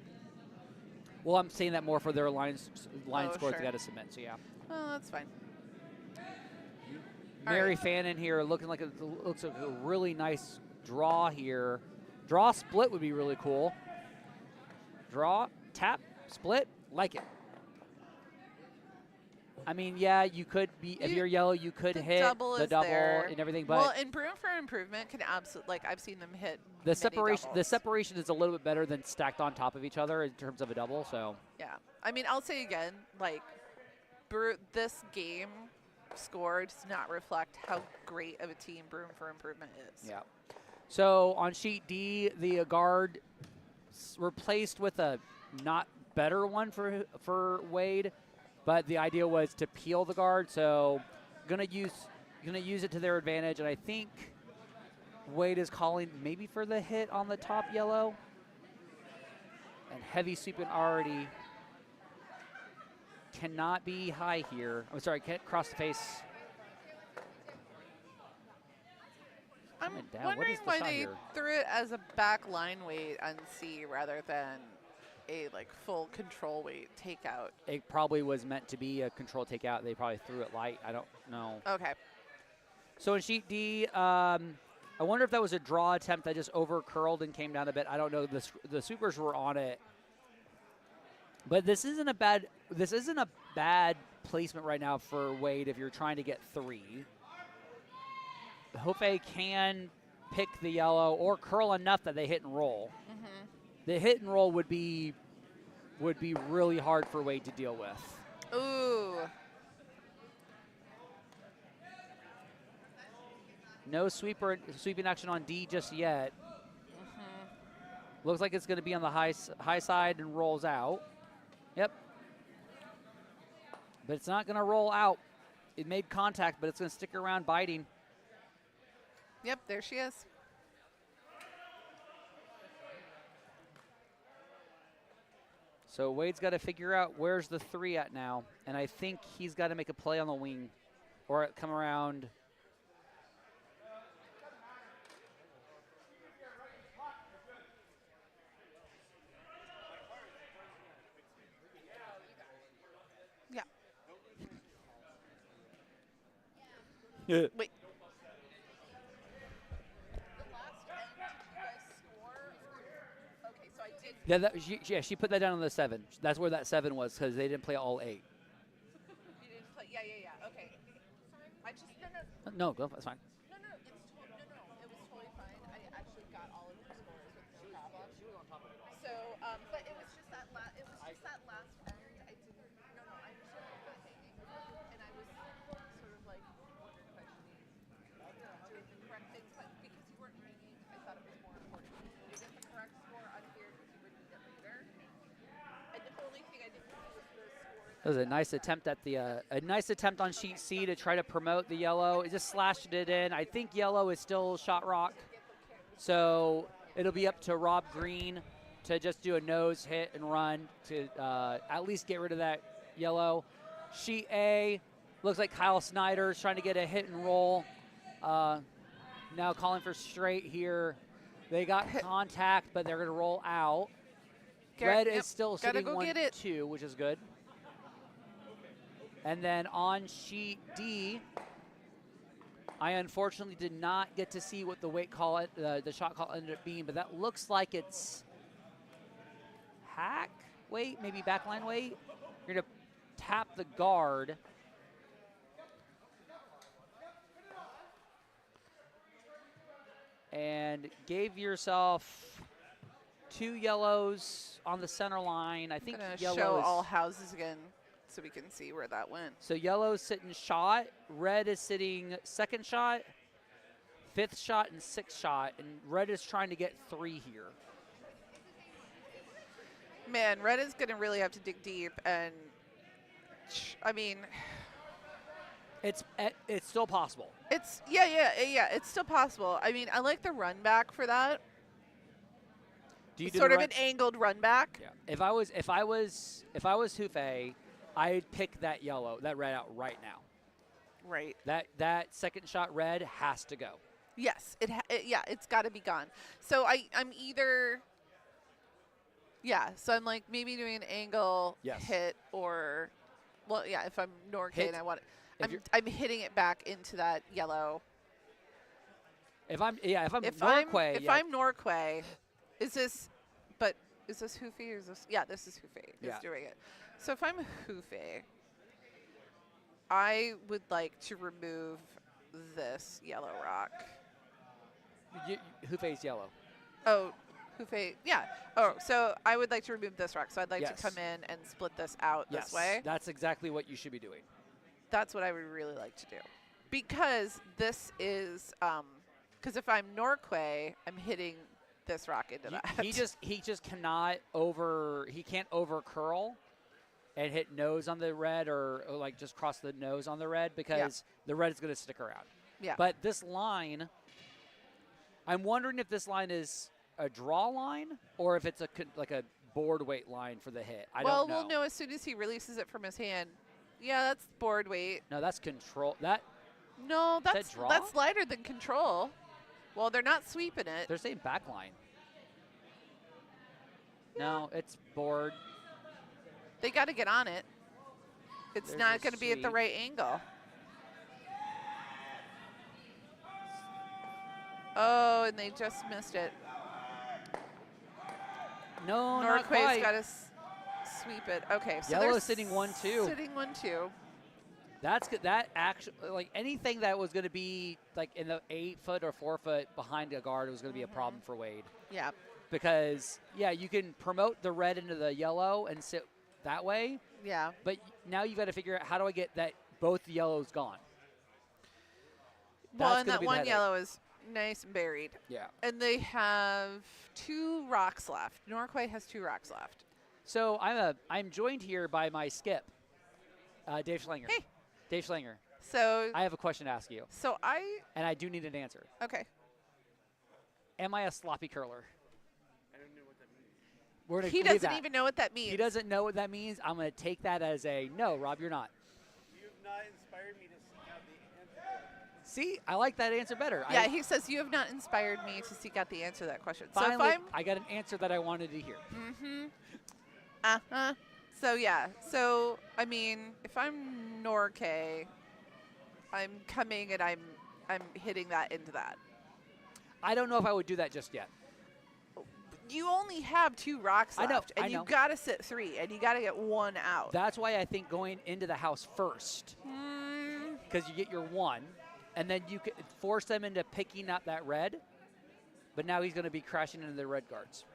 Well, I'm saying that more for their line Oh, scores sure. they got to submit. So yeah. Oh, that's fine. Mary right. Fannon here looks like a really nice draw here. Draw split would be really cool. Draw, tap, split, like it. I mean, yeah, you could be, if you're yellow, you could The hit double the is double there. and everything, but Well, and Broom for Improvement can absolutely, like, I've seen them hit the many separation doubles. is a little bit better than stacked on top of each other in terms of a double, so. Yeah. I mean, I'll say again, like, this game score does not reflect how great of a team Broom for Improvement is. Yeah. So on sheet D, the guard replaced with a not better one for Wade, but the idea was to peel the guard. So gonna use it to their advantage, and I think Wade is calling maybe for the hit on the top yellow. And heavy sweeping already cannot be high here. I'm sorry, can't cross the face. I'm Coming down. What wondering is the why shot they here? threw it as a back line weight on C rather than a like full control weight takeout. It probably was meant to be a control takeout. They probably threw it light. I don't know. Okay. So in sheet D, I wonder if that was a draw attempt that just over curled and came down a bit. I don't know. The supers were on it, but this isn't a bad placement right now for Wade if you're trying to get three. Hope can pick the yellow or curl enough that they hit and roll. Mm-hmm. The hit and roll would be really hard for Wade to deal with. Ooh. No sweeping action on D just yet. Mm-hmm. Looks like it's going to be on the high side and rolls out. Yep. But it's not going to roll out. It made contact, but it's going to stick around biting. Yep, there she is. So Wade's got to figure out where's the three at now. And I think he's got to make a play on the wing or come around. Yeah. Yeah. Wait. Yeah, she put that down on the 7. That's where that 7 was because they didn't play all 8. You didn't play. Yeah. Okay. I just No, go. That's fine. No. It was totally fine. I actually got all of her scores with no problem. So, but it was just that last end. I didn't. No. I was sort of not hanging, and I was sort of like wondering if I should be doing the correct things, but because you weren't hanging, I thought it was more important to get the correct score on here because you would need it later. And the only thing I didn't see was the score. That was a nice attempt at a nice attempt on sheet C to try to promote the yellow. It just slashed it in. I think yellow is still shot rock, so it'll be up to Rob Green to just do a nose hit and run to at least get rid of that yellow. Sheet A looks like Kyle Snyder's trying to get a hit and roll. Now calling for straight here. They got contact, but they're going to roll out. Red is still sitting 1-2, which is good. And then on sheet D, I unfortunately did not get to see what the weight call, the shot call ended up being, but that looks like it's hack weight, maybe backline weight. You're going to tap the guard. And gave yourself 2 yellows on the center line. I think I'm gonna yellow show is all houses again so we can see where that went. So yellow's sitting shot, red is sitting second shot, 5th shot, and 6th shot, and red is trying to get 3 here. Man, red is going to really have to dig deep, and I mean, It's still possible. It's yeah. It's still possible. I mean, I like the run back for that. Do you do Sort the of an angled run back. Yeah. If I was Hufei, I'd pick that red out right now. Right. That second shot red has to go. Yes. It's got to be gone. So I'm either. Yeah. So I'm like maybe doing an angle hit or, well, yeah. If I'm Norquay and I want it, I'm hitting it back into that yellow. If I'm Norquay, is this Hufei or is this? Yeah, this is Hufei who's doing it. So if I'm Hufei, I would like to remove this yellow rock. Hufei's yellow. Oh, Hufei, yeah. Oh, so I would like to remove this rock. So I'd like to come in and split this out this way. That's exactly what you should be doing. That's what I would really like to do. Because this is, because if I'm Norquay, I'm hitting this rock into that. He just cannot he can't over curl and hit nose on the red or like just cross the nose on the red because the red is going to stick around. Yeah. But this line, I'm wondering if this line is a draw line or if it's a board weight line for the hit. I don't know. We'll know as soon as he releases it from his hand. Yeah, that's board weight. No, that's control. No, that's lighter than control. Well, they're not sweeping it. They're saying back line. No, it's board. They got to get on it. It's not going to be at the right angle. Oh, and they just missed it. No, not quite. Norquay's got to sweep it. Okay, so yellow's they're sitting 1-2. Sitting 1-2. That's good. That actually, like anything that was going to be like in the 8 foot or 4 foot behind a guard was going to be a problem for Wade. Yeah. Because you can promote the red into the yellow and sit that way. Yeah. But now you got to figure out how do I get that both yellows gone. Well, and that one yellow is nice and buried. Yeah. And they have 2 rocks left. Norquay has 2 rocks left. So I'm joined here by my skip, Dave Schlanger. Hey. Dave Schlanger. So I have a question to ask you. And I do need an answer. Okay. Am I a sloppy curler? I don't know what that means. He doesn't even know what that means. He doesn't know what that means. I'm going to take that as a no, Rob, you're not. You have not inspired me to seek out the answer. See, I like that answer better. Yeah, he says you have not inspired me to seek out the answer to that question. Finally, so if I got an answer that I wanted to hear. Mm-hmm. Uh-huh. So, yeah. So, I mean, if I'm Norquay, I'm coming and I'm hitting that into that. I don't know if I would do that just yet. You only have 2 rocks left. I know. And you got to sit 3, and you got to get 1 out. That's why I think going into the house first, because you get your 1, and then you can force them into picking up that red, but now he's going to be crashing into the red guards.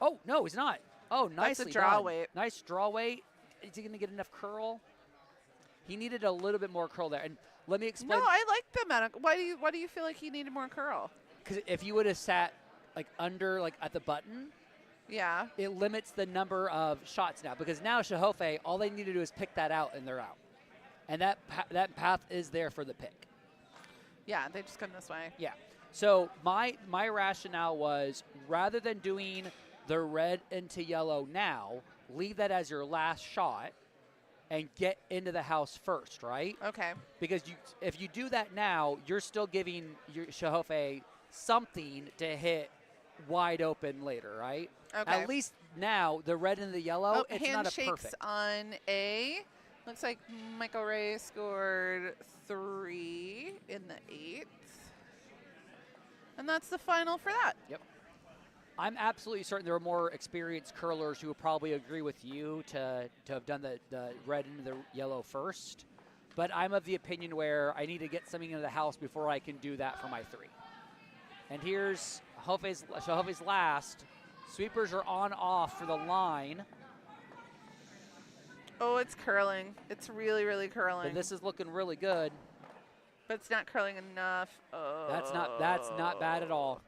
Oh, no, he's not. Oh, nicely That's a draw done. weight. Nice draw weight. Is he going to get enough curl? He needed a little bit more curl there. And let me explain. No, I like the amount of. Why do you feel like he needed more curl? Because if you would have sat like under, like at the button, yeah, it limits the number of shots now. Because now Shehofe, all they need to do is pick that out, and they're out. And that path is there for the pick. Yeah, they just come this way. Yeah. So my rationale was rather than doing the red into yellow now, leave that as your last shot and get into the house first, right? Okay. Because if you do that now, you're still giving your Shehofe something to hit wide open later, right? Okay. At least now, the red and the yellow, it's not a perfect. Handshakes on A. Looks like Michael Ray scored 3 in the 8th. And that's the final for that. Yep. I'm absolutely certain there are more experienced curlers who would probably agree with you to have done the red into the yellow first. But I'm of the opinion where I need to get something into the house before I can do that for my 3. And here's Shehofe's last. Sweepers are on-off for the line. Oh, it's curling. It's really, really curling. But this is looking really good. But it's not curling enough. Oh. That's not bad at all.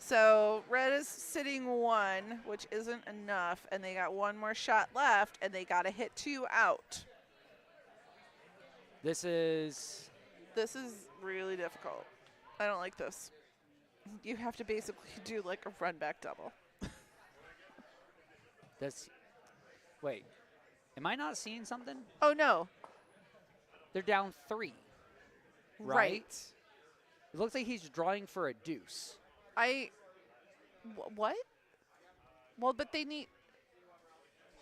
So red is sitting 1, which isn't enough, and they got 1 more shot left, and they got to hit 2 out. This is This is really difficult. I don't like this. You have to basically do like a run back double. this. Wait, am I not seeing something? Oh no. They're down 3. Right. It looks like he's drawing for a deuce. What? Well, but they need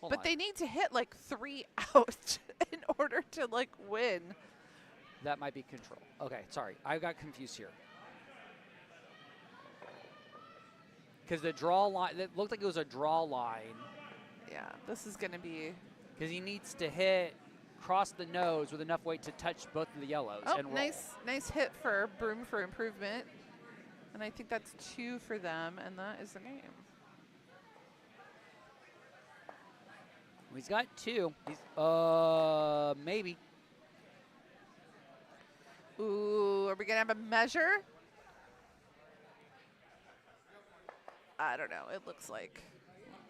Hold on. they need to hit like 3 out in order to like win. That might be control. Okay, sorry. I got confused here. Because the draw line, it looked like it was a draw line. Yeah, this is going to be. Because he needs to hit cross the nose with enough weight to touch both of the yellows Oh, and roll. nice hit for Broom for improvement. And I think that's 2 for them, and that is the game. He's got 2. He's maybe. Ooh, are we going to have a measure? I don't know. It looks like.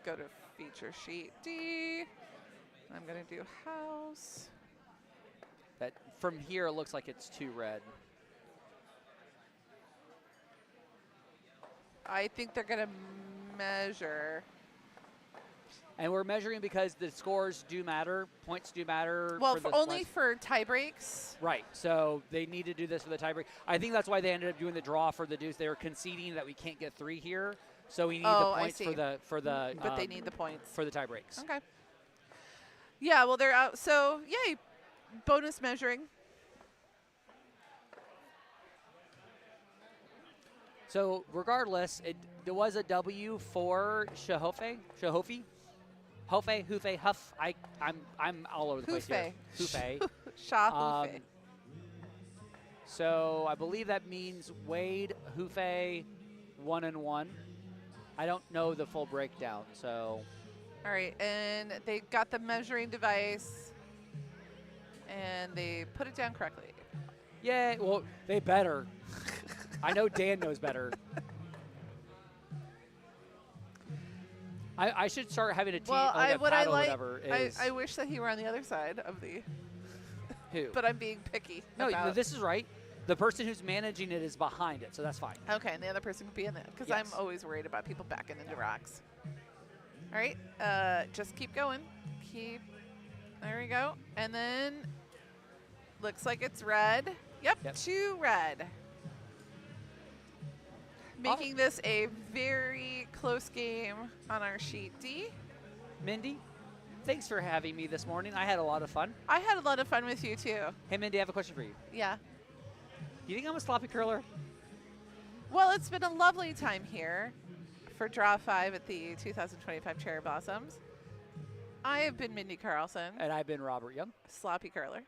Go to feature sheet D. I'm going to do house. That from here it looks like it's 2 red. I think they're going to measure. And we're measuring because the scores do matter, points do matter. Well, for the only last- for tie breaks. Right, so they need to do this for the tiebreak. I think that's why they ended up doing the draw for the deuce. They were conceding that we can't get 3 here, so we need Oh, the I points see. for the. But they need the points. for the tie breaks. Okay. Yeah, well, they're out. So, yay. Bonus measuring. So regardless, there was a W for Shahofe. Hofe, Huff. I'm all over the place here. Hufe. Shah Hufe. So I believe that means Wade, Hufe, 1-1. I don't know the full breakdown, so. All right, and they got the measuring device, and they put it down correctly. Yeah, well, they better. I know Dan knows better. I should start having a team, Well, like a what I paddle, like, whatever. Is I wish that he were on the other side of the. who? But I'm being picky. No, about. this is right. The person who's managing it is behind it, so that's fine. Okay, and the other person could be in that because Yes. I'm always worried about people backing into rocks. All right, just keep going. There we go. And then looks like it's red. Yep. 2 red. Making this a very close game on our sheet D. Mindy, thanks for having me this morning. I had a lot of fun. I had a lot of fun with you too. Hey, Mindy, I have a question for you. Yeah. You think I'm a sloppy curler? Well, it's been a lovely time here for Draw 5 at the 2025 Cherry Blossoms. I have been Mindy Carlson, And I've been Robert Young. sloppy curler.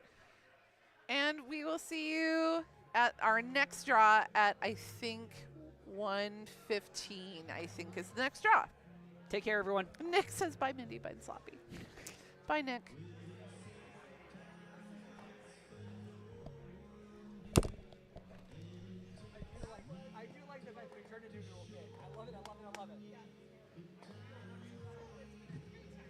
And we will see you at our next draw at, I think, 1:15, I think, is the next draw. Take care, everyone. Nick says bye, Mindy, bye, sloppy. Bye, Nick.